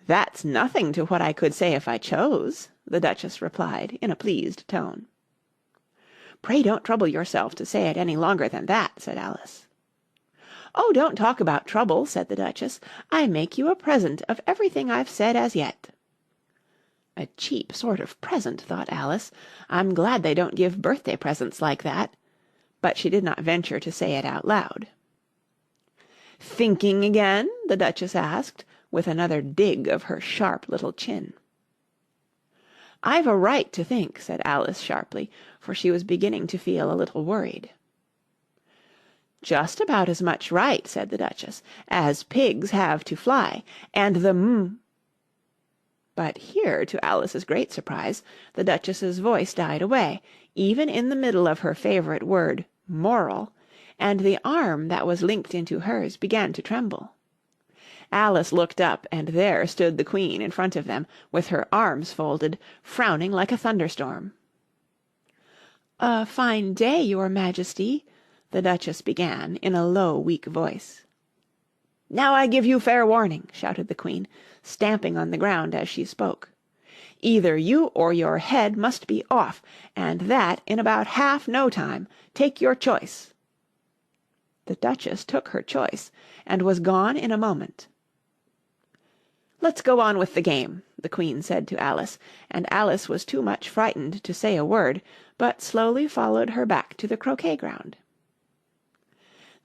"That's nothing to what I could say if I chose," the Duchess replied in a pleased tone. "Pray don't trouble yourself to say it any longer than that," said Alice. "Oh, don't talk about trouble," said the Duchess. "I make you a present of everything I've said as yet." A cheap sort of present, thought Alice. I'm glad they don't give birthday presents like that. But she did not venture to say it out loud. "Thinking again?" the Duchess asked, with another dig of her sharp little chin. "I've a right to think," said Alice sharply, for she was beginning to feel a little worried. "Just about as much right," said the Duchess, "as pigs have to fly, and the But here, to Alice's great surprise, the Duchess's voice died away, even in the middle of her favourite word, moral, and the arm that was linked into hers began to tremble. Alice looked up, and there stood the Queen in front of them, with her arms folded, frowning like a thunderstorm. "A fine day, your Majesty," the Duchess began in a low, weak voice. "Now I give you fair warning," shouted the Queen, stamping on the ground as she spoke. "Either you or your head must be off, and that in about half no time. Take your choice." The Duchess took her choice, and was gone in a moment. "Let's go on with the game," the Queen said to Alice, and Alice was too much frightened to say a word, but slowly followed her back to the croquet ground.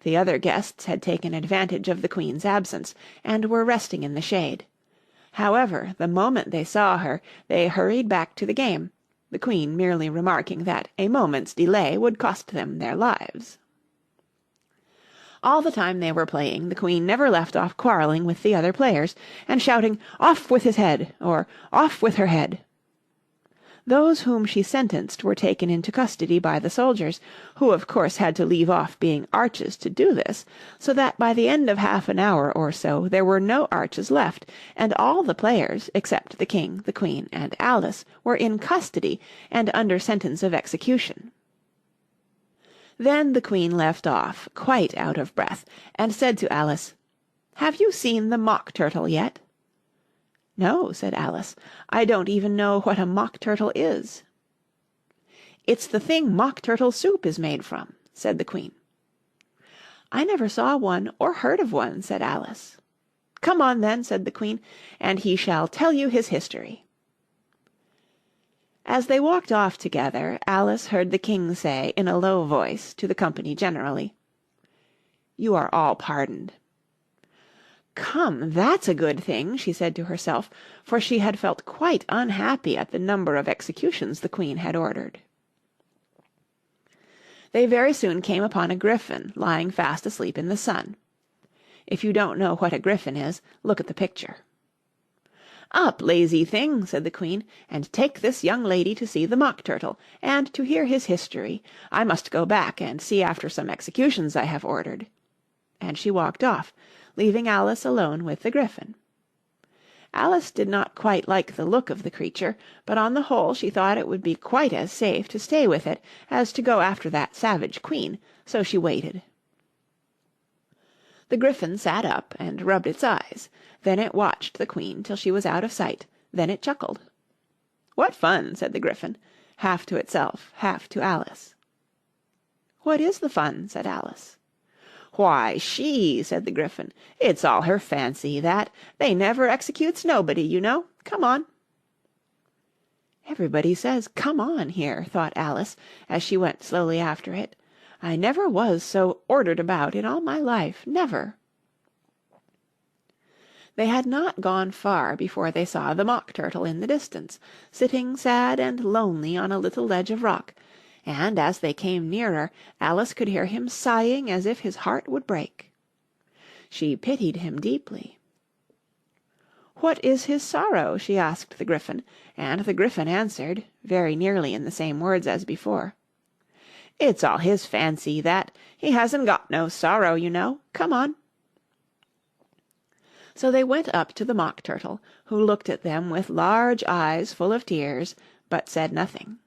The other guests had taken advantage of the Queen's absence, and were resting in the shade. However, the moment they saw her, they hurried back to the game, the Queen merely remarking that a moment's delay would cost them their lives. All the time they were playing, the Queen never left off quarrelling with the other players, and shouting, "Off with his head!" or "Off with her head!" Those whom she sentenced were taken into custody by the soldiers, who of course had to leave off being arches to do this, so that by the end of half an hour or so there were no arches left, and all the players, except the King, the Queen, and Alice, were in custody and under sentence of execution. Then the Queen left off, quite out of breath, and said to Alice, "Have you seen the Mock Turtle yet?" "No," said Alice, "I don't even know what a Mock Turtle is." "It's the thing Mock Turtle soup is made from," said the Queen. "I never saw one or heard of one," said Alice. "Come on, then," said the Queen, "and he shall tell you his history." As they walked off together, Alice heard the King say in a low voice to the company generally, "You are all pardoned." "Come, that's a good thing," she said to herself, for she had felt quite unhappy at the number of executions the Queen had ordered. They very soon came upon a griffin lying fast asleep in the sun. If you don't know what a griffin is, look at the picture. "Up, lazy thing," said the Queen, "and take this young lady to see the Mock Turtle, and to hear his history. I must go back and see after some executions I have ordered." And she walked off, leaving Alice alone with the griffin. Alice did not quite like the look of the creature, but on the whole she thought it would be quite as safe to stay with it as to go after that savage Queen, so she waited. The griffin sat up and rubbed its eyes. Then it watched the Queen till she was out of sight. Then it chuckled. "What fun!" said the Gryphon, half to itself, half to Alice. "What is the fun?" said Alice. "Why, she," said the Gryphon. "It's all her fancy, that. They never executes nobody, you know. Come on." "Everybody says 'come on' here," thought Alice, as she went slowly after it. "I never was so ordered about in all my life, never." They had not gone far before they saw the Mock Turtle in the distance, sitting sad and lonely on a little ledge of rock, and as they came nearer Alice could hear him sighing as if his heart would break. She pitied him deeply. "What is his sorrow?" she asked the Gryphon, and the Gryphon answered, very nearly in the same words as before. "It's all his fancy, that. He hasn't got no sorrow, you know. Come on." So they went up to the Mock Turtle, who looked at them with large eyes full of tears, but said nothing.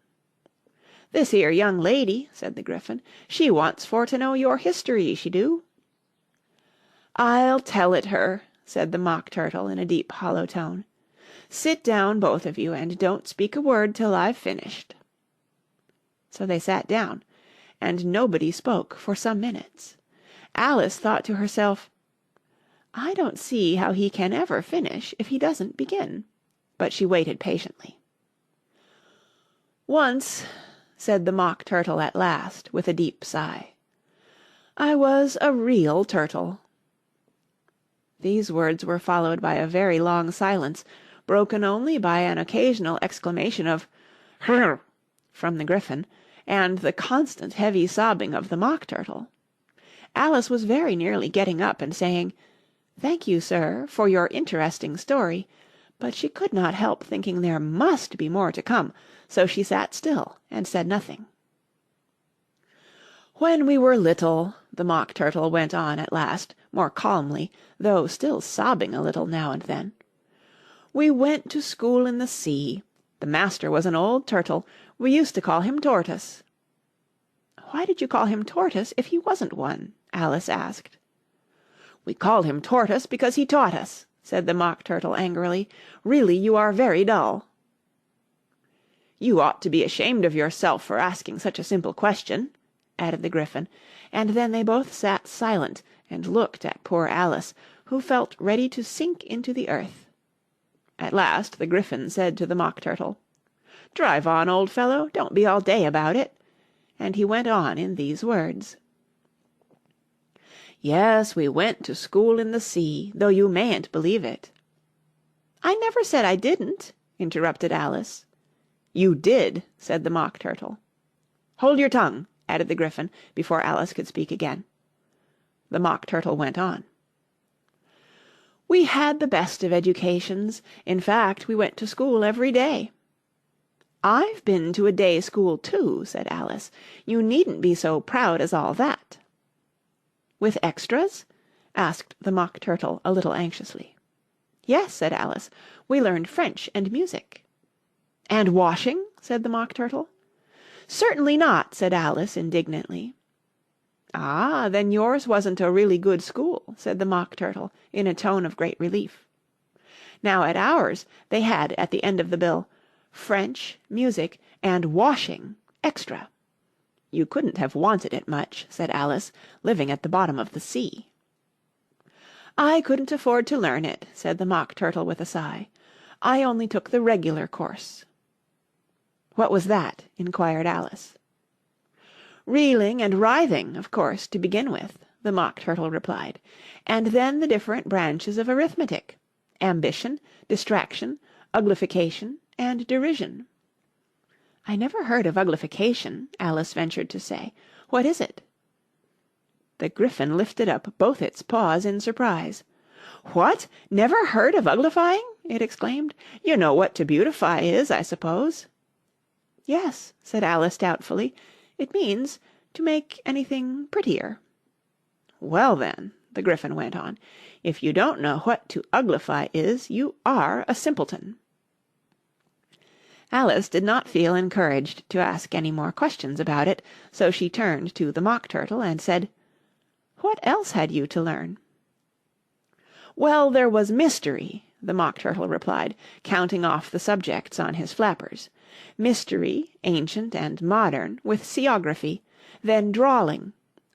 "This here young lady," said the Gryphon, "she wants for to know your history, she do." "I'll tell it her," said the Mock Turtle in a deep hollow tone. "Sit down, both of you, and don't speak a word till I've finished." So they sat down, and nobody spoke for some minutes. Alice thought to herself, "I don't see how he can ever finish if he doesn't begin," but she waited patiently. "Once," said the Mock Turtle at last, with a deep sigh, "I was a real turtle." These words were followed by a very long silence, broken only by an occasional exclamation of "Hrrr!" from the Gryphon, and the constant heavy sobbing of the Mock Turtle. Alice was very nearly getting up and saying, "Thank you, sir, for your interesting story," but she could not help thinking there must be more to come, so she sat still and said nothing. "When we were little," the Mock Turtle went on at last, more calmly, though still sobbing a little now and then, "we went to school in the sea. The master was an old turtle. We used to call him Tortoise." "Why did you call him Tortoise if he wasn't one?" Alice asked. "We called him Tortoise because he taught us," said the Mock Turtle angrily. "Really, you are very dull." "You ought to be ashamed of yourself for asking such a simple question," added the Gryphon, and then they both sat silent and looked at poor Alice, who felt ready to sink into the earth. At last the Gryphon said to the Mock Turtle, "Drive on, old fellow, don't be all day about it," and he went on in these words. "Yes, we went to school in the sea, though you mayn't believe it." "I never said I didn't," interrupted Alice. "You did," said the Mock Turtle. "Hold your tongue," added the Gryphon, before Alice could speak again. The Mock Turtle went on. "We had the best of educations. In fact, we went to school every day." "I've been to a day school too," said Alice. "You needn't be so proud as all that." "With extras?" asked the Mock Turtle a little anxiously. "Yes," said Alice. "We learned French and music." "And washing?" said the Mock Turtle. "Certainly not," said Alice indignantly. "Ah, then yours wasn't a really good school," said the Mock Turtle in a tone of great relief. Now at ours they had at the end of the bill French, music, and washing extra. "You couldn't have wanted it much," said Alice, "living at the bottom of the sea." "I couldn't afford to learn it," said the Mock Turtle with a sigh. "I only took the regular course." "What was that?" inquired Alice. "Reeling and writhing, of course, to begin with," the Mock Turtle replied, "and then the different branches of arithmetic: ambition, distraction, uglification, and derision." "I never heard of uglification," Alice ventured to say. "What is it?" The Gryphon lifted up both its paws in surprise. "What! Never heard of uglifying?" it exclaimed. "You know what to beautify is, I suppose?" "Yes," said Alice doubtfully. "It means to make anything prettier." "Well then," the Gryphon went on, "if you don't know what to uglify is, you are a simpleton." Alice did not feel encouraged to ask any more questions about it, so she turned to the Mock Turtle and said, "What else had you to learn?" "Well, there was mystery," the Mock Turtle replied, counting off the subjects on his flappers. Mystery, ancient and modern, with seaography. Then drawling.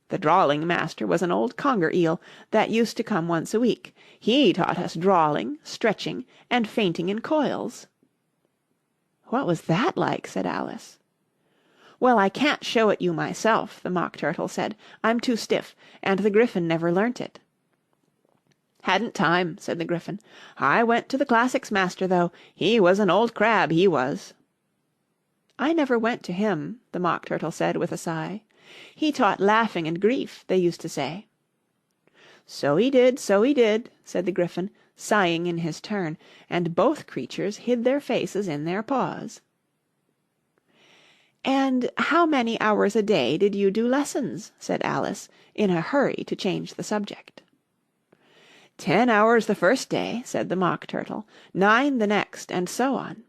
The drawling master was an old conger eel that used to come once a week. He taught us drawling, stretching, and fainting in coils." "What was that like?" said Alice. "Well, I can't show it you myself," the Mock Turtle said. "I'm too stiff, and the Gryphon never learnt it." "Hadn't time," said the Gryphon. "I went to the classics master, though. He was an old crab, he was." "I never went to him," the Mock Turtle said with a sigh. "He taught laughing and grief, they used to say." So he did," said the Gryphon, sighing in his turn, and both creatures hid their faces in their paws. "And how many hours a day did you do lessons?" said Alice, in a hurry to change the subject. 10 hours the first day," said the Mock Turtle, 9 the next, and so on.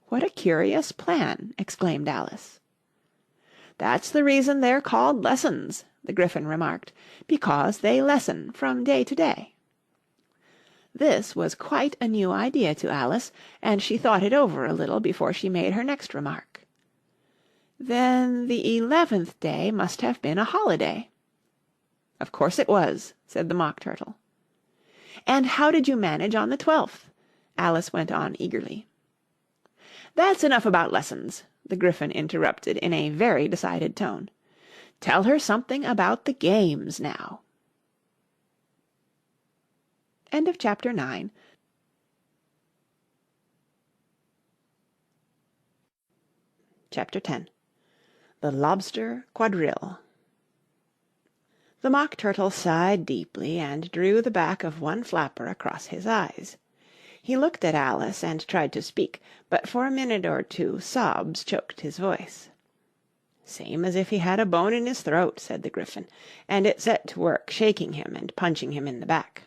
"What a curious plan!" exclaimed Alice. "That's the reason they're called lessons," the Gryphon remarked, "because they lessen from day to day." This was quite a new idea to Alice, and she thought it over a little before she made her next remark. "Then the 11th day must have been a holiday." "Of course it was," said the Mock Turtle. "And how did you manage on the 12th?" Alice went on eagerly. "That's enough about lessons," the Gryphon interrupted in a very decided tone. "Tell her something about the games now." End of Chapter 9. Chapter 10. The Lobster Quadrille. The Mock Turtle sighed deeply and drew the back of one flapper across his eyes. He looked at Alice and tried to speak, but for a minute or two sobs choked his voice. "Same as if he had a bone in his throat," said the Gryphon, and it set to work shaking him and punching him in the back.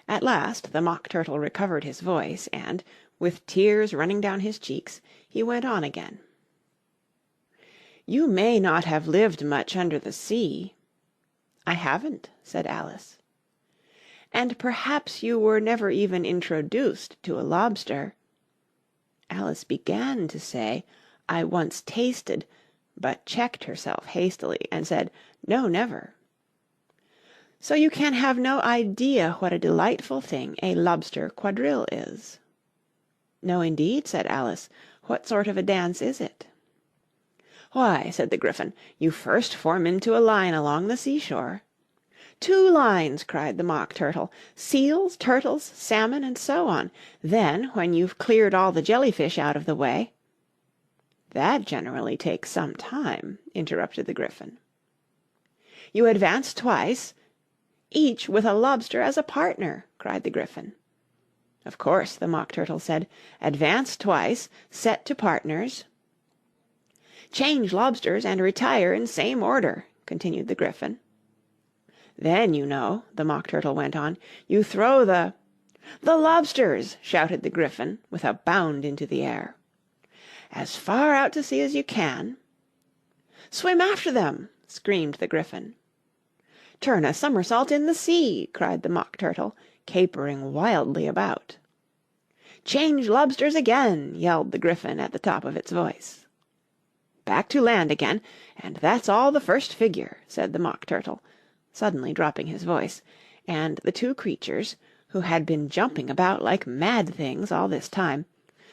At last the Mock Turtle recovered his voice, and, with tears running down his cheeks, he went on again. "You may not have lived much under the sea." "I haven't," said Alice. "And perhaps you were never even introduced to a lobster." Alice began to say, "I once tasted," but checked herself hastily and said, "No, never." "So you can have no idea what a delightful thing a lobster quadrille is." "No, indeed," said Alice. "What sort of a dance is it?" "Why," said the Gryphon, "you first form into a line along the seashore." "Two lines!" cried the Mock Turtle. "Seals, turtles, salmon, and so on. Then, when you've cleared all the jellyfish out of the way—" "That generally takes some time," interrupted the Gryphon. "You advance twice—" "Each with a lobster as a partner," cried the Gryphon. "Of course," the Mock Turtle said. "Advance twice, set to partners—" "Change lobsters and retire in same order," continued the Gryphon. "Then, you know," the Mock Turtle went on, "you throw the—" "The lobsters!" shouted the Gryphon, with a bound into the air. "As far out to sea as you can—" "Swim after them!" screamed the Gryphon. "Turn a somersault in the sea!" cried the Mock Turtle, capering wildly about. "Change lobsters again!" yelled the Gryphon at the top of its voice. "Back to land again, and that's all the first figure," said the Mock Turtle, suddenly dropping his voice, and the two creatures, who had been jumping about like mad things all this time,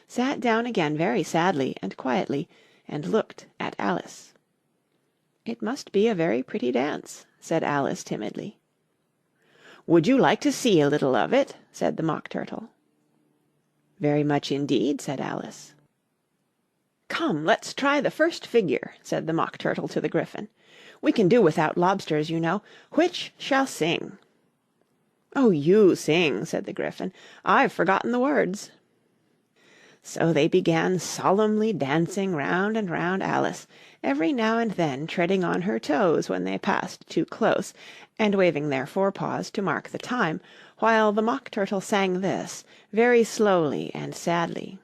sat down again very sadly and quietly, and looked at Alice. "It must be a very pretty dance," said Alice timidly. "Would you like to see a little of it?" said the Mock Turtle. "Very much indeed," said Alice. "Come, let's try the first figure," said the Mock Turtle to the Gryphon. "We can do without lobsters, you know. Which shall sing?" "Oh, you sing," said the Gryphon. "I've forgotten the words." So they began solemnly dancing round and round Alice, every now and then treading on her toes when they passed too close, and waving their forepaws to mark the time, while the Mock Turtle sang this, very slowly and sadly.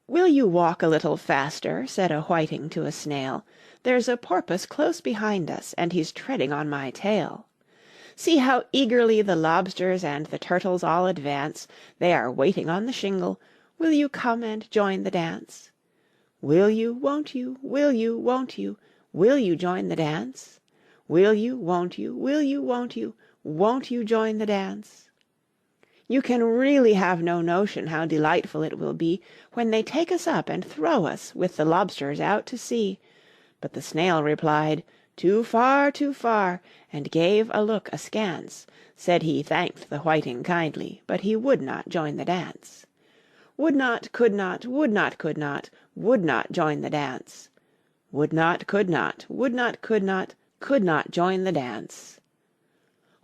"Will you walk a little faster?" said a whiting to a snail. "There's a porpoise close behind us, and he's treading on my tail." See how eagerly the lobsters and the turtles all advance, they are waiting on the shingle, will you come and join the dance? Will you, won't you, will you, won't you, will you join the dance? Will you, won't you, will you, won't you join the dance? You can really have no notion how delightful it will be when they take us up and throw us with the lobsters out to sea. But the snail replied, too far, and gave a look askance. Said he thanked the whiting kindly, but he would not join the dance. Would not, could not, would not, could not join the dance. Would not, could not, would not, could not join the dance.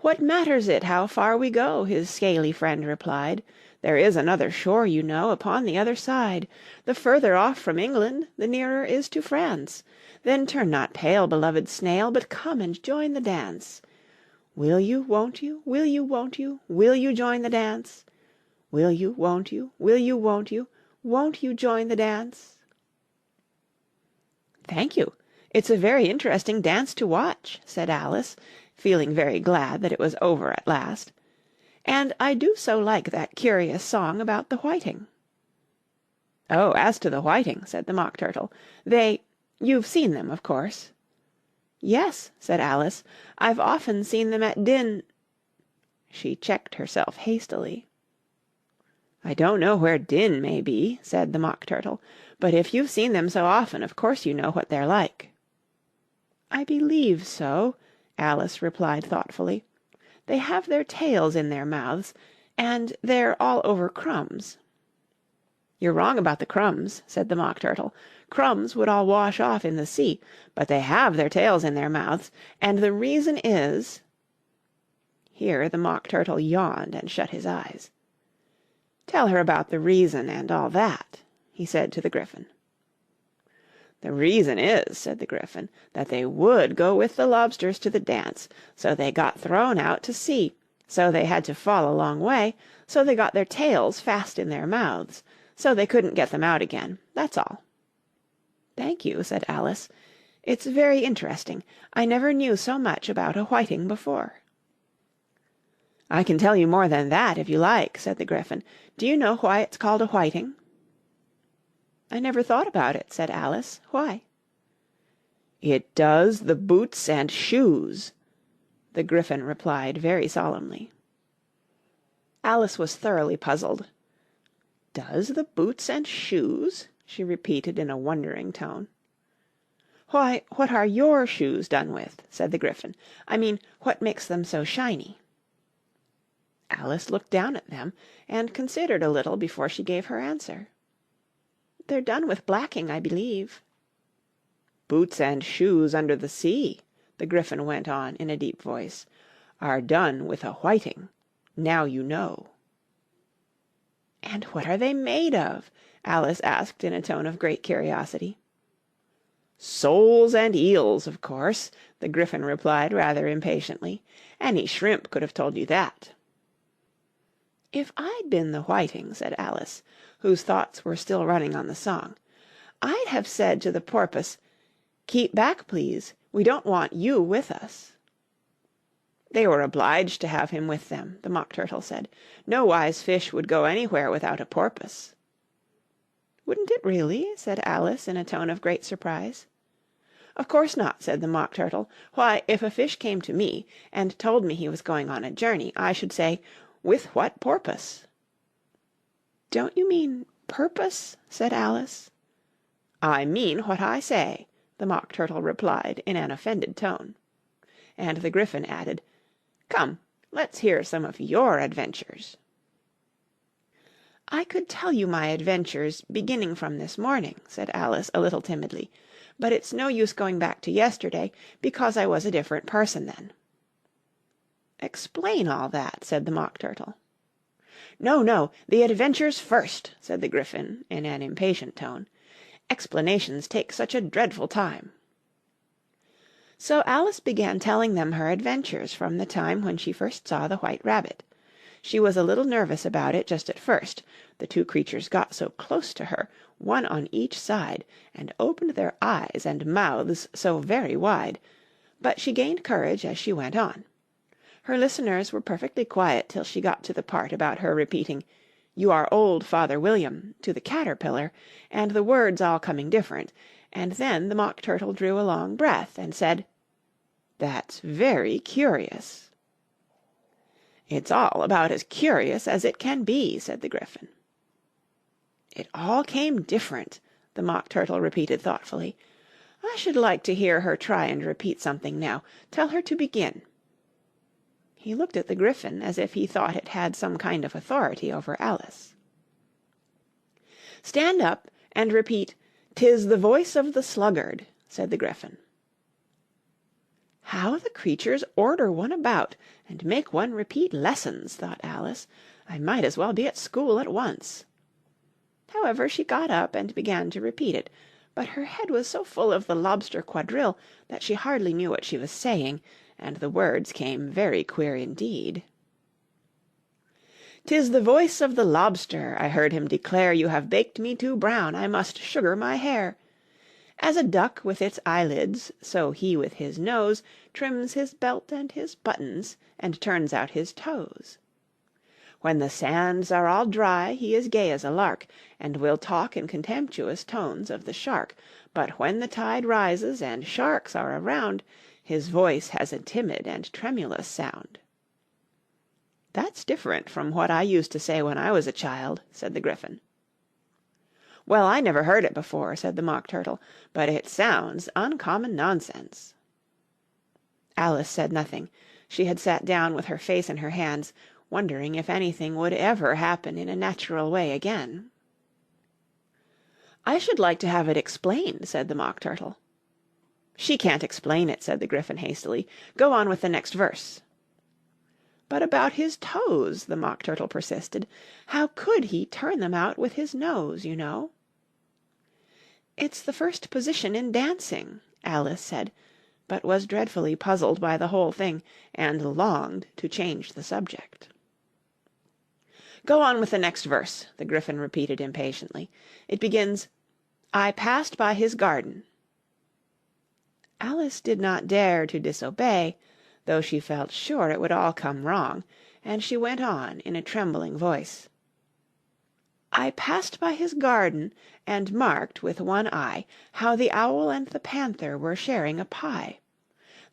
What matters it how far we go? His scaly friend replied. There is another shore, you know, upon the other side. The further off from England, the nearer is to France. Then turn not pale, beloved snail, but come and join the dance. Will you, won't you, will you, won't you join the dance? Will you, won't you, won't you join the dance? Thank you. It's a very interesting dance to watch, said Alice, feeling very glad that it was over at last. And I do so like that curious song about the whiting. Oh, as to the whiting, said the Mock Turtle, you've seen them, of course. Yes, said Alice, I've often seen them at She checked herself hastily. I don't know where Din may be, said the Mock Turtle, but if you've seen them so often, of course you know what they're like. I believe so, Alice replied thoughtfully. They have their tails in their mouths, and they're all over crumbs. You're wrong about the crumbs, said the Mock Turtle. Crumbs would all wash off in the sea, but they have their tails in their mouths, and the reason is... Here the Mock Turtle yawned and shut his eyes. Tell her about the reason and all that, he said to the Gryphon. The reason is, said the Gryphon, that they would go with the lobsters to the dance, so they got thrown out to sea, so they had to fall a long way, so they got their tails fast in their mouths, so they couldn't get them out again, that's all. Thank you, said Alice. It's very interesting. I never knew so much about a whiting before. I can tell you more than that, if you like, said the Gryphon. Do you know why it's called a whiting? I never thought about it, said Alice. Why? It does the boots and shoes, the Gryphon replied very solemnly. Alice was thoroughly puzzled. Does the boots and shoes? She repeated in a wondering tone. Why, what are your shoes done with? Said the Gryphon. I mean, what makes them so shiny? Alice looked down at them and considered a little before she gave her answer. They're done with blacking, I believe. Boots and shoes under the sea, the Gryphon went on in a deep voice, are done with a whiting. Now you know. And what are they made of? Alice asked in a tone of great curiosity. Soles and eels, of course, the Gryphon replied rather impatiently. Any shrimp could have told you that. If I'd been the whiting, said Alice, whose thoughts were still running on the song, I'd have said to the porpoise, keep back, please, we don't want you with us. They were obliged to have him with them, the Mock Turtle said. No wise fish would go anywhere without a porpoise. Wouldn't it really? Said Alice in a tone of great surprise. Of course not, said the Mock Turtle. Why, if a fish came to me and told me he was going on a journey, I should say, with what porpoise? Don't you mean purpose? Said Alice. I mean what I say, the Mock Turtle replied in an offended tone. And the Gryphon added, Come, let's hear some of your adventures. I could tell you my adventures beginning from this morning, said Alice a little timidly, but it's no use going back to yesterday, because I was a different person then. Explain all that, said the Mock Turtle. No, no, the adventures first, said the Gryphon in an impatient tone. Explanations take such a dreadful time. So Alice began telling them her adventures from the time when she first saw the White Rabbit. She was a little nervous about it just at first. The two creatures got so close to her, one on each side, and opened their eyes and mouths so very wide. But she gained courage as she went on. Her listeners were perfectly quiet till she got to the part about her repeating, "You are old, Father William," to the caterpillar, and the words all coming different, and then the Mock Turtle drew a long breath and said, "That's very curious." "It's all about as curious as it can be," said the Gryphon. "It all came different," the Mock Turtle repeated thoughtfully. "I should like to hear her try and repeat something now. Tell her to begin." He looked at the Gryphon as if he thought it had some kind of authority over Alice. "Stand up and repeat, "'Tis the voice of the sluggard,'" said the Gryphon. "How the creatures order one about, and make one repeat lessons," thought Alice. "I might as well be at school at once." However, she got up and began to repeat it, but her head was so full of the lobster quadrille that she hardly knew what she was saying, and the words came very queer indeed. "'Tis the voice of the lobster, I heard him declare, You have baked me too brown, I must sugar my hair. As a duck with its eyelids, so he with his nose Trims his belt and his buttons, and turns out his toes. When the sands are all dry, he is gay as a lark, And will talk in contemptuous tones of the shark, But when the tide rises and sharks are around, His voice has a timid and tremulous sound." "That's different from what I used to say when I was a child," said the Gryphon. "Well, I never heard it before," said the Mock Turtle, "but it sounds uncommon nonsense." Alice said nothing. She had sat down with her face in her hands, wondering if anything would ever happen in a natural way again. "I should like to have it explained," said the Mock Turtle. "She can't explain it," said the Gryphon hastily. "Go on with the next verse." "But about his toes," the Mock Turtle persisted. "How could he turn them out with his nose, you know?" "It's the first position in dancing," Alice said, but was dreadfully puzzled by the whole thing, and longed to change the subject. "Go on with the next verse," the Gryphon repeated impatiently. "It begins, 'I passed by his garden.'" Alice did not dare to disobey, though she felt sure it would all come wrong, and she went on in a trembling voice, "I passed by his garden, and marked with one eye How the owl and the panther were sharing a pie.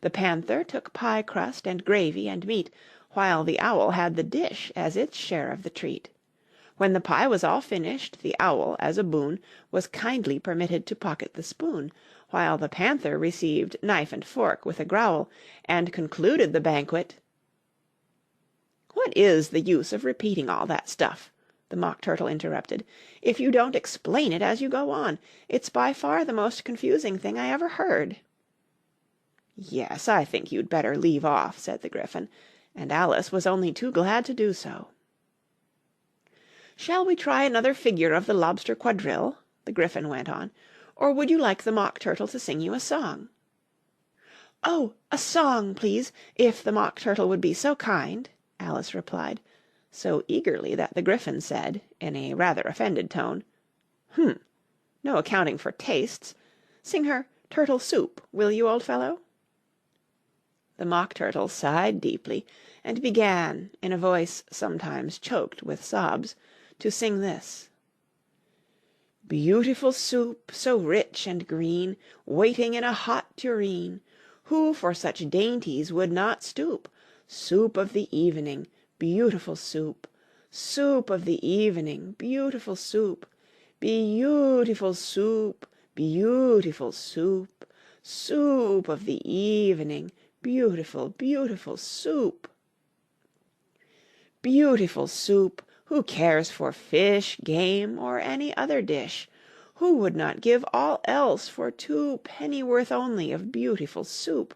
The panther took pie crust and gravy and meat, While the owl had the dish as its share of the treat. When the pie was all finished, the owl, as a boon, Was kindly permitted to pocket the spoon, While the panther received knife and fork with a growl, And concluded the banquet—" "What is the use of repeating all that stuff?" the Mock Turtle interrupted, "if you don't explain it as you go on. It's by far the most confusing thing I ever heard." "Yes, I think you'd better leave off," said the Gryphon, and Alice was only too glad to do so. "Shall we try another figure of the lobster quadrille?" the Gryphon went on, "or would you like the Mock Turtle to sing you a song?" "Oh, a song, please, if the Mock Turtle would be so kind," Alice replied, so eagerly that the Gryphon said, in a rather offended tone, "No accounting for tastes. Sing her 'Turtle Soup,' will you, old fellow?" The Mock Turtle sighed deeply, and began, in a voice sometimes choked with sobs, to sing this: "Beautiful soup, so rich and green, Waiting in a hot tureen, Who for such dainties would not stoop? Soup of the evening, beautiful soup, Soup of the evening, beautiful soup, Beautiful soup, beautiful soup, Soup of the evening, beautiful, beautiful soup." Beautiful soup! Who cares for fish, game, or any other dish? Who would not give all else for 2 pennyworth only of beautiful soup?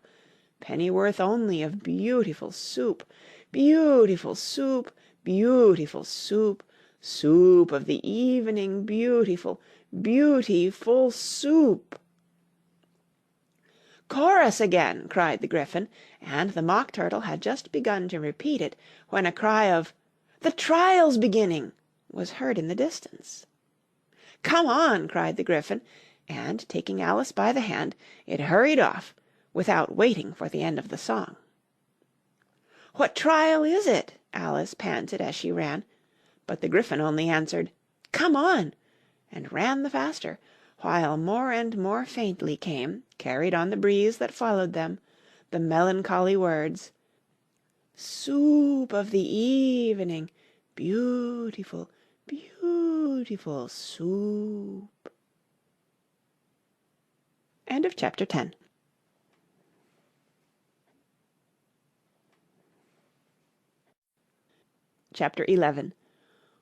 Pennyworth only of beautiful soup, Beautiful soup, beautiful soup, Soup of the evening, beautiful, beautiful soup. "Chorus again!" cried the Gryphon, and the Mock Turtle had just begun to repeat it, when a cry of "The trial's beginning!" was heard in the distance. "Come on!" cried the Gryphon, and, taking Alice by the hand, it hurried off, without waiting for the end of the song. "What trial is it?" Alice panted as she ran, but the Gryphon only answered, "Come on!" and ran the faster, while more and more faintly came, carried on the breeze that followed them, the melancholy words, "Soup of the evening, beautiful, beautiful soup." End of chapter 10. Chapter 11.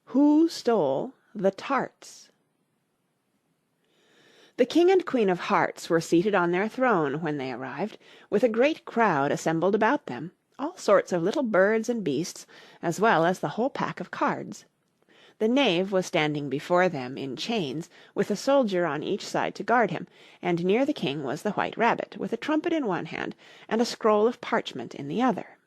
Who Stole the Tarts? The King and Queen of Hearts were seated on their throne when they arrived, with a great crowd assembled about them, all sorts of little birds and beasts, as well as the whole pack of cards. The knave was standing before them in chains, with a soldier on each side to guard him, and near the king was the White Rabbit, with a trumpet in one hand and a scroll of parchment in the other.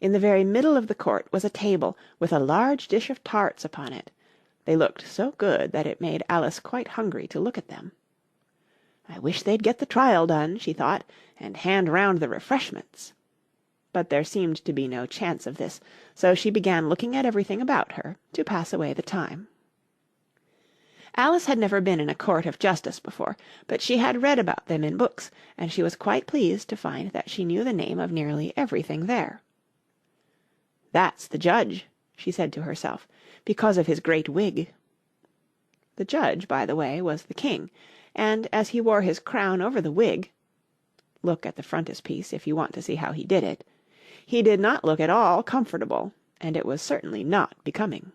In the very middle of the court was a table, with a large dish of tarts upon it. They looked so good that it made Alice quite hungry to look at them. "I wish they'd get the trial done," she thought, "and hand round the refreshments." But there seemed to be no chance of this, so she began looking at everything about her, to pass away the time. Alice had never been in a court of justice before, but she had read about them in books, and she was quite pleased to find that she knew the name of nearly everything there. "That's the judge," she said to herself, "because of his great wig." The judge, by the way, was the king, and as he wore his crown over the wig (look at the frontispiece if you want to see how he did it), he did not look at all comfortable, and it was certainly not becoming.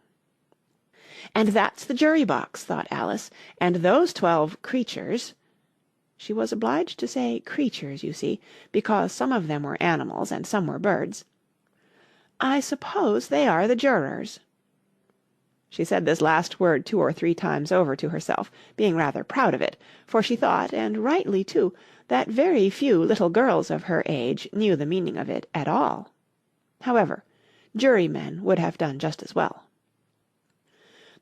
"And that's the jury box," thought Alice, "and those 12 creatures—" she was obliged to say creatures, you see, because some of them were animals and some were birds. "I suppose they are the jurors." She said this last word 2 or 3 times over to herself, being rather proud of it, for she thought, and rightly too, that very few little girls of her age knew the meaning of it at all. However, jurymen would have done just as well.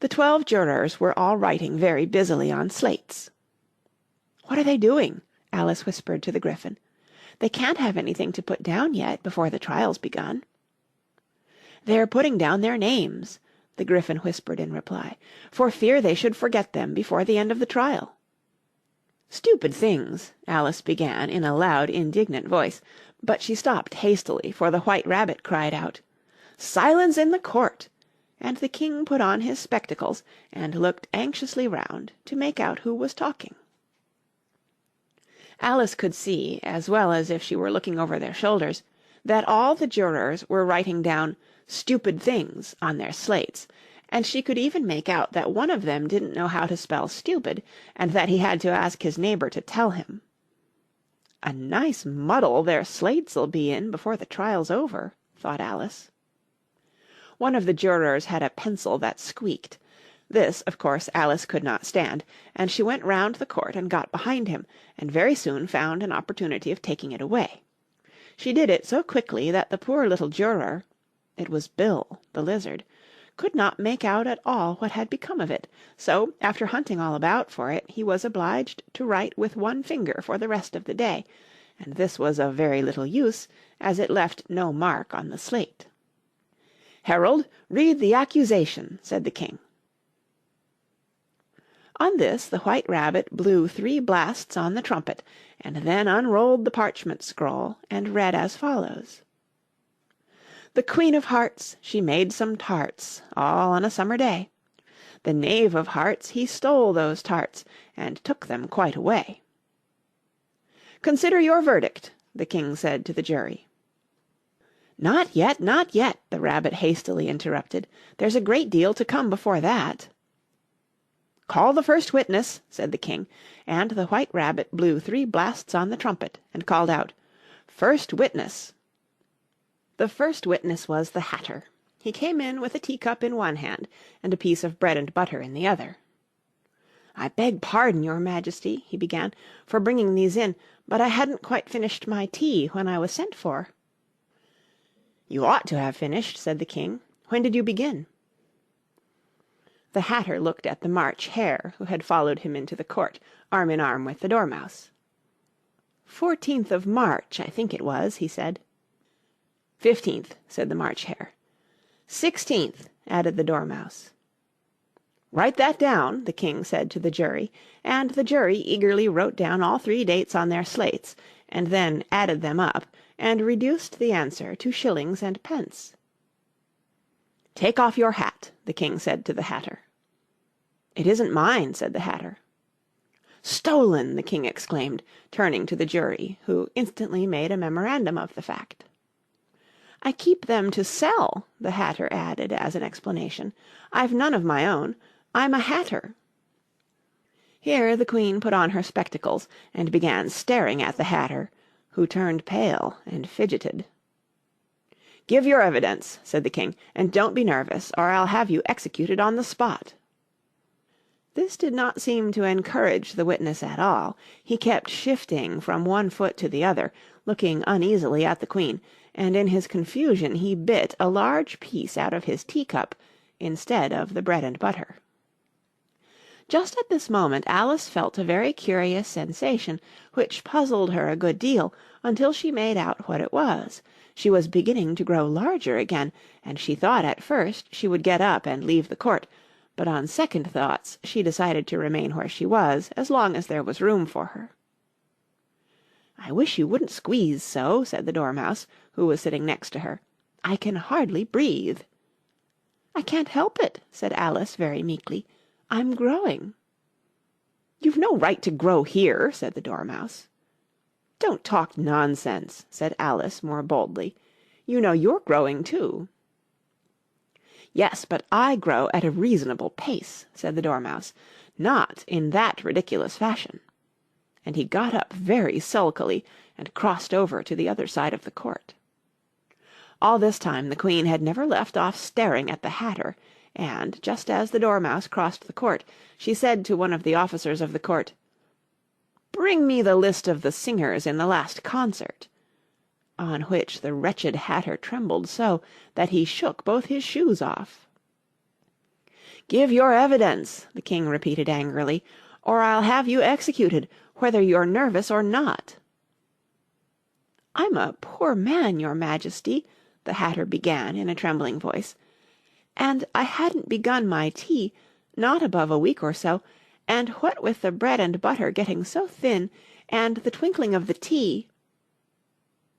The 12 jurors were all writing very busily on slates. "What are they doing?" Alice whispered to the Gryphon. "They can't have anything to put down yet, before the trial's begun." "They're putting down their names," the Gryphon whispered in reply, "for fear they should forget them before the end of the trial." "Stupid things," Alice began in a loud, indignant voice, but she stopped hastily, for the White Rabbit cried out, "Silence in the court!" and the king put on his spectacles and looked anxiously round to make out who was talking. Alice could see, as well as if she were looking over their shoulders, that all the jurors were writing down "stupid things" on their slates, and she could even make out that one of them didn't know how to spell stupid, and that he had to ask his neighbour to tell him. "A nice muddle their slates'll be in before the trial's over," thought Alice. One of the jurors had a pencil that squeaked. This, of course, Alice could not stand, and she went round the court and got behind him, and very soon found an opportunity of taking it away. She did it so quickly that the poor little juror—it was Bill, the lizard— could not make out at all what had become of it, so, after hunting all about for it, he was obliged to write with one finger for the rest of the day, and this was of very little use, as it left no mark on the slate. "Herald, read the accusation," said the king. On this the White Rabbit blew 3 blasts on the trumpet, and then unrolled the parchment scroll and read as follows: "The Queen of Hearts, she made some tarts, all on a summer day. The Knave of Hearts, he stole those tarts, and took them quite away." "Consider your verdict," the king said to the jury. "Not yet, not yet," the Rabbit hastily interrupted. "There's a great deal to come before that." "Call the first witness," said the king, and the White Rabbit blew 3 blasts on the trumpet, and called out, "First witness." The first witness was the Hatter. He came in with a teacup in one hand and a piece of bread and butter in the other. "I beg pardon, your Majesty," he began, "for bringing these in, but I hadn't quite finished my tea when I was sent for." "You ought to have finished," said the king. "When did you begin?" The Hatter looked at the March Hare, who had followed him into the court, arm in arm with the Dormouse. "14th of March, I think it was," he said. "15th," said the March Hare. "16th," added the Dormouse. "Write that down," the King said to the jury, and the jury eagerly wrote down all 3 dates on their slates, and then added them up, and reduced the answer to shillings and pence. "Take off your hat," the King said to the Hatter. "It isn't mine," said the Hatter. "Stolen!" the King exclaimed, turning to the jury, who instantly made a memorandum of the fact. "I keep them to sell," the Hatter added as an explanation. "I've none of my own. I'm a hatter." Here the Queen put on her spectacles and began staring at the Hatter, who turned pale and fidgeted. "Give your evidence," said the King, "and don't be nervous, or I'll have you executed on the spot." This did not seem to encourage the witness at all. He kept shifting from one foot to the other, looking uneasily at the Queen, and in his confusion he bit a large piece out of his teacup instead of the bread and butter. Just at this moment Alice felt a very curious sensation, which puzzled her a good deal, until she made out what it was. She was beginning to grow larger again, and she thought at first she would get up and leave the court, but on second thoughts she decided to remain where she was as long as there was room for her. "I wish you wouldn't squeeze so," said the Dormouse, who was sitting next to her. "I can hardly breathe." "I can't help it," said Alice very meekly. "I'm growing." "You've no right to grow here," said the Dormouse. "Don't talk nonsense," said Alice more boldly. "You know you're growing too." "Yes, but I grow at a reasonable pace," said the Dormouse, "not in that ridiculous fashion." And he got up very sulkily and crossed over to the other side of the court. All this time the Queen had never left off staring at the Hatter, and, just as the Dormouse crossed the court, she said to one of the officers of the court, "Bring me the list of the singers in the last concert," on which the wretched Hatter trembled so that he shook both his shoes off. "Give your evidence," the King repeated angrily, "or I'll have you executed, whether you're nervous or not." "I'm a poor man, your Majesty," the Hatter began in a trembling voice, "and I hadn't begun my tea, not above a week or so, and what with the bread and butter getting so thin, and the twinkling of the tea—"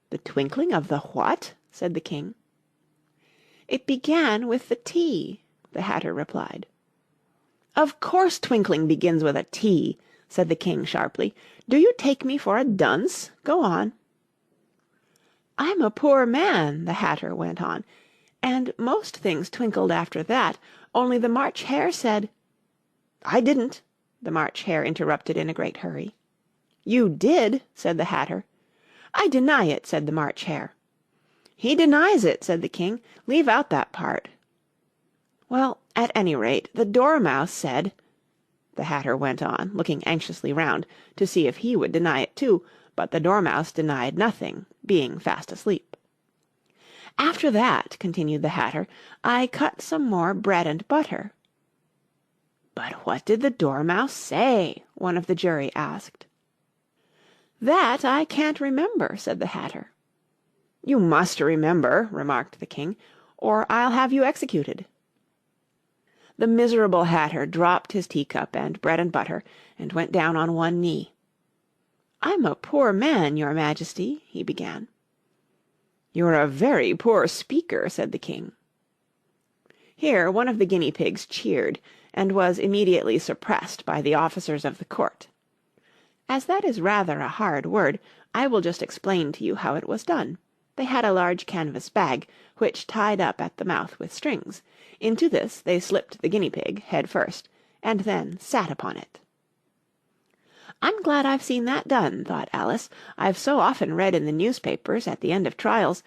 "The twinkling of the what?" said the King. "It began with the tea," the Hatter replied. "Of course twinkling begins with a T," said the King sharply. "Do you take me for a dunce? Go on." "I'm a poor man," the Hatter went on, "and most things twinkled after that, only the March Hare said—" "I didn't," the March Hare interrupted in a great hurry. "You did," said the Hatter. "I deny it," said the March Hare. "He denies it," said the King. "Leave out that part." "Well, at any rate, the Dormouse said—" the Hatter went on, looking anxiously round to see if he would deny it too, but the Dormouse denied nothing, being fast asleep. "After that," continued the Hatter, "I cut some more bread and butter." "But what did the Dormouse say?" one of the jury asked. "That I can't remember," said the Hatter. "You must remember," remarked the King, "or I'll have you executed." The miserable Hatter dropped his teacup and bread and butter, and went down on one knee. "I'm a poor man, your Majesty," he began. "You're a very poor speaker," said the King. Here one of the guinea pigs cheered, and was immediately suppressed by the officers of the court. As that is rather a hard word, I will just explain to you how it was done. They had a large canvas bag, which tied up at the mouth with strings. Into this they slipped the guinea pig, head first, and then sat upon it. "I'm glad I've seen that done," thought Alice. "I've so often read in the newspapers, at the end of trials,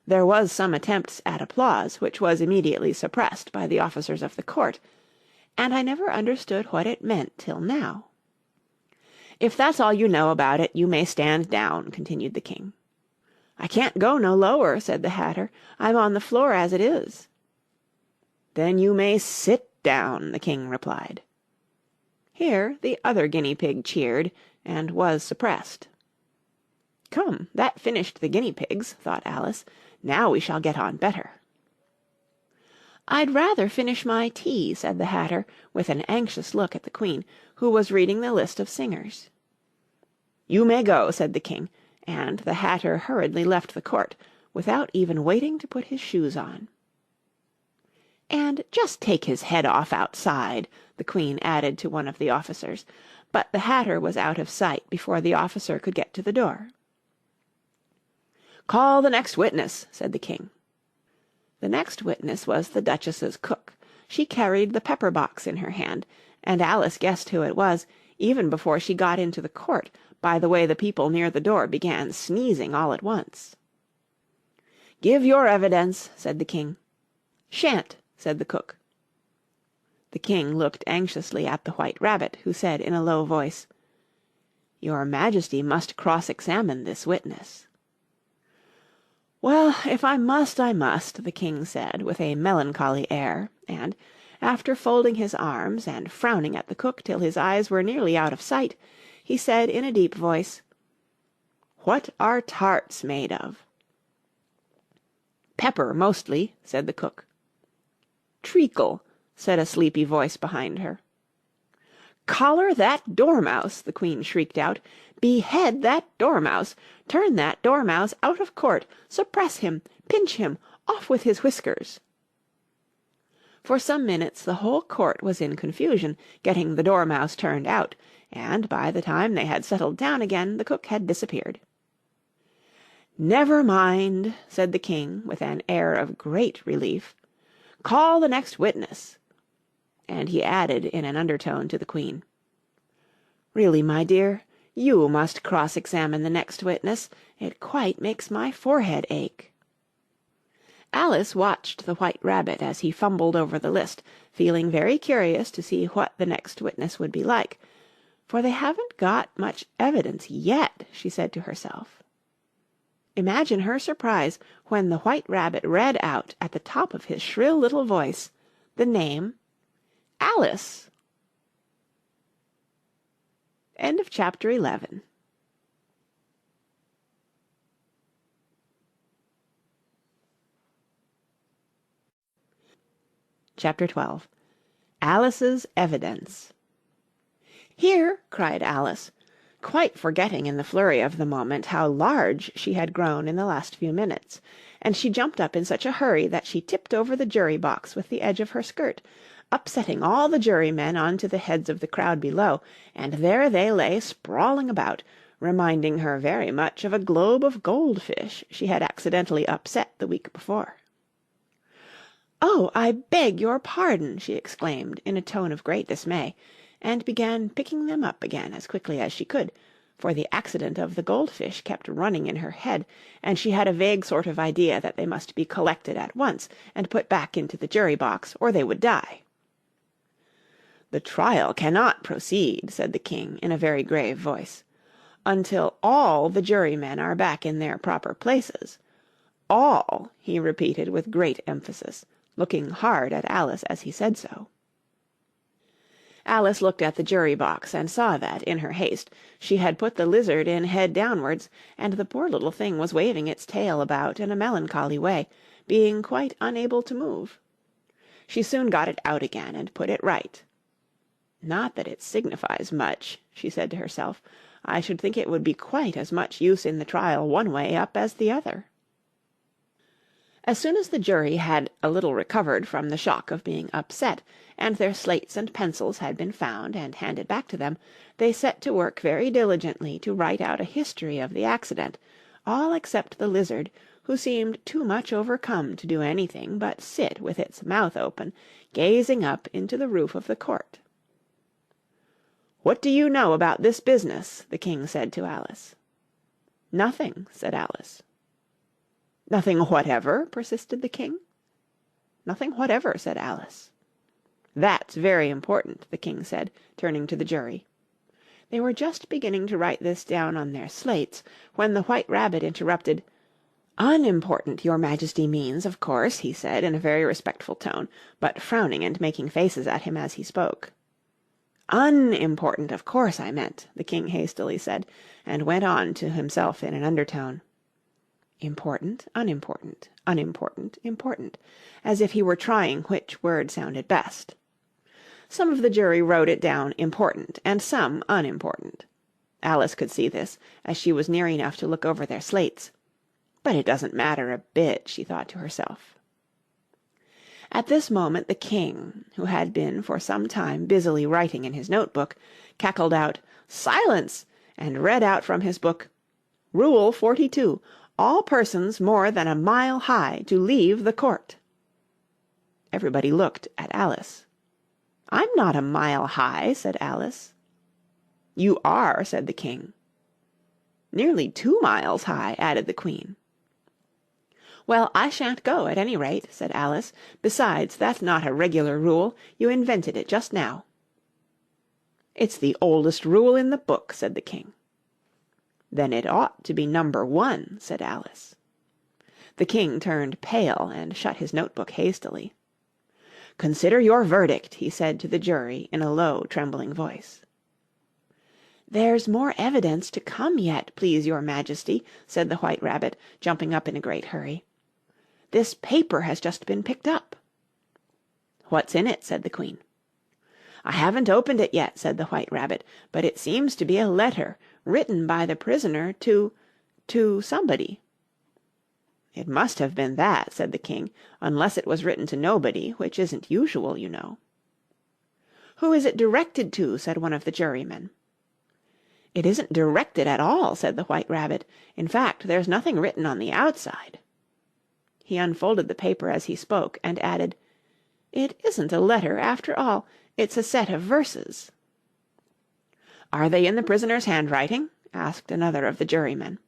there was some attempts at applause, which was immediately suppressed by the officers of the court, and I never understood what it meant till now." "If that's all you know about it, you may stand down," continued the King. "I can't go no lower," said the Hatter. "I'm on the floor as it is." "Then you may sit down," the King replied. Here the other guinea pig cheered, and was suppressed. "Come, that finished the guinea pigs," thought Alice. Now we shall get on better." "I'd rather finish my tea," said the Hatter, with an anxious look at the Queen, who was reading the list of singers. "You may go," said the King, and the Hatter hurriedly left the court, without even waiting to put his shoes on. "And just take his head off outside," the Queen added to one of the officers, but the Hatter was out of sight before the officer could get to the door. "Call the next witness," said the King. The next witness was the Duchess's cook. She carried the pepper-box in her hand, and Alice guessed who it was, even before she got into the court, by the way the people near the door began sneezing all at once. "Give your evidence," said the King. "Shan't," said the cook. The King looked anxiously at the White Rabbit, who said in a low voice, "Your Majesty must cross-examine this witness." "Well, if I must, I must," the King said, with a melancholy air, and, after folding his arms and frowning at the cook till his eyes were nearly out of sight, he said in a deep voice, "What are tarts made of?" "Pepper, mostly," said the cook. "Treacle," said a sleepy voice behind her. "Collar that dormouse!" the Queen shrieked out. "Behead that dormouse! Turn that dormouse out of court! Suppress him! Pinch him! Off with his whiskers!" For some minutes the whole court was in confusion, getting the dormouse turned out, and by the time they had settled down again the cook had disappeared. "Never mind," said the King, with an air of great relief. "Call the next witness." And he added in an undertone to the Queen, "Really, my dear, you must cross-examine the next witness. It quite makes my forehead ache." Alice watched the White Rabbit as he fumbled over the list, feeling very curious to see what the next witness would be like. "For they haven't got much evidence yet," she said to herself. Imagine her surprise when the White Rabbit read out at the top of his shrill little voice the name Alice. End of chapter 11. Chapter 12. Alice's Evidence. "Here!" cried Alice, quite forgetting in the flurry of the moment how large she had grown in the last few minutes, and she jumped up in such a hurry that she tipped over the jury-box with the edge of her skirt, upsetting all the jurymen on to the heads of the crowd below, and there they lay sprawling about, reminding her very much of a globe of goldfish she had accidentally upset the week before. "Oh, I beg your pardon!" she exclaimed in a tone of great dismay, and began picking them up again as quickly as she could, for the accident of the goldfish kept running in her head, and she had a vague sort of idea that they must be collected at once and put back into the jury-box, or they would die. "The trial cannot proceed," said the King in a very grave voice, "until all the jurymen are back in their proper places. All," he repeated with great emphasis, looking hard at Alice as he said so. Alice looked at the jury-box and saw that, in her haste, she had put the lizard in head downwards, and the poor little thing was waving its tail about in a melancholy way, being quite unable to move. She soon got it out again and put it right. "Not that it signifies much," she said to herself. "I should think it would be quite as much use in the trial one way up as the other." As soon as the jury had a little recovered from the shock of being upset, and their slates and pencils had been found and handed back to them, they set to work very diligently to write out a history of the accident, all except the lizard, who seemed too much overcome to do anything but sit with its mouth open, gazing up into the roof of the court. "What do you know about this business?" the King said to Alice. "Nothing," said Alice. "Nothing whatever?" persisted the King. "Nothing whatever," said Alice. "That's very important," the King said, turning to the jury. They were just beginning to write this down on their slates, when the White Rabbit interrupted. "Unimportant, your Majesty means, of course," he said in a very respectful tone, but frowning and making faces at him as he spoke. "Unimportant, of course I meant," the King hastily said, and went on to himself in an undertone. important, unimportant, unimportant, important, as if he were trying which word sounded best. Some of the jury wrote it down important and some unimportant. Alice could see this, as she was near enough to look over their slates. But it doesn't matter a bit, she thought to herself. At this moment the king, who had been for some time busily writing in his notebook, cackled out, "Silence!" and read out from his book, "Rule 42. All persons more than a mile high to leave the court." Everybody looked at Alice. "I'm not a mile high," said Alice. "You are," said the king. "Nearly 2 miles high," added the queen. "Well, I shan't go, at any rate," said Alice. "Besides, that's not a regular rule. You invented it just now." "It's the oldest rule in the book," said the king. "Then it ought to be number 1, said Alice. The king turned pale and shut his notebook hastily. "Consider your verdict," he said to the jury in a low, trembling voice. "There's more evidence to come yet, please your majesty," said the White Rabbit, jumping up in a great hurry. "This paper has just been picked up." "What's in it?" said the queen. "I haven't opened it yet," said the White Rabbit, "but it seems to be a letter written by the prisoner to somebody." "It must have been that," said the king, "unless it was written to nobody, which isn't usual, you know." "Who is it directed to?" said one of the jurymen. "It isn't directed at all," said the White Rabbit. "In fact, there's nothing written on the outside." He unfolded the paper as he spoke, and added, "It isn't a letter, after all. It's a set of verses." "Are they in the prisoner's handwriting?" asked another of the jurymen.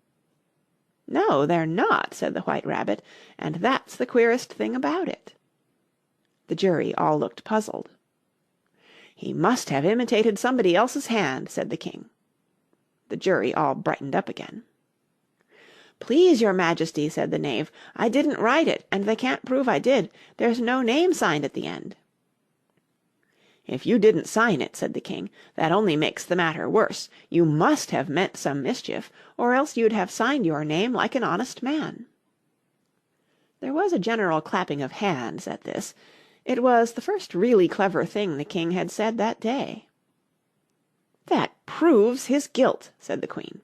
"No, they're not," said the White Rabbit, "and that's the queerest thing about it." The jury all looked puzzled. "He must have imitated somebody else's hand," said the king. The jury all brightened up again. "Please, your majesty," said the knave, "I didn't write it, and they can't prove I did. There's no name signed at the end." "If you didn't sign it," said the king, "that only makes the matter worse. You must have meant some mischief, or else you'd have signed your name like an honest man." There was a general clapping of hands at this. It was the first really clever thing the king had said that day. "That proves his guilt," said the queen.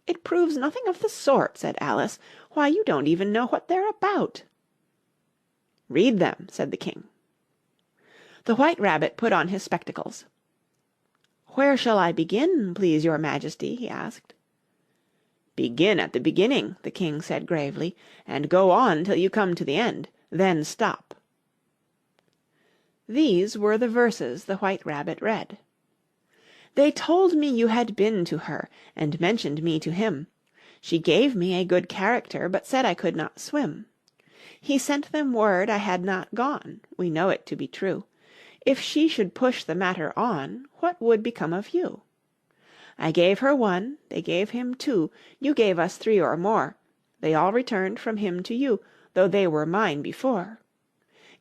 "It proves nothing of the sort," said Alice. "Why, you don't even know what they're about." "Read them," said the king. The White Rabbit put on his spectacles. "Where shall I begin, please your majesty?" he asked. "Begin at the beginning," the king said gravely, "and go on till you come to the end. Then stop." These were the verses the White Rabbit read. "They told me you had been to her, and mentioned me to him. She gave me a good character, but said I could not swim. He sent them word I had not gone, we know it to be true. If she should push the matter on, what would become of you? I gave her 1, they gave him 2, you gave us 3 or more. They all returned from him to you, though they were mine before.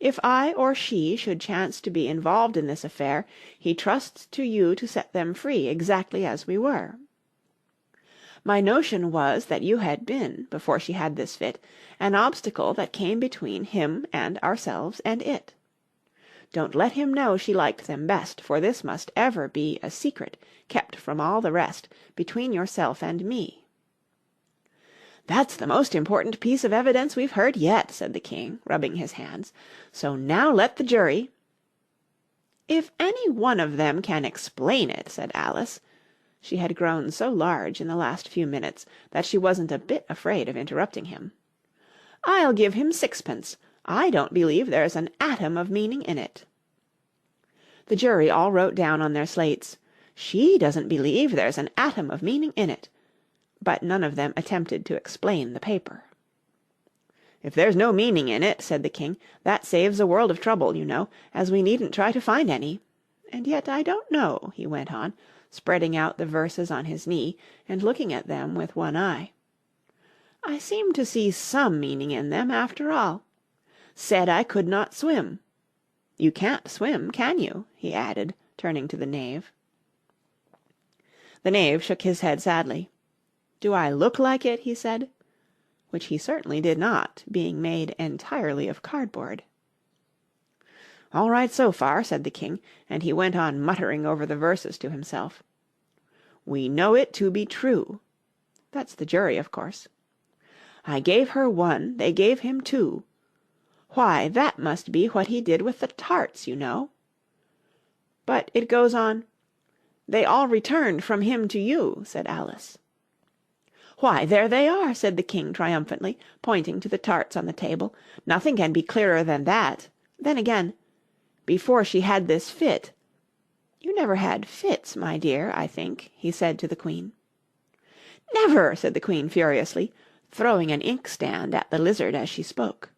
If I or she should chance to be involved in this affair, he trusts to you to set them free exactly as we were. My notion was that you had been, before she had this fit, an obstacle that came between him and ourselves and it. Don't let him know she liked them best, for this must ever be a secret kept from all the rest, between yourself and me." "That's the most important piece of evidence we've heard yet," said the king, rubbing his hands. "So now let the jury—" "If any one of them can explain it," said Alice. She had grown so large in the last few minutes that she wasn't a bit afraid of interrupting him. "I'll give him 6pence. I don't believe there's an atom of meaning in it." The jury all wrote down on their slates, "She doesn't believe there's an atom of meaning in it," but none of them attempted to explain the paper. "If there's no meaning in it," said the king, "that saves a world of trouble, you know, as we needn't try to find any. And yet I don't know," he went on, spreading out the verses on his knee and looking at them with one eye. "I seem to see some meaning in them, after all. Said I could not swim. You can't swim, can you?" he added, turning to the knave. The knave shook his head sadly. "Do I look like it?" he said. which he certainly did not, being made entirely of cardboard. "All right so far," said the king, and he went on muttering over the verses to himself. "We know it to be true." That's the jury, of course. "I gave her one, they gave him two. Why, that must be what he did with the tarts, you know." But it goes on, "They all returned from him to you," said Alice. "Why, there they are," said the king triumphantly, pointing to the tarts on the table. "Nothing can be clearer than that. Then again, before she had this fit—" "You never had fits, my dear, I think," he said to the queen. "Never!" said the queen furiously, throwing an inkstand at the lizard as she spoke.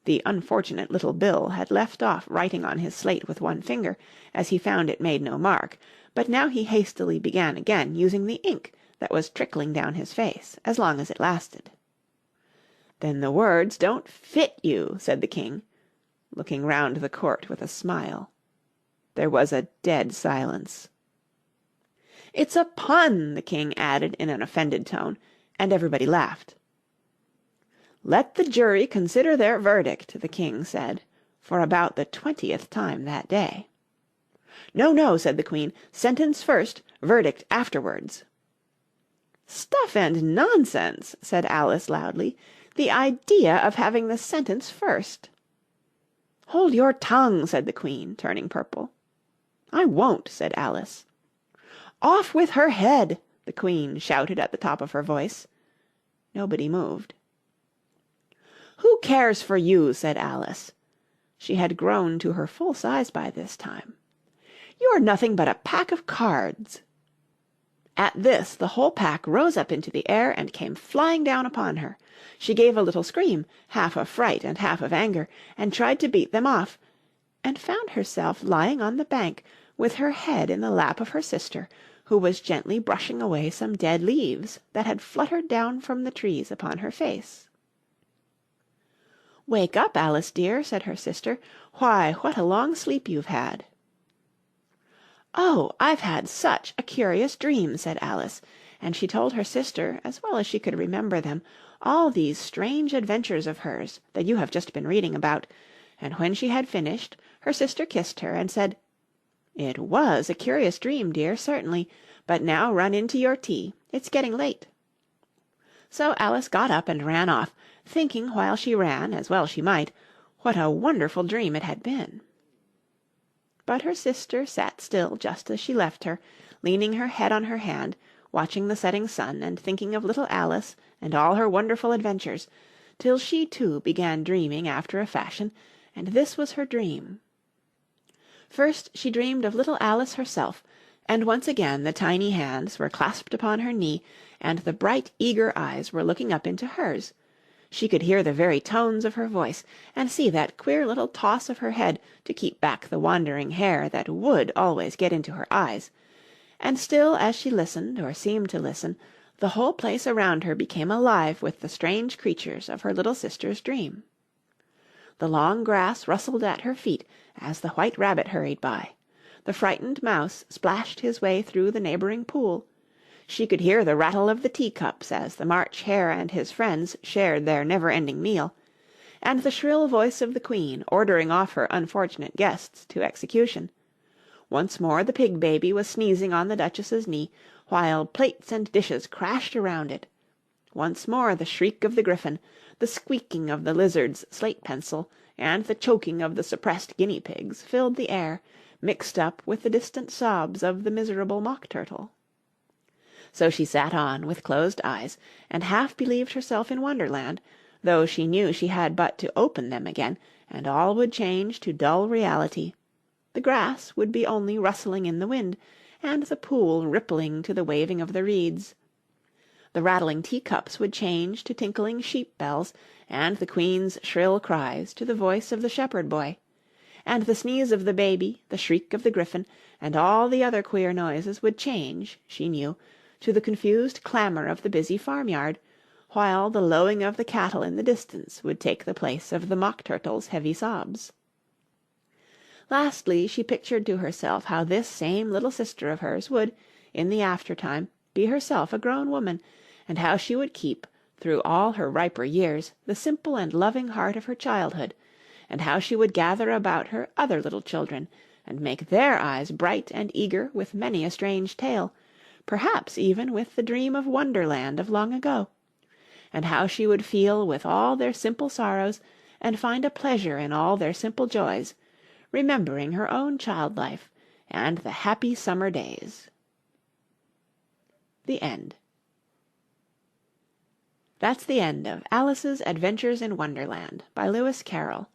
The unfortunate little Bill had left off writing on his slate with one finger, as he found it made no mark, but now he hastily began again, using the ink that was trickling down his face, as long as it lasted. "Then the words don't fit you," said the king, looking round the court with a smile. There was a dead silence. "It's a pun," the king added in an offended tone, and everybody laughed. "Let the jury consider their verdict," the king said, for about the 20th time that day. "No, no," said the queen, "sentence first, verdict afterwards." "Stuff and nonsense," said Alice loudly. "The idea of having the sentence first." "Hold your tongue," said the queen, turning purple. "I won't," said Alice. "Off with her head," the queen shouted at the top of her voice. Nobody moved. "Who cares for you?" said Alice. She had grown to her full size by this time. "You're nothing but a pack of cards." At this the whole pack rose up into the air and came flying down upon her. She gave a little scream, half of fright and half of anger, and tried to beat them off, and found herself lying on the bank with her head in the lap of her sister, who was gently brushing away some dead leaves that had fluttered down from the trees upon her face. "Wake up, Alice dear," said her sister. "Why, what a long sleep you've had." "Oh, I've had such a curious dream," said Alice, and she told her sister, as well as she could remember them, all these strange adventures of hers that you have just been reading about, and when she had finished, her sister kissed her and said, "It was a curious dream, dear, certainly, but now run in to your tea. It's getting late." So Alice got up and ran off, thinking while she ran, as well she might, what a wonderful dream it had been. But her sister sat still just as she left her, leaning her head on her hand, watching the setting sun and thinking of little Alice and all her wonderful adventures, till she too began dreaming after a fashion, and this was her dream. First she dreamed of little Alice herself, and once again the tiny hands were clasped upon her knee, and the bright eager eyes were looking up into hers. She could hear the very tones of her voice, and see that queer little toss of her head to keep back the wandering hair that would always get into her eyes, and still as she listened, or seemed to listen, the whole place around her became alive with the strange creatures of her little sister's dream. The long grass rustled at her feet as the white rabbit hurried by. The frightened mouse splashed his way through the neighbouring pool. She could hear the rattle of the teacups as the March Hare and his friends shared their never-ending meal, and the shrill voice of the queen ordering off her unfortunate guests to execution. Once more the pig baby was sneezing on the Duchess's knee, while plates and dishes crashed around it. Once more the shriek of the griffin, the squeaking of the lizard's slate pencil, and the choking of the suppressed guinea pigs filled the air, mixed up with the distant sobs of the miserable mock turtle. So she sat on, with closed eyes, and half believed herself in Wonderland, though she knew she had but to open them again, and all would change to dull reality. The grass would be only rustling in the wind, and the pool rippling to the waving of the reeds. The rattling teacups would change to tinkling sheep bells, and the queen's shrill cries to the voice of the shepherd boy, and the sneeze of the baby, the shriek of the griffin, and all the other queer noises would change, she knew, to the confused clamour of the busy farmyard, while the lowing of the cattle in the distance would take the place of the mock turtle's heavy sobs. Lastly, she pictured to herself how this same little sister of hers would, in the after-time, be herself a grown woman, and how she would keep through all her riper years, the simple and loving heart of her childhood, and how she would gather about her other little children, and make their eyes bright and eager with many a strange tale, perhaps even with the dream of Wonderland of long ago, and how she would feel with all their simple sorrows, and find a pleasure in all their simple joys, remembering her own child life and the happy summer days. The End. That's the end of Alice's Adventures in Wonderland by Lewis Carroll.